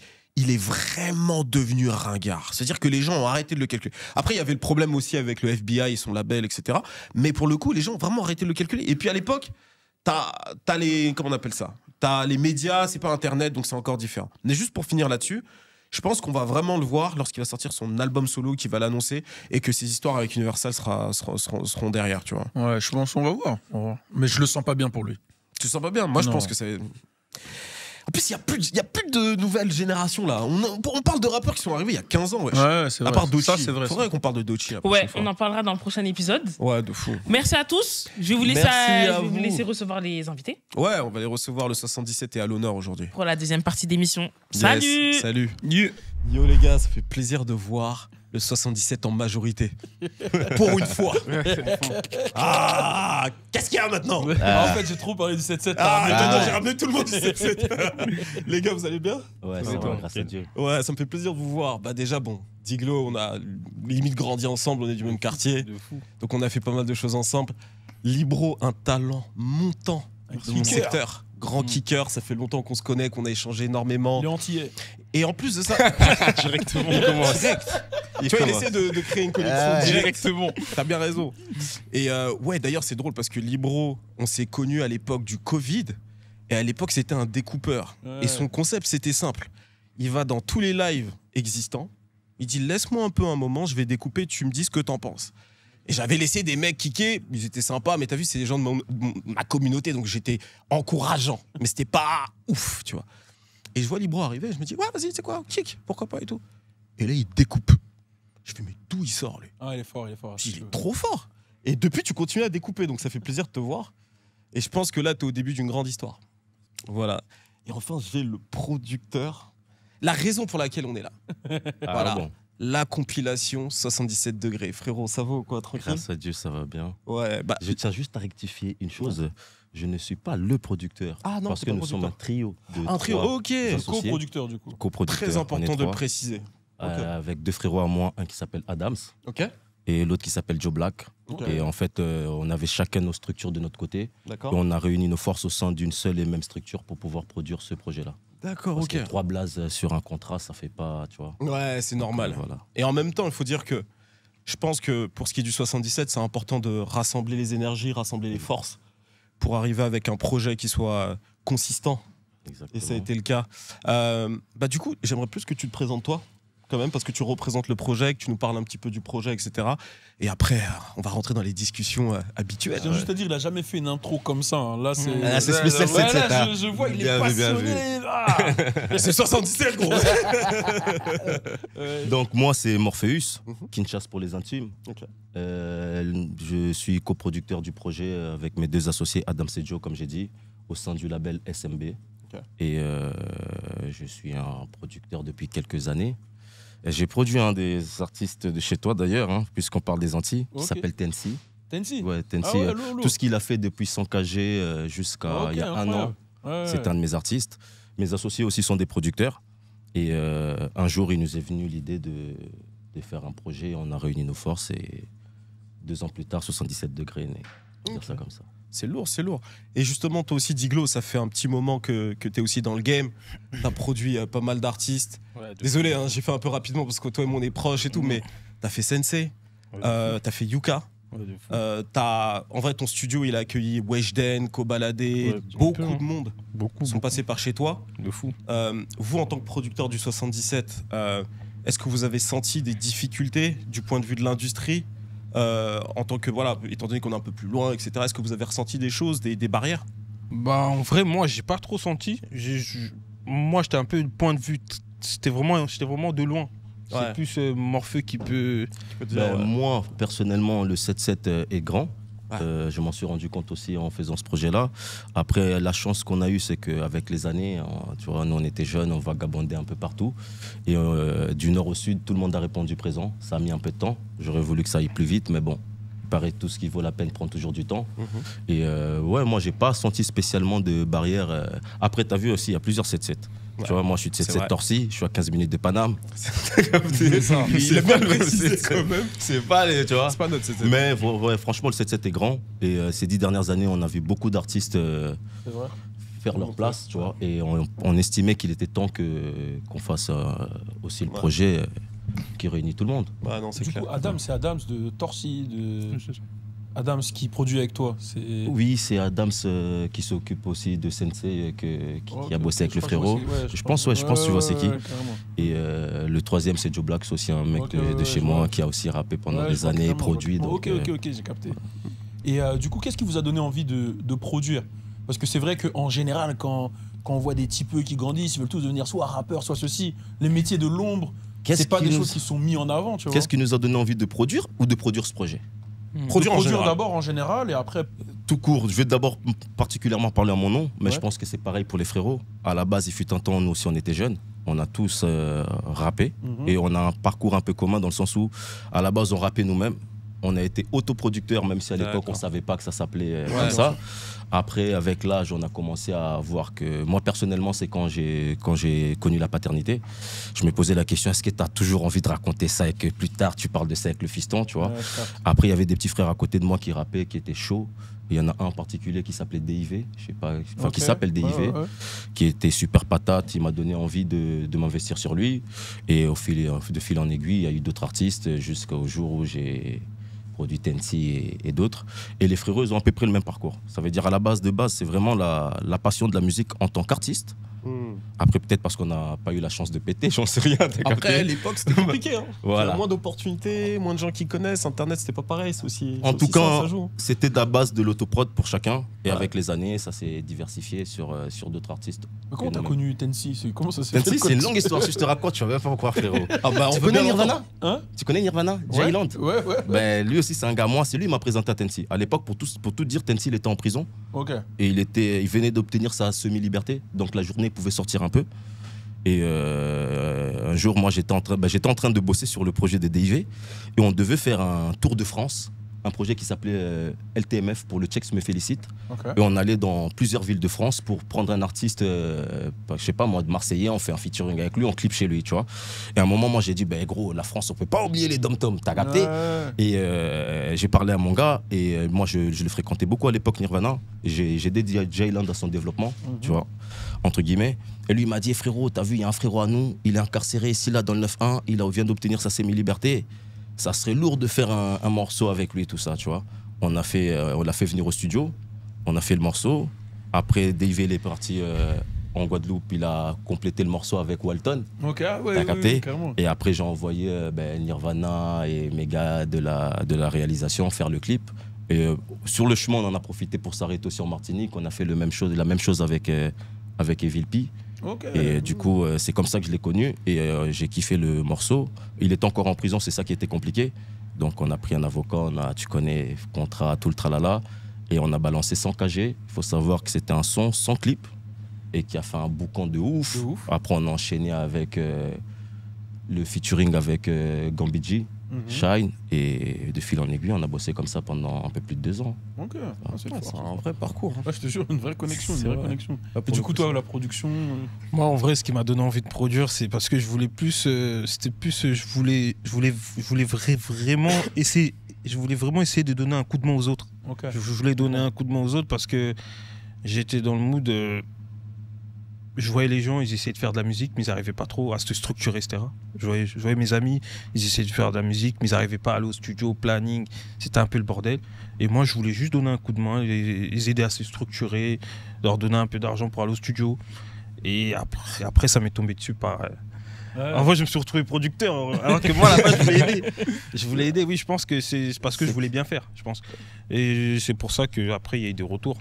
est vraiment devenu ringard. C'est-à-dire que les gens ont arrêté de le calculer. Après, il y avait le problème aussi avec le FBI et son label, etc. Mais pour le coup, les gens ont vraiment arrêté de le calculer. Et puis à l'époque, t'as les... Comment on appelle ça? T'as les médias, c'est pas Internet, donc c'est encore différent. Mais juste pour finir là-dessus, je pense qu'on va vraiment le voir lorsqu'il va sortir son album solo, qu'il va l'annoncer, et que ses histoires avec Universal seront derrière, tu vois. Ouais, je pense qu'on va voir. On va voir. Mais je le sens pas bien pour lui. Tu te sens pas bien? Moi, je Non. pense que c'est... En plus, il y a plus de nouvelles générations, là. On parle de rappeurs qui sont arrivés il y a 15 ans, wesh. Ouais, c'est vrai. À part Doechii. Ça, c'est vrai. Faudrait qu'on parle de Doechii la Ouais, prochaine fois. on en parlera dans le prochain épisode. Ouais, de fou. Merci à tous. Je vais vous laisser, Merci à je vais vous vous. laisser recevoir les invités Ouais, on va les recevoir. Le 77 est à l'honneur aujourd'hui. pour la deuxième partie d'émission. Yes, Salut. salut. Yo les gars, ça fait plaisir de voir le 77 en majorité. Pour une fois. Ah, qu'est-ce qu'il y a maintenant? En fait, j'ai trop parlé du 7-7. Ah, mais maintenant, j'ai ramené tout le monde du 77. Les gars, vous allez bien? Ouais, ça va, grâce à Dieu. Ouais, ça me fait plaisir de vous voir. Bah déjà, bon, Diglo, on a limite grandi ensemble, on est du même quartier. De fou. Donc on a fait pas mal de choses ensemble. Libro, un talent montant de mon secteur. Grand kicker, ça fait longtemps qu'on se connaît, qu'on a échangé énormément. Il est entier. Et en plus de ça, Directement, il commence. direct. Tu vois, il essaie de créer une connexion directement. T'as bien raison. Et ouais, d'ailleurs, c'est drôle parce que Libro, on s'est connus à l'époque du Covid. Et à l'époque, c'était un découpeur. Ouais. Et son concept, c'était simple. Il va dans tous les lives existants. Il dit, laisse-moi un peu un moment, je vais découper, tu me dis ce que t'en penses. Et j'avais laissé des mecs kicker, ils étaient sympas, mais t'as vu, c'est des gens de ma communauté, donc j'étais encourageant. Mais c'était pas ouf, tu vois. Et je vois Libro arriver, je me dis, ouais, vas-y, c'est quoi, kick, pourquoi pas et tout. Et là, il découpe. Je fais, mais d'où il sort, lui? Ah, il est fort, il est fort. Je dis, il est trop fort. Et depuis, tu continues à découper, donc ça fait plaisir de te voir. Et je pense que là, t'es au début d'une grande histoire. Voilà. Et enfin, j'ai le producteur. La raison pour laquelle on est là. Ah, Voilà. bon. la compilation 77 degrés. Frérot, ça va ou quoi, tranquille? Grâce à Dieu, ça va bien. Ouais, bah. Je tiens juste à rectifier une chose. Je ne suis pas le producteur. Ah non, parce t'es que pas nous sommes un trio de Un trio, 3 ok. associés. Co-producteur, du coup. Coproducteurs. Très On est important de 3, préciser. avec 2 frérots à moi, un qui s'appelle Adams Ok, et l'autre qui s'appelle Joe Black. Ok. Et en fait, on avait chacun nos structures de notre côté. Et d'accord. on a réuni nos forces au sein d'une seule et même structure pour pouvoir produire ce projet-là. D'accord, Parce ok. que 3 blazes sur un contrat, ça fait pas, tu vois. Ouais, c'est normal. Voilà. Et en même temps, il faut dire que je pense que pour ce qui est du 77, c'est important de rassembler les énergies, rassembler les forces pour arriver avec un projet qui soit consistant. Exactement. Et ça a été le cas. Bah, du coup, j'aimerais plus que tu te présentes toi, quand même, parce que tu représentes le projet, que tu nous parles un petit peu du projet, etc. Et après, on va rentrer dans les discussions habituelles. Je tiens juste à dire, il a jamais fait une intro comme ça. Hein. Là, c'est. Ah, c'est spécial Ouais, 77, là, hein. je vois, il est Bien vu, bien passionné. Ah. C'est 77, gros. Donc moi, c'est Morpheus, Mhm. Kinshasa pour les intimes. Ok. Je suis coproducteur du projet avec mes 2 associés, Adam et Joe, comme j'ai dit, au sein du label SMB. Ok. Et je suis un producteur depuis quelques années. Et j'ai produit un des artistes de chez toi d'ailleurs, hein, puisqu'on parle des Antilles, Ok. qui s'appelle Tensi. Tensi. Ouais, Tensi, Ah ouais, lourd, lourd. tout ce qu'il a fait depuis 100 KG jusqu'à Ok, il y a un incroyable. an, Ouais, c'est un de mes artistes. Mes associés aussi sont des producteurs. Et un jour, il nous est venu l'idée de faire un projet. On a réuni nos forces et 2 ans plus tard, 77 degrés est né. On va dire ça comme ça. C'est lourd, c'est lourd. Et justement, toi aussi, Diglo, ça fait un petit moment que tu es aussi dans le game. Tu as produit pas mal d'artistes. Ouais, Désolé, hein, j'ai fait un peu rapidement parce que toi et moi, on est proches et tout, mais tu as fait Sensei, tu as fait Yuka. Ouais, de fou. En vrai, ton studio, il a accueilli Weshden, Kobalade, Ouais, beaucoup un peu, de monde Beaucoup. sont passés par chez toi. De fou. Vous, en tant que producteur du 77, est-ce que vous avez senti des difficultés du point de vue de l'industrie en tant que, voilà, étant donné qu'on est un peu plus loin, etc. Est-ce que vous avez ressenti des choses, des barrières? Bah, en vrai, moi, j'ai pas trop senti. Moi, j'étais un peu le point de vue. J'étais vraiment de loin. Ouais. C'est plus Morpheu qui peut. Ben, moi, personnellement, le 7-7 est grand. Ouais. Je m'en suis rendu compte aussi en faisant ce projet-là. Après, la chance qu'on a eue, c'est qu'avec les années, tu vois, nous on était jeunes, on vagabondait un peu partout. Et du nord au sud, tout le monde a répondu présent. Ça a mis un peu de temps. J'aurais voulu que ça aille plus vite, mais bon, il paraît que tout ce qui vaut la peine prend toujours du temps. Et ouais, moi, j'ai pas senti spécialement de barrière. Après, tu as vu aussi, il y a plusieurs 7-7. Ouais. Tu vois, moi, je suis de C'est 7-7 vrai. Torcy, je suis à 15 minutes de Paname. C'est ça. Il a bien précisé quand même. C'est pas les, tu vois. C'est pas notre 7-7. Mais ouais, franchement, le 7-7 est grand. Et ces 10 dernières années, on a vu beaucoup d'artistes C'est vrai. faire leur place, tu vois. Et on estimait qu'il était temps qu'on fasse aussi le Ouais. projet qui réunit tout le monde. Bah non, c'est Du clair. coup, Adams, c'est Adams de Torcy, Adams qui produit avec toi. C'est. Oui, c'est Adams qui s'occupe aussi de Sensei, qui a bossé avec le frérot. Je pense que tu vois c'est qui. Carrément. Et le troisième, c'est Joe Black, c'est aussi un mec Ok, de ouais, chez je moi vois. qui a aussi rappé pendant Ouais, je des vois années, carrément, produit. je vois. Donc, Ok, j'ai capté. Et du coup, qu'est-ce qui vous a donné envie de produire? Parce que c'est vrai qu'en général, quand on voit des typeux qui grandissent, ils veulent tous devenir soit rappeurs, soit ceci. Les métiers de l'ombre, c'est pas des choses qui sont mis en avant, tu vois. Qu'est-ce qui nous a donné envie de produire ou de produire ce projet? Produire en général. d'abord en général et après. Tout court, je vais d'abord particulièrement parler en mon nom, mais Ouais. je pense que c'est pareil pour les frérots. À la base, il fut un temps, nous aussi on était jeunes, on a tous rappé et on a un parcours un peu commun dans le sens où, à la base, on rappait nous-mêmes. On a été autoproducteurs, même si à l'époque on ne savait pas que ça s'appelait comme ça. Après, avec l'âge, on a commencé à voir que moi personnellement, c'est quand j'ai connu la paternité, je me posais la question, est-ce que tu as toujours envie de raconter ça et que plus tard tu parles de ça avec le fiston, tu vois. Ouais, je capte. Après, il y avait des petits frères à côté de moi qui rappaient, qui étaient chauds. Il y en a un en particulier qui s'appelait DIV, je sais pas, enfin qui Ok. s'appelle DIV, Ouais. qui était super patate. Il m'a donné envie de m'investir sur lui. Et de fil en aiguille, il y a eu d'autres artistes jusqu'au jour où j'ai produit Tensi et d'autres. Et les frérots, ils ont à peu près le même parcours. Ça veut dire à la base, c'est vraiment la passion de la musique en tant qu'artiste. Après, peut-être parce qu'on n'a pas eu la chance de péter, j'en sais rien. t'as Après, capté à l'époque, c'était compliqué. Hein. Voilà. Il y a moins d'opportunités, moins de gens qui connaissent. Internet, c'était pas pareil. C'est aussi. En c'est tout aussi ça, cas, ça joue. c'était de la base de l'autoprod pour chacun. Et Ouais. avec les années, ça s'est diversifié sur d'autres artistes. Mais comment t'as Énormément. connu Tensi? Comment ça s'est Tensi, fait c'est une longue histoire. Si je te raconte, tu vas même pas me croire, frérot. Ah bah, Tu veut connais bien Nirvana? l'entendre. Hein? Tu connais Nirvana? Ouais. Jayland? Ouais. Ben, lui aussi, c'est un gars. Moi, c'est lui qui m'a présenté à Tensi. À l'époque, pour tout dire, Tensi, il était en prison. Ok. Et il venait d'obtenir sa semi-liberté. Donc la journée, il pouvait sortir un peu. Et un jour, moi, j'étais en train de bosser sur le projet des DIV et on devait faire un tour de France, un projet qui s'appelait LTMF pour le Tchèque me félicite. Et on allait dans plusieurs villes de France pour prendre un artiste, je sais pas moi, de Marseillais, on fait un featuring avec lui, on clip chez lui, tu vois. Et à un moment, moi, j'ai dit, ben gros, la France, on peut pas oublier les dom-toms, t'as capté? Et j'ai parlé à mon gars, et moi, je le fréquentais beaucoup à l'époque, Nirvana. J'ai dédié Jayland à son développement, tu vois, entre guillemets. Et lui, il m'a dit, frérot, t'as vu, il y a un frérot à nous, il est incarcéré ici, là, dans le 9-1, il vient d'obtenir sa semi-liberté. Ça serait lourd de faire un morceau avec lui, tout ça, tu vois. On l'a fait venir au studio, on a fait le morceau. Après, Dave est parti en Guadeloupe, il a complété le morceau avec Walton. T'as capté? Et après, j'ai envoyé Nirvana et mes gars de la réalisation faire le clip. Et sur le chemin, on en a profité pour s'arrêter aussi en Martinique. On a fait la même chose avec Evil P. Et du coup, c'est comme ça que je l'ai connu et j'ai kiffé le morceau. Il est encore en prison, c'est ça qui était compliqué. Donc on a pris un avocat, tu connais, contrat, tout le tralala. Et on a balancé 100 KG. Il faut savoir que c'était un son sans clip et qui a fait un boucan de ouf. Après, on a enchaîné avec le featuring avec Gambidji, Shine. Et de fil en aiguille, on a bossé comme ça pendant un peu plus de 2 ans. C'est un vrai parcours. Je te jure, une vraie connexion. Et du coup, toi, la production Moi, en vrai, ce qui m'a donné envie de produire, c'est parce que je voulais plus. Je voulais vraiment essayer. Je voulais vraiment essayer de donner un coup de main aux autres. Je voulais donner un coup de main aux autres parce que j'étais dans le mood. Je voyais les gens, ils essayaient de faire de la musique, mais ils n'arrivaient pas trop à se structurer, etc. Je voyais mes amis, ils essayaient de faire de la musique, mais ils n'arrivaient pas à aller au studio, au planning. C'était un peu le bordel. Et moi, je voulais juste donner un coup de main, les aider à se structurer, leur donner un peu d'argent pour aller au studio. Et après ça m'est tombé dessus par... En vrai, je me suis retrouvé producteur, alors que moi, là-bas, je voulais aider. Je voulais aider, oui, je pense que c'est parce que je voulais bien faire, je pense. Et c'est pour ça qu'après, il y a eu des retours.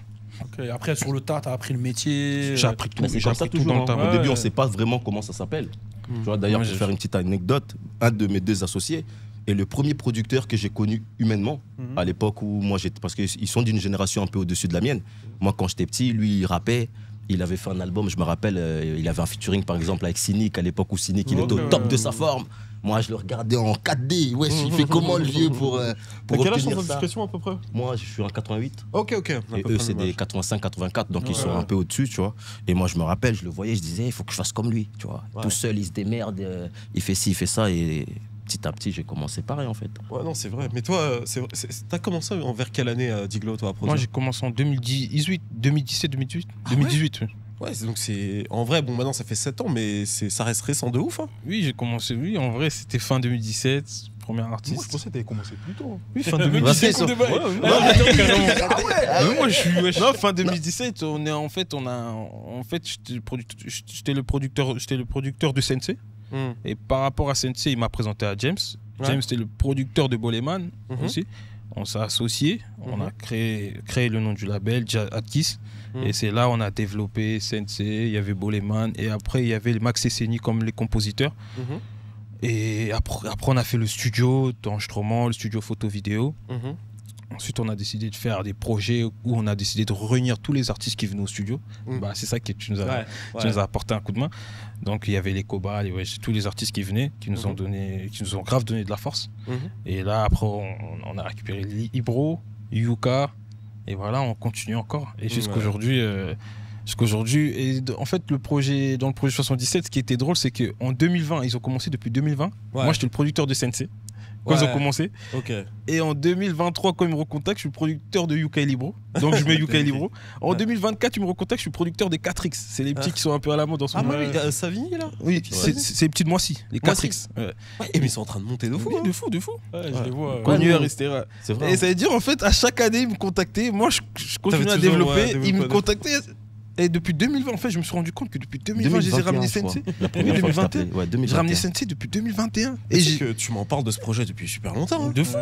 Après, sur le tas, t'as appris le métier. J'ai appris tout, C'est comme ça toujours, dans le tas. Au début, on ne sait pas vraiment comment ça s'appelle. Tu vois, d'ailleurs, pour faire une petite anecdote, un de mes 2 associés est le premier producteur que j'ai connu humainement à l'époque où moi j'étais, parce qu'ils sont d'une génération un peu au-dessus de la mienne. Moi, quand j'étais petit, lui, il rappait. Il avait fait un album, je me rappelle, il avait un featuring par exemple avec Cynic à l'époque où Cynic il était au top de sa forme. Moi je le regardais en 4D, ouais, il fait comment le vieux pour quel âge obtenir sans ça. indiscrétion à peu près? Moi je suis en 88. Ok. Et eux c'est des 85-84, donc ils sont un peu au-dessus, tu vois. Et moi je me rappelle, je le voyais, je disais, il faut que je fasse comme lui, tu vois. Tout seul il se démerde, il fait ci, il fait ça et... Petit à petit, j'ai commencé pareil en fait. Ouais, non, c'est vrai. Mais toi, t'as commencé vers quelle année, Diglo, toi, à produire? Moi, j'ai commencé en 2017, 2018. Ah 2018, oui. Ouais, donc c'est. En vrai, bon, maintenant, ça fait 7 ans, mais ça reste récent de ouf. Hein. Oui, j'ai commencé, oui, en vrai, c'était fin 2017, premier artiste. Moi, je pensais que t'avais commencé plus tôt. Oui, fin 2017. Moi, je suis. Non, fin 2017, j'étais le producteur de Sensei. Et par rapport à Sensei, il m'a présenté à James. James, c'était le producteur de Boleman aussi. On s'est associés, on a créé le nom du label, Atkis. Et c'est là on a développé Sensei, il y avait Boleman, et après il y avait Max Esseni comme les compositeurs. Et après on a fait le studio d'enregistrement, le studio photo-vidéo. Ensuite, on a décidé de faire des projets où on a décidé de réunir tous les artistes qui venaient au studio. C'est ça que tu nous as apporté un coup de main. Donc, il y avait les Koba, tous les artistes qui venaient, qui nous ont grave donné de la force. Et là, après, on a récupéré Ibro, Yuka, et voilà, on continue encore. Et jusqu'aujourd'hui, en fait, dans le projet 77, ce qui était drôle, c'est qu'en 2020, ils ont commencé depuis 2020. Moi, j'étais le producteur de Sensei. Quand ils ont commencé. Et en 2023, quand ils me recontactent, je suis le producteur de Yuka et Libro. Donc je mets Yuka et Libro. En 2024, ils me recontactent, je suis le producteur des 4X. C'est les petits qui sont un peu à la mode en ce moment. Ah, oui, Savigny là? Oui, c'est les petits de Moissy, les 4X. Et mais ils sont en train de monter de fou. De fou. Je les vois. Connueurs, etc. C'est vrai. Et ça veut dire, en fait, à chaque année, ils me contactaient. Moi, je continue à développer. Ils me contactaient. Et depuis 2020, en fait, je me suis rendu compte que depuis 2020, j'ai ramené Sensei. La première fois que je t'ai appelé. Ouais, 2021. J'ai ramené Sensei depuis 2021. Et que tu m'en parles de ce projet depuis super longtemps. De fou.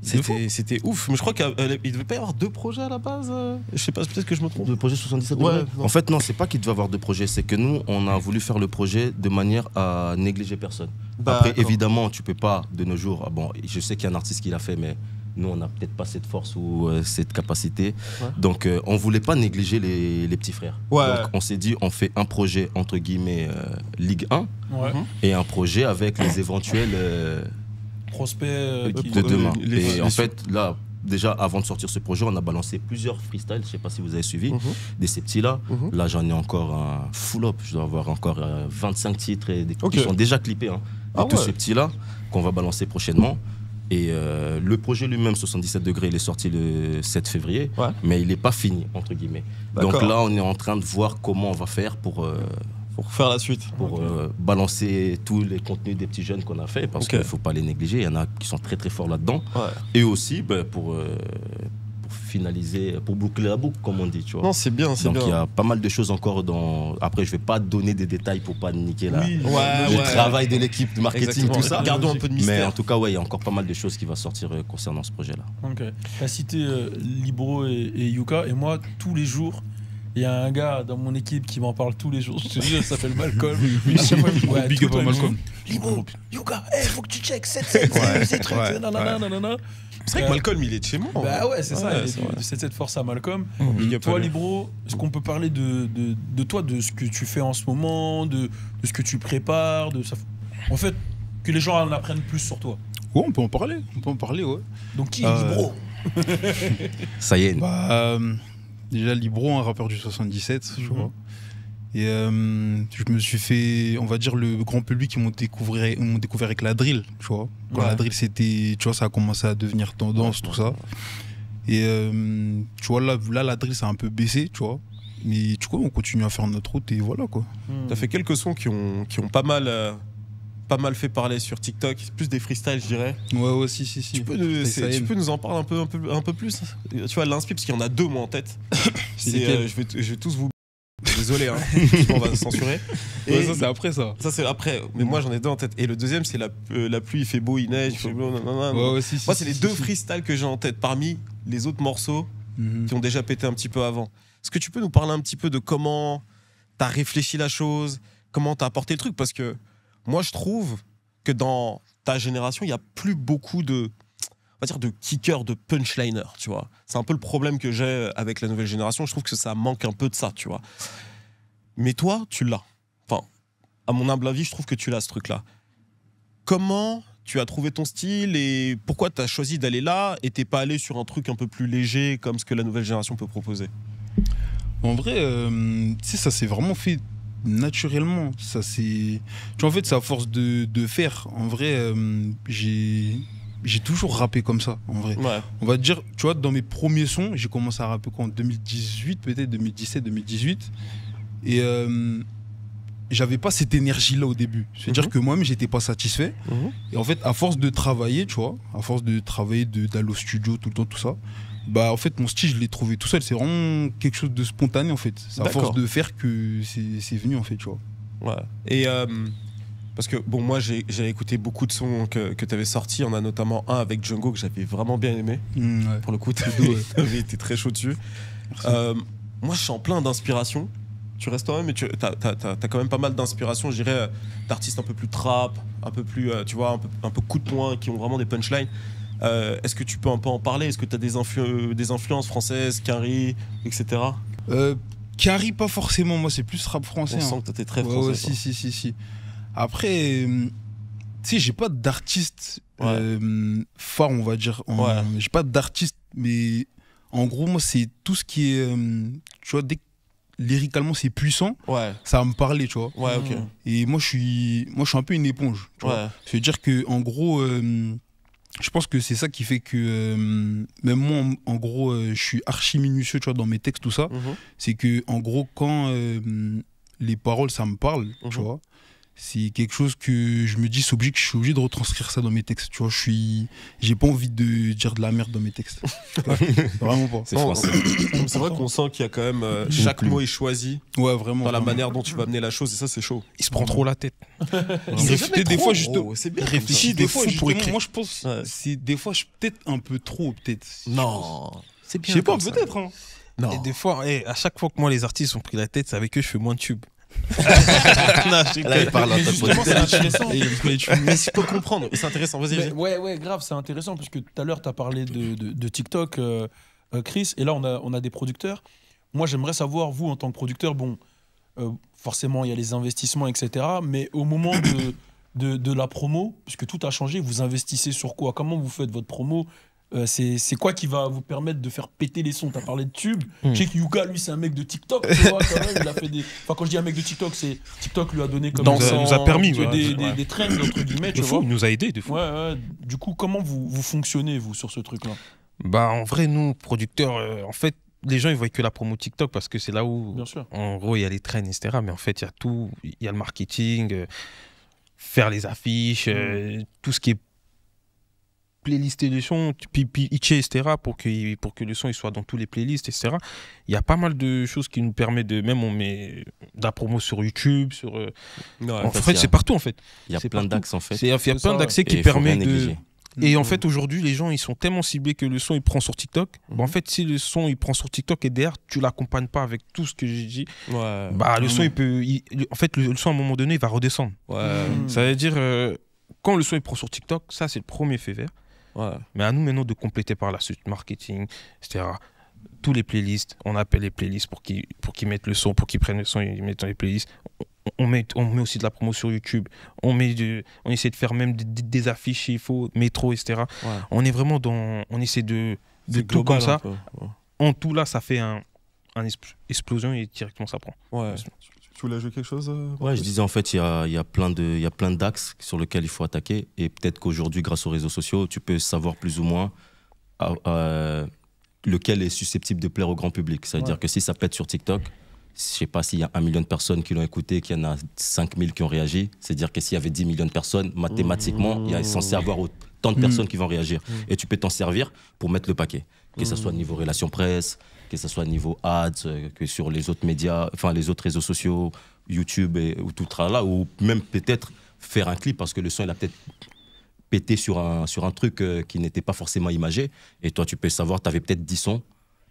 C'était ouf. Mais je crois qu'il devait pas y avoir 2 projets à la base. Je sais pas, peut-être que je me trompe. Le projet 77. En fait, non, c'est pas qu'il devait avoir 2 projets. C'est que nous, on a voulu faire le projet de manière à négliger personne. Après, évidemment, tu peux pas de nos jours. Bon, je sais qu'il y a un artiste qui l'a fait, mais Nous, on n'a peut-être pas cette force ou cette capacité. Ouais. Donc, on ne voulait pas négliger les petits frères. Ouais. Donc, on s'est dit, on fait un projet, entre guillemets, Ligue 1 Ouais. et un projet avec les éventuels Prospect de demain. les- Et en fait, là, déjà, avant de sortir ce projet, on a balancé plusieurs freestyles. Je ne sais pas si vous avez suivi, de ces petits-là. Là, j'en ai encore un full-up. Je dois avoir encore 25 titres et des Ok. qui sont déjà clippés. Hein, de Ah tous ouais. ces petits-là qu'on va balancer prochainement. Et le projet lui-même, 77 degrés, il est sorti le 7 février, Ouais. mais il n'est pas fini, entre guillemets. D'accord. Donc là, on est en train de voir comment on va faire pour faire la suite. balancer tous les contenus des petits jeunes qu'on a fait, parce Ok. qu'il ne faut pas les négliger. Il y en a qui sont très très forts là-dedans. Ouais. Et aussi pour finaliser, pour boucler la boucle, comme on dit. Tu vois. Non, c'est bien, c'est Donc il y bien. a pas mal de choses encore dans. Après, je vais pas donner des détails pour pas niquer Oui. le travail de l'équipe de marketing, Exactement. tout ça. Gardons un peu de Mais mystère. en tout cas, ouais, il y a encore pas mal de choses qui vont sortir concernant ce projet-là. Ok. T'as cité Libro et Yuka, et moi, tous les jours, il y a un gars dans mon équipe qui m'en parle tous les jours. Je te dis, ça s'appelle Malcolm. À chaque fois, il me dit, Big tout up le à temps, il me dit, Malcolm. Libro, Yuka, faut que tu check ces trucs, nanana. C'est vrai que Malcolm, il est de chez moi. Bah ouais, c'est ça, Ouais, il c'est est vrai. de cette force à Malcolm. Big up à Toi, lui. Libro, est-ce qu'on peut parler de toi, de ce que tu fais en ce moment, de ce que tu prépares, en fait, que les gens en apprennent plus sur toi. Ouais, on peut en parler, ouais. Donc qui est Libro? Ça y est. Bah, déjà, Libro, un rappeur du 77, tu vois. Et je me suis fait, on va dire, le grand public, ils m'ont découvert avec la drill, tu vois. Quand Ouais. la drill, c'était, tu vois, ça a commencé à devenir tendance, tout ça. Et tu vois, là, la drill, ça a un peu baissé, tu vois. Mais tu vois, on continue à faire notre route et voilà, quoi. T'as fait quelques sons qui ont pas mal fait parler sur TikTok. C'est plus des freestyles, je dirais. Ouais, si. Tu peux nous en parler un peu plus. Tu vois, l'inspi, parce qu'il y en a deux, moi, en tête. C'est lesquels Je vais tous vous. Désolé, hein. On va censurer. Ouais, Et ça, c'est après ça. ça, c'est après. Mais moi, j'en ai deux en tête. Et le deuxième, c'est la pluie, il fait beau, il neige, il fait beau. Nanana. Ouais, si. Moi, c'est les deux freestyles que j'ai en tête parmi les autres morceaux Mhm. qui ont déjà pété un petit peu avant. Est-ce que tu peux nous parler un petit peu de comment t'as réfléchi la chose, comment t'as apporté le truc? Parce que moi, je trouve que dans ta génération, il n'y a plus beaucoup de, on va dire, de kickers, de punchliners, tu vois. C'est un peu le problème que j'ai avec la nouvelle génération. Je trouve que ça manque un peu de ça, tu vois. Mais toi, tu l'as. Enfin, à mon humble avis, je trouve que tu l'as, ce truc-là. Comment tu as trouvé ton style et pourquoi tu as choisi d'aller là et t'es pas allé sur un truc un peu plus léger comme ce que la nouvelle génération peut proposer? En vrai, tu sais, ça s'est vraiment fait naturellement. Ça c'est, tu vois, en fait, c'est à force de faire. En vrai, j'ai toujours rappé comme ça. En vrai, Ouais. on va dire, tu vois, dans mes premiers sons, j'ai commencé à rapper quoi, en 2018, peut-être 2017, 2018, et j'avais pas cette énergie-là au début. C'est-à-dire que moi-même, j'étais pas satisfait. Et en fait, à force de travailler, tu vois, à force de travailler, d'aller au studio tout le temps, tout ça, bah en fait, mon style, je l'ai trouvé tout seul. C'est vraiment quelque chose de spontané, en fait. C'est à D'accord. force de faire que c'est venu, en fait, tu vois. Ouais. Et parce que bon, moi j'ai écouté beaucoup de sons que tu avais sortis. On a notamment un avec Django que j'avais vraiment bien aimé. Ouais. Pour le coup, t'avais été très chaud dessus. Moi, je suis en plein d'inspiration. Tu restes quand même, mais t'as quand même pas mal d'inspiration, je dirais, d'artistes un peu plus trap, un peu plus, tu vois, un peu coup de poing, qui ont vraiment des punchlines. Est-ce que tu peux un peu en parler? Est-ce que tu as des influences françaises, Carrie, etc.? Carrie, pas forcément. Moi, c'est plus rap français. On hein. sent que t'es très Ouais, français. ouais, toi. si. Après, tu sais, j'ai pas d'artiste phare, on va dire. Ouais. J'ai pas d'artiste, mais en gros, moi, c'est tout ce qui est. Tu vois, dès que lyricalement c'est puissant, Ouais, ça va me parler, tu vois. ouais, ok. Et moi, je suis un peu une éponge. Tu vois. Ouais, C'est-à-dire que, en gros, je pense que c'est ça qui fait que, même moi, en gros, je suis archi minutieux, tu vois, dans mes textes, tout ça. C'est que, en gros, quand les paroles, ça me parle, tu vois, c'est quelque chose que je me dis, je suis obligé de retranscrire ça dans mes textes, tu vois. J'ai pas envie de dire de la merde dans mes textes. Vraiment pas. C'est Non, français. c'est vrai qu'on sent qu'il y a quand même chaque mot est choisi Ouais, vraiment. dans la vraiment. manière dont tu vas amener la chose, et ça, c'est chaud. Il se prend trop la tête. Des fois, justement, c'est bien. réfléchis, comme des ça. fois, justement, moi, je pense, Ouais. c'est des fois, peut-être un peu trop, peut-être. Non, c'est Je bien. sais pas, comme ça. peut-être, hein. Non. Et des fois, à chaque fois que moi les artistes ont pris la tête, c'est avec eux je fais moins de tubes. Là, il parle en tant que Justement, c'est intéressant. Mais si je peux comprendre, c'est intéressant. Vas-y, vas-y. Ouais, grave, c'est intéressant parce que tout à l'heure, tu as parlé de TikTok, Chris, et là, on a des producteurs. Moi, j'aimerais savoir, vous, en tant que producteur, bon, forcément, il y a les investissements, etc. Mais au moment de la promo, puisque tout a changé, vous investissez sur quoi? Comment vous faites votre promo? C'est quoi qui va vous permettre de faire péter les sons? T'as parlé de tube. Je sais que Yuka, lui, c'est un mec de TikTok. Tu vois, quand même, il a fait des. Enfin, quand je dis un mec de TikTok, c'est TikTok lui a donné comme nous a permis, des trends entre guillemets. Tu vois. Il nous a aidé de fou. Ouais. Du coup, comment vous fonctionnez vous sur ce truc-là? Bah en vrai, nous producteurs, en fait, les gens ils voient que la promo TikTok parce que c'est là où, Bien sûr. en gros, il y a les trends, etc. Mais en fait, il y a tout, il y a le marketing, faire les affiches, tout ce qui est playlister les sons, puis itcher, etc. pour que le son il soit dans tous les playlists, etc. Il y a pas mal de choses qui nous permettent de, même on met de la promo sur YouTube, sur. En fait, c'est partout en fait. Il y a plein d'axes en fait. Il y a plein d'accès qui Et faut rien permettent de. négliger. Et en fait, aujourd'hui, les gens, ils sont tellement ciblés que le son, il prend sur TikTok. Bah, en fait, si le son, il prend sur TikTok et derrière, tu l'accompagnes pas avec tout ce que j'ai dit, bah, le son, il peut... en fait, le son, à un moment donné, il va redescendre. Ça veut dire, quand le son, il prend sur TikTok, ça, c'est le premier fait vert. Mais à nous, maintenant, de compléter par la suite, marketing, etc. Tous les playlists, on appelle les playlists pour qu'ils mettent le son, pour qu'ils prennent le son, ils mettent dans les playlists. On met aussi de la promo sur YouTube. On essaie de faire même des affiches s'il faut, métro, etc. On est vraiment on essaie de tout comme ça. En tout, là, ça fait un explosion et directement ça prend. Tu voulais ajouter quelque chose Ouais, je disais en fait, il y a plein d'axes sur lesquels il faut attaquer. Et peut-être qu'aujourd'hui, grâce aux réseaux sociaux, tu peux savoir plus ou moins lequel est susceptible de plaire au grand public. C'est-à-dire que si ça pète sur TikTok, je sais pas s'il y a 1 million de personnes qui l'ont écouté, qu'il y en a 5000 qui ont réagi. C'est-à-dire que s'il y avait 10 millions de personnes, mathématiquement, il y a censé avoir autant de personnes qui vont réagir. Et tu peux t'en servir pour mettre le paquet. Que ce soit niveau relations presse, que ce soit niveau ads, que sur les autres médias, enfin les autres réseaux sociaux, YouTube ou tout là, ou même peut-être faire un clip parce que le son, il a peut-être pété sur un truc qui n'était pas forcément imagé. Et toi, tu peux savoir, tu avais peut-être 10 sons.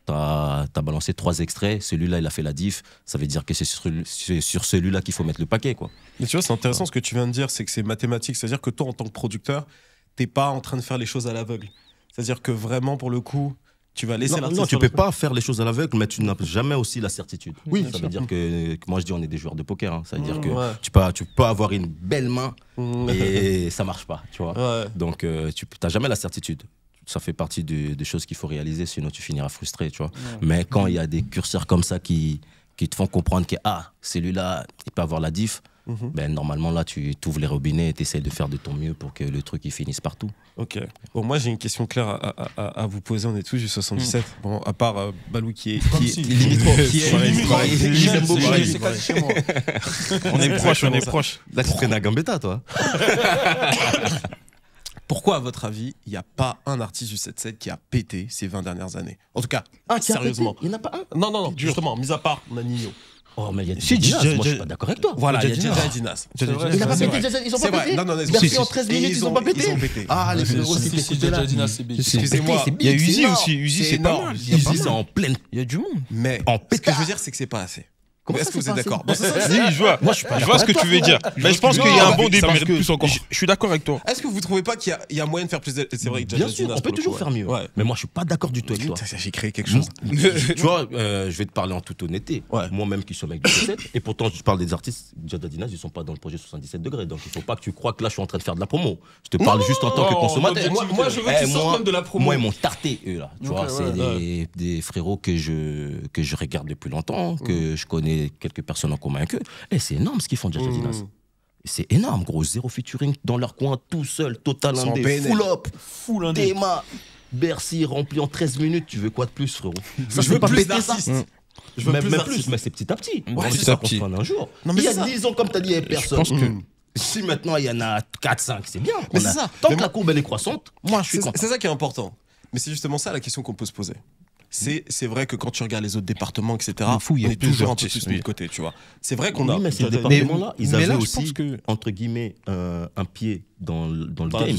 T'as balancé 3 extraits, celui-là il a fait la diff, ça veut dire que c'est sur celui-là qu'il faut mettre le paquet, quoi. Mais tu vois, c'est intéressant ce que tu viens de dire, c'est que c'est mathématique, c'est-à-dire que toi en tant que producteur, t'es pas en train de faire les choses à l'aveugle. C'est-à-dire que vraiment pour le coup, tu vas laisser l'artiste. Non, tu peux pas faire les choses à l'aveugle, mais tu n'as jamais aussi la certitude. Oui, ça veut dire que moi je dis on est des joueurs de poker, hein. Ça veut dire que tu peux avoir une belle main et ça marche pas, tu vois. Donc tu n'as jamais la certitude. Ça fait partie des choses qu'il faut réaliser, sinon tu finiras frustré, tu vois. Mais quand il y a des curseurs comme ça qui te font comprendre que celui-là, il peut avoir la diff, ben, normalement là, tu ouvres les robinets et tu essaies de faire de ton mieux pour que le truc il finisse partout. Ok. Bon, moi j'ai une question claire à vous poser. On est tous du 77. Bon, à part Balou qui est On est proche. Là, tu traînes à Gambetta, toi. Pourquoi, à votre avis, il n'y a pas un artiste du 7-7 qui a pété ces 20 dernières années? En tout cas, sérieusement. Il n'y en a pas un? Non, justement, mis à part Nino. Oh, mais il y a Dinas, moi je suis pas d'accord avec toi. Voilà, il y a Dinas et Dinas. Il n'a pas pété, ils ont pas pété. Non, Version en 13 minutes, ils ont pas pété. Ah, les frérots, si Dinas, c'est big. Excusez-moi. Il y a Uzi aussi. Uzi, c'est pas mal. Uzi, c'est en pleine. Il y a du monde. Mais ce que je veux dire, c'est que c'est pas assez. Est-ce que vous êtes d'accord? Oui, je vois. Moi, je vois ce que tu veux dire. Mais je pense qu'il y a un bon débat. Je suis d'accord avec toi. Est-ce que vous trouvez pas qu'il y a moyen de faire plus? C'est vrai que bien sûr, on peut toujours faire mieux. Mais moi, je suis pas d'accord du tout avec toi. J'ai créé quelque chose. Tu vois, je vais te parler en toute honnêteté. Moi-même qui suis mec du 7, et pourtant, je parle des artistes. Jada Dinas, ils sont pas dans le projet 77 degrés. Donc, il faut pas que tu crois que là, je suis en train de faire de la promo. Je te parle juste en tant que consommateur. Moi, je veux qu'ils sortent même de la promo. Moi, ils m'ont tarté, eux, là. Tu vois, c'est des frérots que je regarde depuis longtemps, que je connais quelques personnes en commun avec eux. Et c'est énorme ce qu'ils font, Jada Dinas. C'est énorme, gros. 0 featuring dans leur coin, tout seul, total indé, full up, full indé. Théma, Bercy rempli en 13 minutes. Tu veux quoi de plus, frérot? Ça, je veux pas plus d'artistes. Je veux même plus, mais c'est petit à petit. Petit à petit. Un jour. Non, mais il y a 10 ans, comme tu as dit, il n'y avait personne. Je pense que si maintenant il y en a 4-5, c'est bien. Mais c'est ça. Tant que la courbe elle est croissante, moi je suis content. C'est ça qui est important. Mais c'est justement ça la question qu'on peut se poser. C'est vrai que quand tu regardes les autres départements, etc., on est toujours un peu plus de côté, tu vois. C'est vrai qu'on a... mais ces départements-là, ils avaient aussi, entre guillemets, un pied dans le game.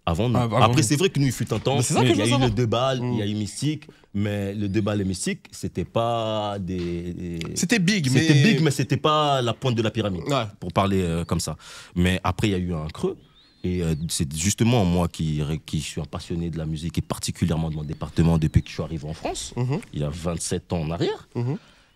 Avant, non. Avant Après, nous. c'est vrai que nous, il fut un temps, Mais c'est ça que il je y a veux eu savoir. le 2 balles, il y a eu Mystique, mais le 2 balles et Mystique, c'était pas des... C'était big, mais. C'était big, mais c'était pas la pointe de la pyramide, Ouais. pour parler comme ça. Mais après, il y a eu un creux. Et c'est justement moi qui suis un passionné de la musique, et particulièrement de mon département depuis que je suis arrivé en France, il y a 27 ans en arrière.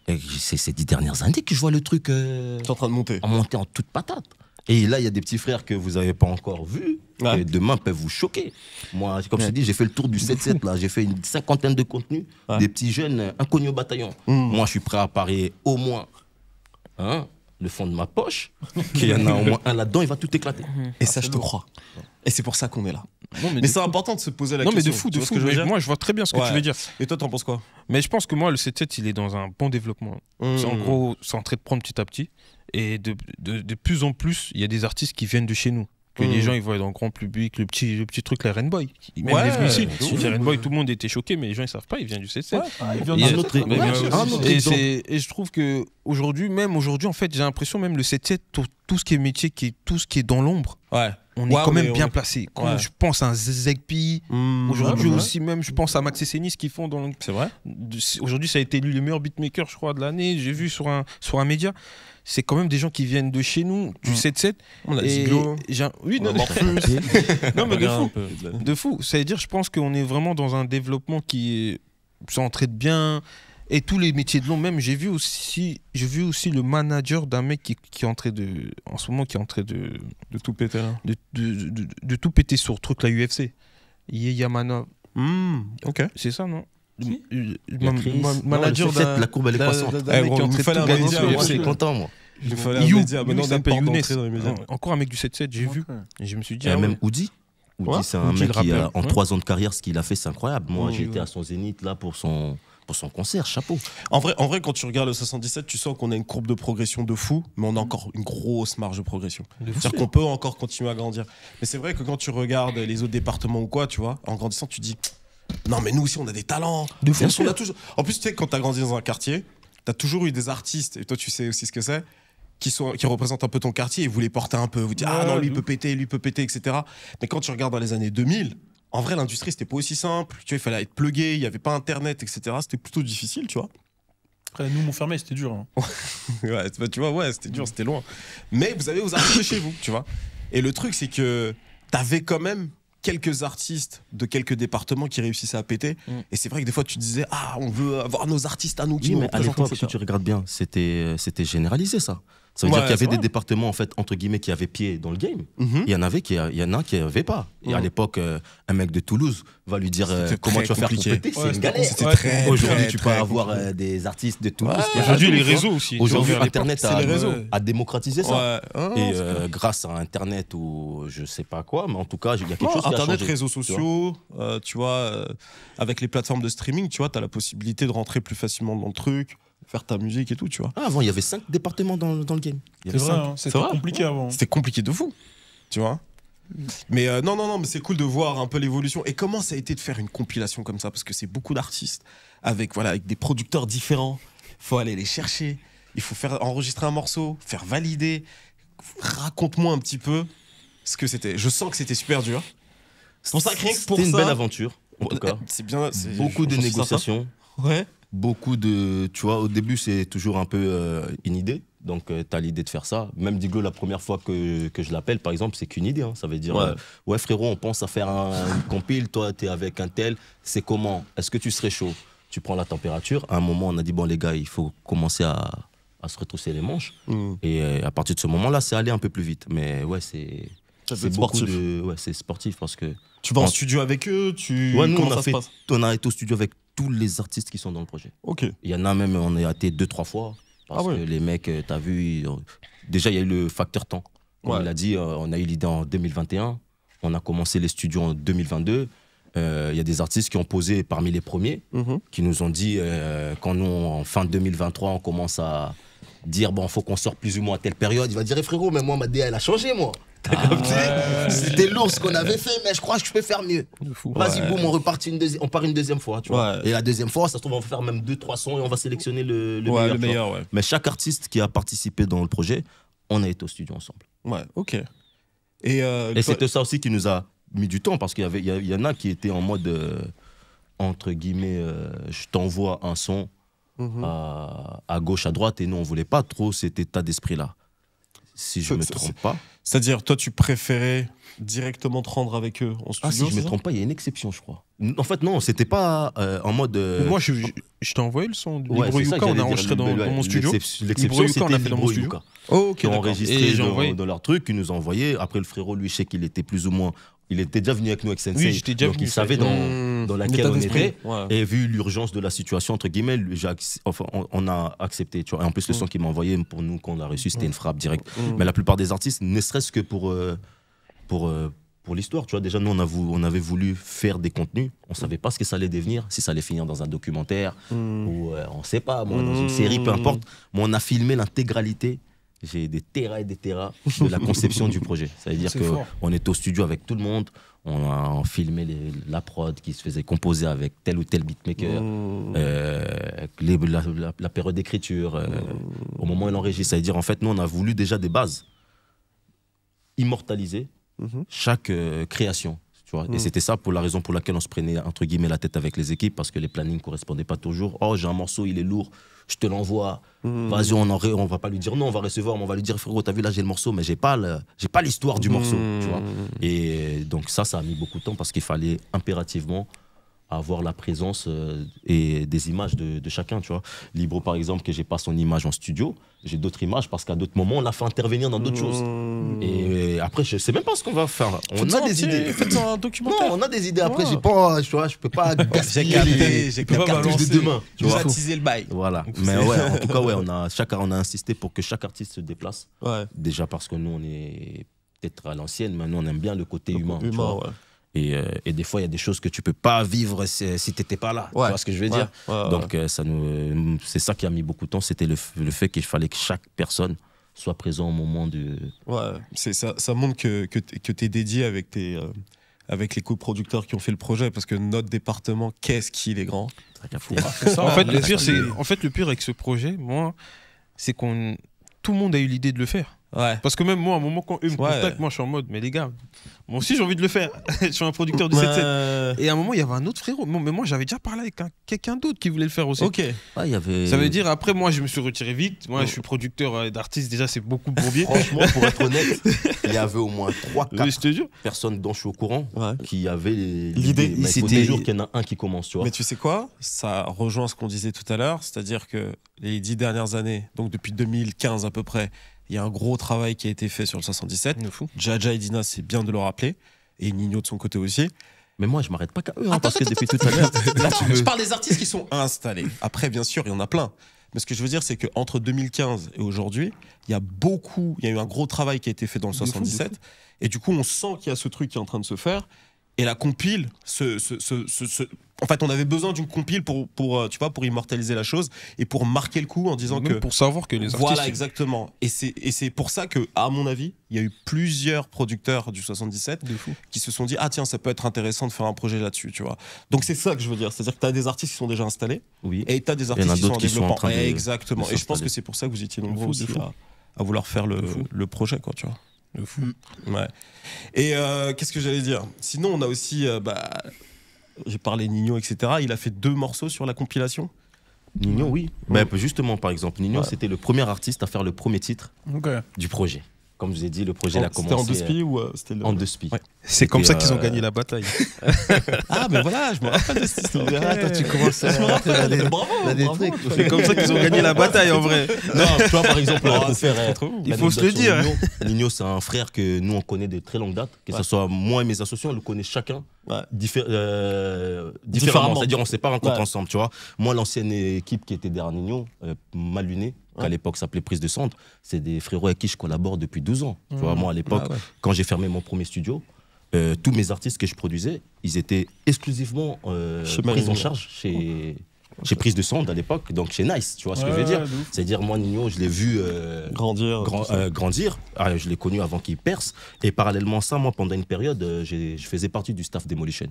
Et c'est ces 10 dernières années que je vois le truc T'es en train de monter. en monter en toute patate. Et là, il y a des petits frères que vous n'avez pas encore vus, Ouais. et demain peuvent vous choquer. Moi, comme je te dis, j'ai fait le tour du 7-7, là. J'ai fait une 50aine de contenus, des petits jeunes inconnus au bataillon. Moi, je suis prêt à parier au moins le fond de ma poche, qu'il y en a au moins un là-dedans, il va tout éclater. Et ça, je te crois. Et c'est pour ça qu'on est là. Non, Mais c'est important de se poser la Non, mais question. de fou, Tu de vois ce fou. que je veux Mais dire moi, je vois très bien ce que Ouais. tu veux dire. Et toi, t'en penses quoi? Mais je pense que moi, le 7-7, il est dans un bon développement. En gros, c'est en train de prendre petit à petit. Et de plus en plus, il y a des artistes qui viennent de chez nous. Que les gens ils voient dans le grand public, le petit truc, les Rainboy. Même Ouais, il est venu ici. de ouf. Les Rainboy, tout le monde était choqué, mais les gens ils savent pas, il vient du 7-7. Il vient Et- d'un un autre- mais- ouais, mais- un autre et exemple. et je trouve que aujourd'hui, en fait, j'ai l'impression même le 7-7, tout ce qui est métier, tout ce qui est dans l'ombre, Ouais. on est Ouais, quand même mais bien on est- placé. Quand Ouais. je pense à un Zegpi, aujourd'hui Ouais, aussi même, je pense à Max Essenis qui font dans le... C'est vrai? Aujourd'hui, ça a été élu le meilleur beatmaker, je crois, de l'année. J'ai vu sur un média. C'est quand même des gens qui viennent de chez nous, du 7-7. On a Et Ziglo. oui, non, On a Morphus. non, mais de Regarde un fou. peu. De fou. Ça veut dire, je pense qu'on est vraiment dans un développement qui est centré de bien. Et tous les métiers de l'ombre, même, j'ai vu aussi le manager d'un mec qui est en train de. En ce moment, qui est en train de tout péter là. de tout péter sur le truc, la UFC. Yamana. Ok. C'est ça, non? Qui Manager Manager d'un. la courbe elle est croissante. d'un Eh, mec gros, qui est en il train nous fallait de un tout gagner média, sur Moi, je UFC. suis content, moi. Il nous fallait un You, média. Maintenant, il on a une s'appelle porte Younes. d'entrée dans les médias. Encore un mec du 7-7, j'ai vu. Et je me suis dit, Il y a ah même ouais. Oudi. Oudi, Ouais. c'est un Oudi, mec le qui, rappeur. en Ouais. 3 ans de carrière, ce qu'il a fait, c'est incroyable. Moi, Ouais, j'étais à son zénith là pour son concert, chapeau. En vrai, quand tu regardes le 77, tu sens qu'on a une courbe de progression de fou, mais on a encore une grosse marge de progression. C'est-à-dire qu'on peut encore continuer à grandir. Mais c'est vrai que quand tu regardes les autres départements ou quoi, tu vois, en grandissant, tu dis non, mais nous aussi, on a des talents. De fou. Parce qu'on a toujours... En plus, tu sais, quand tu as grandi dans un quartier, tu as toujours eu des artistes, et toi, tu sais aussi ce que c'est, qui représentent un peu ton quartier et vous les portez un peu. Vous dites, ah non, lui peut péter, etc. Mais quand tu regardes dans les années 2000, en vrai, l'industrie, c'était pas aussi simple. Tu vois, il fallait être plugué, il n'y avait pas Internet, etc. C'était plutôt difficile, tu vois. Après, nous, Montfermeil, c'était dur. Hein. Ouais, bah, tu vois, ouais, c'était dur, c'était loin. Mais vous avez vos artistes de chez vous, tu vois. Et le truc, c'est que t'avais quand même quelques artistes de quelques départements qui réussissaient à péter. Et c'est vrai que des fois, tu disais, ah, on veut avoir nos artistes à nous qui Oui, nous mais à représentent, l'époque, si etc. tu regardes bien, c'était généralisé ça. Ça veut Ouais, dire qu'il y c'est avait des vrai. départements, en fait, entre guillemets, qui avaient pied dans le game. Mhm. Il y en a qui n'avaient pas. Et à l'époque, un mec de Toulouse va lui dire C'était comment très tu vas faire pour compliqué. péter. Ouais, C'est une c'était- galère. C'était Ouais, très, Aujourd'hui, très, tu peux très avoir compliqué. des artistes de Toulouse. Ouais, qui Aujourd'hui, les tu vois. réseaux aussi. Aujourd'hui, À l'époque, Internet c'est les réseaux. a démocratisé ça. Ouais. Ah, Et c'est clair. grâce à Internet ou je sais pas quoi, mais en tout cas, il y a quelque Non, chose qui a Internet, changé. réseaux tu vois. sociaux, tu vois, avec les plateformes de streaming, tu vois, t'as la possibilité de rentrer plus facilement dans le truc, faire ta musique et tout, tu vois. Ah, avant, il y avait 5 départements dans le game. Il y C'est avait vrai, 5. hein, c'était vrai. compliqué avant. C'était compliqué de fou, tu vois. Mais non, mais c'est cool de voir un peu l'évolution. Et comment ça a été de faire une compilation comme ça? Parce que c'est beaucoup d'artistes avec des producteurs différents. Il faut aller les chercher. Il faut faire enregistrer un morceau, faire valider. Raconte-moi un petit peu ce que c'était. Je sens que c'était super dur. C'est pour ça que rien que pour C'était une ça- belle aventure, en tout cas. C'est bien. Beaucoup de je pense que c'est ça. négociations. Ouais. Beaucoup de. Tu vois, au début, c'est toujours un peu une idée. Donc, tu as l'idée de faire ça. Même Diglo, la première fois que je l'appelle, par exemple, c'est qu'une idée. Hein. Ça veut dire, Ouais. ouais, frérot, on pense à faire une compile. Toi, tu es avec un tel. C'est comment? Est-ce que tu serais chaud? Tu prends la température. À un moment, on a dit, bon, les gars, il faut commencer à se retrousser les manches. Et à partir de ce moment-là, c'est allé un peu plus vite. Mais ouais, c'est beaucoup sportif. ouais, c'est sportif parce que. Tu vas en En- studio avec eux, Ouais, nous, comment on ça a se passe? on a été au studio avec tous les artistes qui sont dans le projet. Ok. Il y en a même, on a été 2-3 fois. Parce Ah ouais. que les mecs, t'as vu, déjà, il y a eu le facteur temps. Comme Ouais. il a dit, on a eu l'idée en 2021. On a commencé les studios en 2022. Il y a des artistes qui ont posé parmi les premiers, qui nous ont dit, quand nous, en fin 2023, on commence à dire, bon, faut qu'on sorte plus ou moins à telle période, il va dire, frérot, mais moi, ma DA, elle a changé, moi. T'as capté? C'était lourd ce qu'on avait fait, mais je crois que je peux faire mieux. Vas-y, boum, on part une deuxième fois, tu vois. Ouais. Et la deuxième fois, ça se trouve, on va faire même 2-3 sons et on va sélectionner le meilleur. Ouais, le tu vois. meilleur, ouais. Mais chaque artiste qui a participé dans le projet, on a été au studio ensemble. Ouais, ok. Et, Et c'était ça aussi qui nous a mis du temps parce qu'il y en a qui étaient en mode, entre guillemets, je t'envoie un son à gauche, à droite, et nous, on voulait pas trop cet état d'esprit-là. Si je me trompe pas. C'est-à-dire, toi, tu préférais directement te rendre avec eux en studio? Si je me trompe pas, il y a une exception, je crois. En fait, non, c'était pas en mode. Moi, je t'ai envoyé le son de Ouais, Libro c'est ça Yuka, que on a j'allais enregistré dire. dans mon studio. L'exception, Yuka, on a c'était fait dans mon Libro studio. Yuka. Oh, ok, Qui ont d'accord. enregistré Et j'ai envoyé. dans leur truc, ils nous ont envoyé. Après, le frérot, lui, je sais qu'il était plus ou moins. Il était déjà venu avec nous avec Sensei. Oui, j'étais déjà donc venu, il savait dans laquelle L'état on d'esprit. était. Ouais. Et vu l'urgence de la situation, entre guillemets, on a accepté. Tu vois. Et en plus, le son qu'il m'a envoyé, pour nous, quand on l'a reçu, c'était une frappe directe. Mais la plupart des artistes, ne serait-ce que pour l'histoire, tu vois, déjà nous on avait voulu faire des contenus, on savait pas ce que ça allait devenir, si ça allait finir dans un documentaire ou on sait pas, moi, dans une série, peu importe. Mais on a filmé l'intégralité. J'ai des terras et des terras de la conception du projet. Ça veut dire qu'on était au studio avec tout le monde, on a filmé la prod qui se faisait composer avec tel ou tel beatmaker, la période d'écriture, au moment où il enregistre. Ça veut dire, en fait, nous, on a voulu déjà des bases immortaliser chaque création. Tu vois. Et c'était ça pour la raison pour laquelle on se prenait entre guillemets la tête avec les équipes, parce que les plannings ne correspondaient pas toujours. Oh, j'ai un morceau, il est lourd, je te l'envoie. Vas-y, on va pas lui dire non, on va recevoir, mais on va lui dire frérot, t'as vu là j'ai le morceau, mais j'ai pas l'histoire du morceau. Tu vois. Et donc ça a mis beaucoup de temps parce qu'il fallait impérativement avoir la présence et des images de chacun, tu vois. Libro, par exemple, que j'ai pas son image en studio, j'ai d'autres images parce qu'à d'autres moments, on l'a fait intervenir dans d'autres choses. Et après, je sais même pas ce qu'on va faire. On a des idées. Faites un documentaire. Non, on a des idées. Après, j'ai pas, tu vois, je peux pas gaspiller j'ai la cartouche de demain. Tu vois. attisé le bail. Voilà. Mais ouais, en tout cas, ouais, on a insisté pour que chaque artiste se déplace. Ouais. Déjà parce que nous, on est peut-être à l'ancienne, mais nous, on aime bien le côté humain. Tu vois. Ouais. Et des fois, il y a des choses que tu peux pas vivre si tu n'étais pas là. Ouais. Tu vois ce que je veux dire? Ouais. Donc, c'est ça qui a mis beaucoup de temps. C'était le fait qu'il fallait que chaque personne soit présente au moment de. Ouais, ça montre que tu es dédié avec les coproducteurs qui ont fait le projet, parce que notre département, qu'est-ce qu'il est grand. En fait, le pire avec ce projet, moi, c'est tout le monde a eu l'idée de le faire. Ouais. Parce que même moi, à un moment, quand eux me contactent, moi, je suis en mode, mais les gars, moi aussi, j'ai envie de le faire. Je suis un producteur de 7-7. Et à un moment, il y avait un autre frérot. Mais moi, j'avais déjà parlé avec quelqu'un d'autre qui voulait le faire aussi. Ok. Ouais, y avait... Ça veut dire, après, moi, je me suis retiré vite. Moi, je suis producteur d'artistes. Déjà, c'est beaucoup de bourbier. Franchement, pour être honnête, il y avait au moins 3-4 personnes dont je suis au courant qui avaient l'idée. Mais il faut toujours qu'il y en a un qui commence, tu vois. Mais tu sais quoi? Ça rejoint ce qu'on disait tout à l'heure. C'est-à-dire que les 10 dernières années, donc depuis 2015 à peu près, il y a un gros travail qui a été fait sur le 77. Jaja et Dina, c'est bien de le rappeler. Et Nino de son côté aussi. Mais moi, je m'arrête pas qu'à eux, parce que depuis tout à l'heure. Je parle des artistes qui sont installés. Après, bien sûr, il y en a plein. Mais ce que je veux dire, c'est qu'entre 2015 et aujourd'hui, il y a eu un gros travail qui a été fait dans le 77. Et du coup, on sent qu'il y a ce truc qui est en train de se faire. Et la compile, en fait, on avait besoin d'une compile pour immortaliser la chose et pour marquer le coup en disant que... Pour savoir que les artistes... Voilà, exactement. Et c'est pour ça que, à mon avis, il y a eu plusieurs producteurs du 77 qui se sont dit « Ah tiens, ça peut être intéressant de faire un projet là-dessus, tu vois. » Donc c'est ça que je veux dire. C'est-à-dire que tu as des artistes qui sont déjà installés et tu as des artistes qui sont en développement. Exactement. Et je pense que c'est pour ça que vous étiez nombreux aussi à vouloir faire le projet, quoi, tu vois. De fou. Ouais. Et qu'est-ce que j'allais dire? Sinon, on a aussi, j'ai parlé Nino, etc. Il a fait 2 morceaux sur la compilation. Nino, oui. Mais justement, par exemple, Nino, c'était le premier artiste à faire le premier titre du projet. Comme je vous ai dit, le projet a commencé. C'était en 2 spi ou c'était en 2 spi. Ouais. C'est comme ça qu'ils ont gagné la bataille. Ah, mais voilà, je me rappelle de cette histoire. Toi, tu commences à. Je me rappelle. Bravo. C'est comme ça qu'ils ont gagné la bataille, en vrai. Non, tu vois, par exemple, il faut se le dire. Nino, c'est un frère que nous, on connaît de très longue date. Que ce soit moi et mes associés, on le connaît chacun différemment. C'est-à-dire, on ne s'est pas rencontrés ensemble, tu vois. Moi, l'ancienne équipe qui était derrière Nino, Maluné, qu'à l'époque s'appelait Prise de Sonde, c'est des frérots avec qui je collabore depuis 12 ans. Tu vois, moi, à l'époque, quand j'ai fermé mon premier studio, tous mes artistes que je produisais, ils étaient exclusivement pris en charge chez Prise de Sonde à l'époque, donc chez Nice, tu vois ce que je veux dire. C'est-à-dire, moi, Nino, je l'ai vu grandir. Je l'ai connu avant qu'il perce. Et parallèlement à ça, moi, pendant une période, je faisais partie du staff Demolition.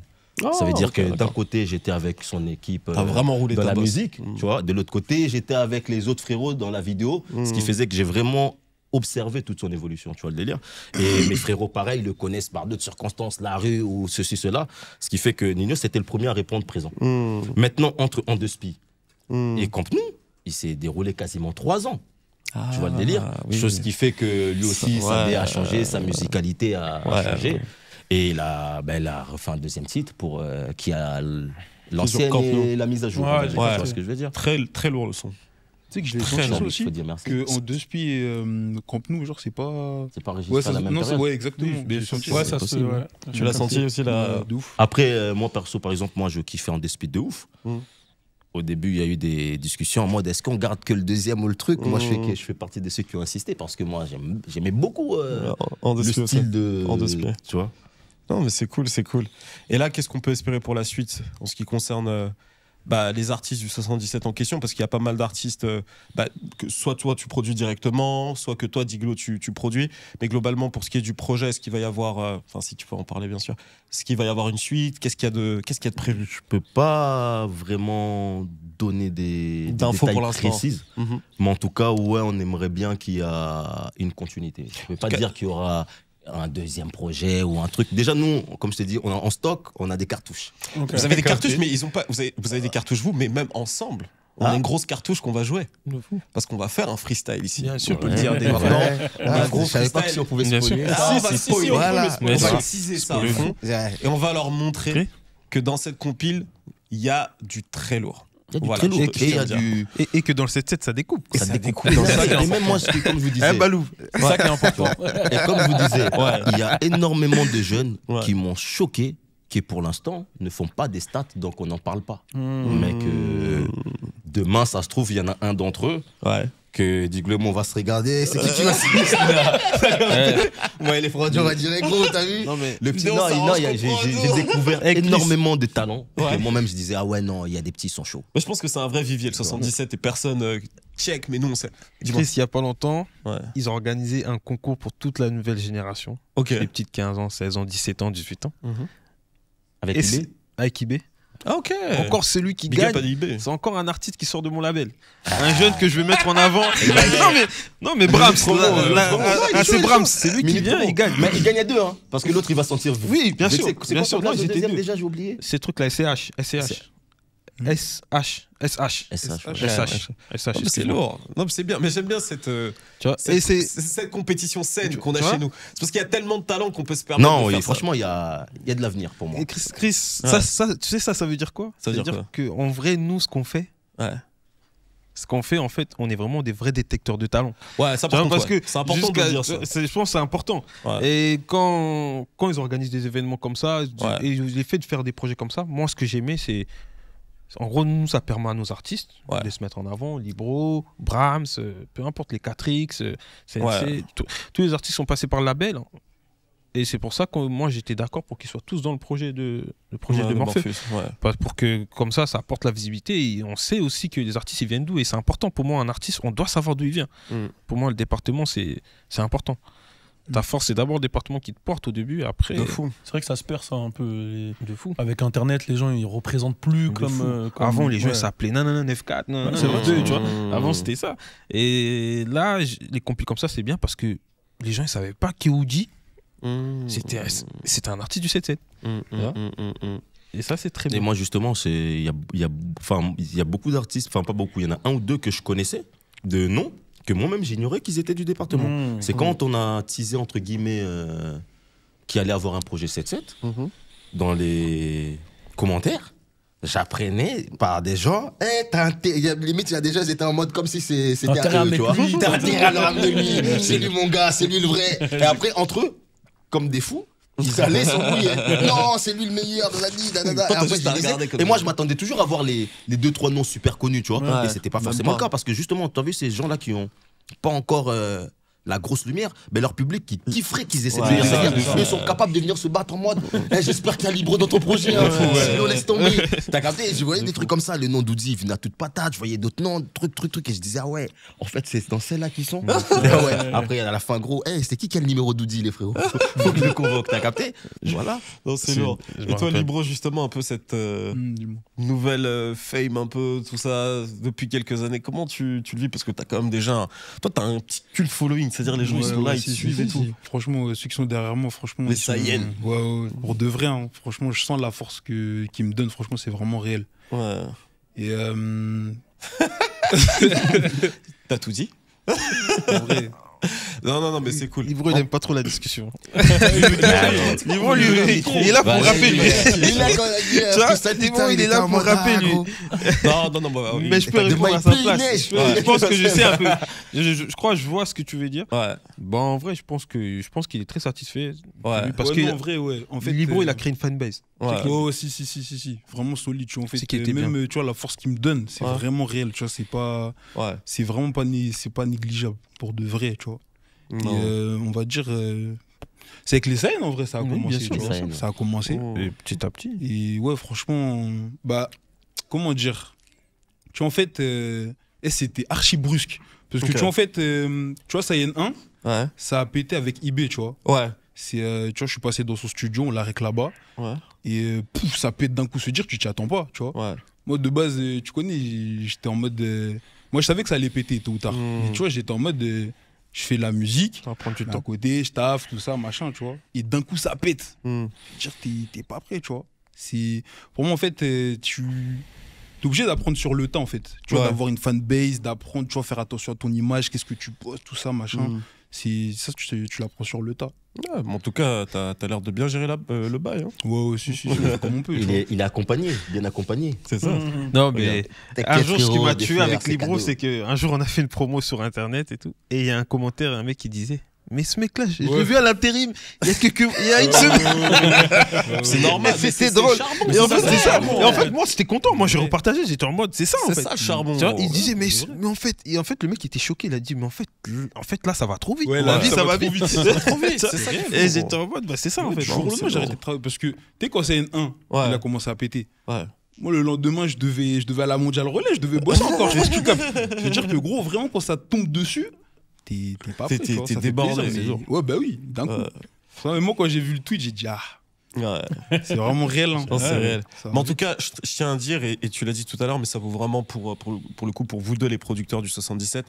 Ça veut dire que d'un côté, j'étais avec son équipe vraiment roulé dans la musique, tu vois. De l'autre côté, j'étais avec les autres frérots dans la vidéo, ce qui faisait que j'ai vraiment observé toute son évolution, tu vois le délire. Et mes frérots, pareil, le connaissent par d'autres circonstances, la rue ou ceci, cela. Ce qui fait que Nino, c'était le premier à répondre présent. Maintenant, entre Andespi et Camp Nou, il s'est déroulé quasiment 3 ans. Tu vois le délire, chose qui fait que lui aussi, sa DA a changé, sa musicalité a changé. Et il a refait un deuxième titre pour qui a l'ancienne et la mise à jour. Tu vois ce que je veux dire. Très, très lourd le son. Tu sais que je l'ai Très senti lourd, aussi, faut dire merci. qu'en Despi et Camp Nou, genre, c'est pas... C'est pas registré à la même période. Ouais, exactement. Oui, J'ai senti Ouais, ça. ça se. possible. Ouais. Tu l'as senti aussi là De ouf. Après, moi perso, par exemple, moi je kiffais en Speed de ouf. Au début, il y a eu des discussions en mode est-ce qu'on garde que le deuxième ou le truc. Moi, je fais partie de ceux qui ont insisté parce que moi, j'aimais beaucoup en le Despi aussi. style de. En Despi. Tu vois. Non, mais c'est cool, c'est cool. Et là, qu'est-ce qu'on peut espérer pour la suite en ce qui concerne les artistes du 77 en question? Parce qu'il y a pas mal d'artistes, que soit toi tu produis directement, soit que toi, Diglo, tu produis. Mais globalement, pour ce qui est du projet, est-ce qu'il va y avoir, enfin, si tu peux en parler bien sûr, est-ce qu'il va y avoir une suite? Qu'est-ce qu'il y a de prévu? Je peux pas vraiment donner des D'infos détails pour l'instant. précises. Mais en tout cas, ouais, on aimerait bien qu'il y ait une continuité. Je peux pas dire qu'il y aura un deuxième projet ou un truc. Déjà, nous, comme je t'ai dit, en stock, on a des cartouches. Vous avez des cartouches, mais ils ont pas. Vous avez des cartouches vous, mais même ensemble. On a une grosse cartouche qu'on va jouer. Parce qu'on va faire un freestyle ici. Bien sûr. On peut le dire dès maintenant. On a un gros Je savais pas freestyle. si on pouvait Bien spoiler. sûr. Ah, on va Si, spoiler. voilà. On va teaser ça à fond. Et on va leur montrer que dans cette compile, il y a du très lourd. Il y a du Voilà, très lourd. je Et il y a tiens à du. Et que dans le 7-7, ça découpe. Ça découpe dans ça. Et même moi, comme je vous disais. Balou. C'est ça qui est important. Et comme je vous disais, il y a énormément de jeunes Ouais. qui m'ont choqué, qui pour l'instant ne font pas des stats, donc on n'en parle pas. Mais que demain, ça se trouve, il y en a un d'entre eux Ouais. que Diglo, on va se regarder. C'est qui va signer Ouais, les fraudiers, on va dire gros, t'as vu? Non, mais. Le petit, Non, ça non, range j'ai comprendre. découvert Avec Chris. énormément de talents. Ouais. Et moi-même, je disais, ah ouais, non, il y a des petits, ils sont chauds. Mais je pense que c'est un vrai vivier, le 77, et personne check, mais nous, on sait. Dis-moi. Chris, il y a pas longtemps, Ouais. ils ont organisé un concours pour toute la nouvelle génération. Ok. Les petites 15 ans, 16 ans, 17 ans, 18 ans. Avec Et IB. c'est- avec IB. Ah, ok. Encore celui qui Big up gagne. à l'IB. C'est encore un artiste qui sort de mon label. Un jeune que je vais mettre en avant. non mais Brahms, c'est Brahms, c'est lui qui Minute vient, promo. il gagne. Mais il gagne à deux, hein. Parce que l'autre, il va sentir. Oui, bien Mais sûr, c'est bien quoi sûr. son Non, blase, ils le étaient deuxième, deux. déjà, j'ai oublié. Ces trucs-là, SCH. C'est lourd. Non, mais c'est bien. Mais j'aime bien cette, Tu vois, et cette compétition saine Tu qu'on a vois chez nous. C'est parce qu'il y a tellement de talent qu'on peut se permettre Non, de oui, faire franchement, il y a de l'avenir pour moi. Et Chris, Ouais. ça, tu sais, ça veut dire quoi? Ça veut dire quoi? qu'en vrai, nous, ce qu'on fait, ça. ce qu'on fait, en fait, on est vraiment des vrais détecteurs de talent. Ouais, ça Tu vois, par contre, parce que c'est important de dire ça. je pense que c'est important. Ouais. Et quand ils organisent des événements comme ça, Ouais. et les faits de faire des projets comme ça, moi, ce que j'aimais, c'est. En gros, nous, ça permet à nos artistes Ouais. de se mettre en avant. Libro, Brahms, peu importe les 4X, CNC, Ouais. tous les artistes sont passés par le label. Et c'est pour ça que moi, j'étais d'accord pour qu'ils soient tous dans le projet de Morpheus. Ouais. Pour que, comme ça apporte la visibilité. Et on sait aussi que les artistes, ils viennent d'où. Et c'est important pour moi, un artiste, on doit savoir d'où il vient. Mm. Pour moi, le département, c'est important. Ta force, c'est d'abord le département qui te porte au début, après. De fou. C'est vrai que ça se perd, ça, un peu. De fou. Avec Internet, les gens, ils représentent plus De comme, fou. comme- Avant, les jeux ouais. s'appelaient nanana 94, nanana Ouais, c'est vrai. 92, tu vois. Mmh. Avant, c'était ça. Et là, les compil comme ça, c'est bien parce que les gens, ils savaient pas qu'Eoji, c'était un artiste du 7-7. Et ça, c'est très Et bien. moi, justement, il y a beaucoup d'artistes, enfin, pas beaucoup, il y en a un ou deux que je connaissais de nom, que moi-même j'ignorais qu'ils étaient du département. Mmh. C'est quand on a teasé, entre guillemets, qu'il allait avoir un projet 7-7, dans les commentaires, j'apprenais par des gens, limite, il y a des gens, ils étaient en mode comme si c'était Intérêt à à eux, tu mettre vois. lui. T'as intérêt à le ramener lui, c'est lui mon gars, c'est lui le vrai. Et après, entre eux, comme des fous, ils allaient s'embrouiller. Non, c'est lui le meilleur, nanani, nanana. Toi, Et t'as après, juste je à les lisais. regarder comme Et ça. moi, je m'attendais toujours à voir les 2-3 noms super connus, tu vois. Ouais. Et c'était pas Même forcément pas. le cas parce que justement, tu as vu ces gens-là qui ont pas encore la grosse lumière, mais leur public qui kifferait qu'ils essaient de Ouais. venir. C'est-à-dire, Ouais. eux, ils sont capables de venir se battre en mode j'espère qu'il y a Libro dans ton projet, hein. Sinon laisse tomber. T'as capté? Je voyais des trucs comme ça, le nom d'Oudi, il venait à toute patate, je voyais d'autres noms, trucs, et je disais, ah ouais, en fait, c'est dans celle-là qu'ils sont. Ah ouais. Après, à la fin, gros, c'était qui quel numéro d'Oudi, les frérots? Faut que je le convoque, t'as capté? Voilà. Non, c'est C'est- lourd. je me Et toi, rappelle. Libro, justement, un peu cette Dis-moi. nouvelle fame, un peu tout ça, depuis quelques années, comment tu le vis? Parce que t'as quand même déjà. Toi, t'as un petit cult following, C'est-à-dire, les gens, ils sont là, ils te suivent et tout. Franchement, ceux qui sont derrière moi, franchement. Les Saiyans. Ouais, pour de vrai, hein. Franchement, je sens la force qu'ils me donnent. Franchement, c'est vraiment réel. Ouais. Et. T'as tout dit? En vrai. Non, mais c'est cool. Libro, il n'aime pas trop la discussion. Libro, lui, il est là pour rapper, lui. Il est là pour rapper, lui. Non, bah, oui. Mais je peux répondre à sa place. Je pense que je sais un peu. Je crois que je vois ce que tu veux dire. Ouais. Bon, en vrai, je pense qu'il est très satisfait. Ouais. Parce Ouais, que non, en vrai, ouais. En fait, Libro, il a créé une fanbase. Ouais. Oh, si. Vraiment solide, tu vois. En fait, C'est qu'il était même, tu vois, la force qu'il me donne, c'est Ouais. vraiment réel, tu vois. C'est pas. Ouais. C'est vraiment pas, c'est pas négligeable pour de vrai, tu vois. Et, Non. on va dire. C'est avec les Saiyans, en vrai, ça a Oui, commencé, bien tu sûr, vois. les Saiyans. Ça a commencé. Oh. Et petit à petit. Et ouais, franchement, bah, comment dire? Tu vois, en fait, c'était archi brusque. Parce que Ok. tu vois, en fait, tu vois, Saiyan 1, Ouais. ça a pété avec eBay, tu vois. Ouais. Tu vois, je suis passé dans son studio, on l'arrête là-bas. Ouais. Et pouf, ça pète d'un coup, se dire, tu t'y attends pas, tu vois. Ouais. Moi, de base, tu connais, j'étais en mode. Moi, je savais que ça allait péter tôt ou tard. Mais tu vois, j'étais en mode. Je fais la musique, Ça va prendre du à temps. côté, je taffe, tout ça, machin, tu vois. Et d'un coup, ça pète. Hmm. Dire, t'es pas prêt, tu vois. Pour moi, en fait, tu es obligé d'apprendre sur le temps, en fait. Tu vois, Ouais. d'avoir une fanbase, d'apprendre, tu vois, faire attention à ton image, qu'est-ce que tu poses, tout ça, machin. Hmm. C'est ça, tu l'apprends sur le tas. Ouais, mais en tout cas, t'as l'air de bien gérer le bail. Hein. Ouais, si, on fait comme on peut. tu vois. Il est accompagné, bien accompagné. C'est ça. Non, mais un jour, ce qui m'a tué avec les Libro, c'est qu'un jour, on a fait une promo sur Internet et tout. Et il y a un commentaire, un mec qui disait: mais ce mec-là, je l'ai vu à l'intérim il y a une semaine. C'est normal. Mais c'est drôle. Charbon, Et en fait, ça, c'est ça. charbon, Et en ouais. fait, moi, c'était content. Moi, j'ai repartagé. J'étais en mode, c'est ça, en C'est fait. ça, charbon. Tu vois, il disait, mais C'est vrai. en fait, le mec était choqué. Il a dit, mais en fait, là, ça va trop vite. Ouais, la la vie, ça va vite. Ça va trop vite. C'est ça. Et j'étais en mode, bah, c'est ça, en Ouais, fait. du jour au c'est lendemain, j'ai bon. arrêté de travailler. Parce que, tu sais, quand c'est N1, Ouais. il a commencé à péter. Ouais. Moi, le lendemain, je devais à la Mondiale Relais, je devais bosser encore. Je veux dire que, gros, vraiment, quand ça tombe dessus, t'es pas prêt. T'es tu vois, ça fait débordé, plaisir, c'est mais- sûr. Ouais, bah oui, d'un coup. Enfin, mais moi, quand j'ai vu le tweet, j'ai dit, ah, Ouais. c'est vraiment réel. Hein. Non, c'est réel. Ça Mais en va tout cas, je tiens à dire, et tu l'as dit tout à l'heure, mais ça vaut vraiment pour le coup, pour vous deux, les producteurs du 77.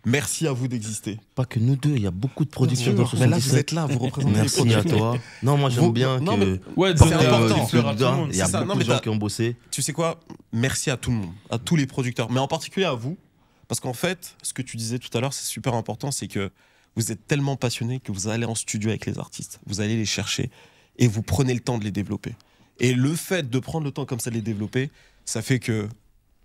Merci à vous d'exister. Pas que nous deux, il y a beaucoup de productions dans Mais là, 77. vous êtes là, vous représentez Merci les à producteurs. toi. Non, moi j'aime Vous- bien non, que. mais- Ouais, C'est donner, important. du fleur à tout le monde. Il y a C'est ça, non, beaucoup mais de gens t'as- qui ont bossé. Tu sais quoi? Merci à tout le monde, à tous les producteurs, mais en particulier à vous, parce qu'en fait, ce que tu disais tout à l'heure, c'est super important, c'est que vous êtes tellement passionnés que vous allez en studio avec les artistes, vous allez les chercher et vous prenez le temps de les développer. Et le fait de prendre le temps comme ça de les développer, ça fait que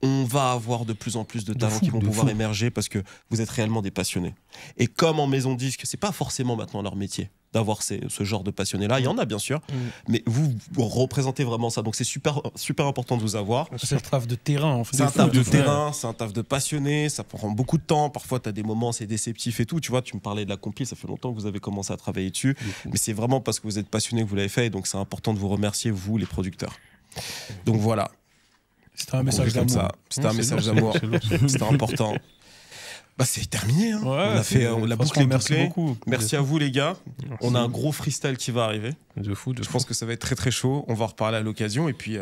on va avoir de plus en plus de talents qui vont pouvoir émerger parce que vous êtes réellement des passionnés. Et comme en maison disque, c'est pas forcément maintenant leur métier d'avoir ce genre de passionnés-là. Il y en a bien sûr, mais vous représentez vraiment ça. Donc c'est super, super important de vous avoir. C'est un taf de terrain, en fait. C'est un taf de terrain, c'est un taf de passionné, ça prend beaucoup de temps. Parfois, tu as des moments, c'est déceptif et tout. Tu vois, tu me parlais de la compil, ça fait longtemps que vous avez commencé à travailler dessus. Mais c'est vraiment parce que vous êtes passionné que vous l'avez fait. Et donc, c'est important de vous remercier, vous, les producteurs. Donc voilà. C'était un message Comme d'amour. ça. C'était un message d'amour. C'était important. Bah, c'est terminé. Hein. Ouais, on l'a franchement, bouclé, merci bouclé. beaucoup. Merci à vous, les gars. On a un gros freestyle qui va arriver. De fou, Je pense que ça va être très très chaud. On va en reparler à l'occasion. Et puis,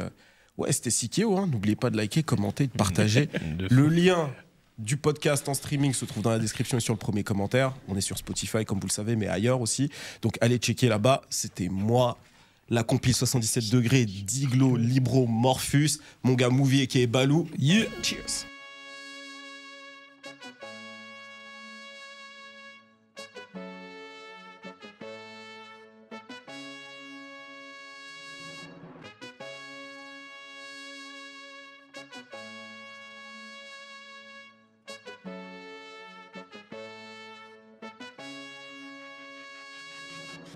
ouais, c'était Sikeo. Hein. N'oubliez pas de liker, commenter, de partager. Le lien du podcast en streaming se trouve dans la description et sur le premier commentaire. On est sur Spotify, comme vous le savez, mais ailleurs aussi. Donc, allez checker là-bas. C'était moi, la compil 77 degrés, Diglo, Libro, Morphus, mon gars Movie qui est Balou. Yeah, cheers.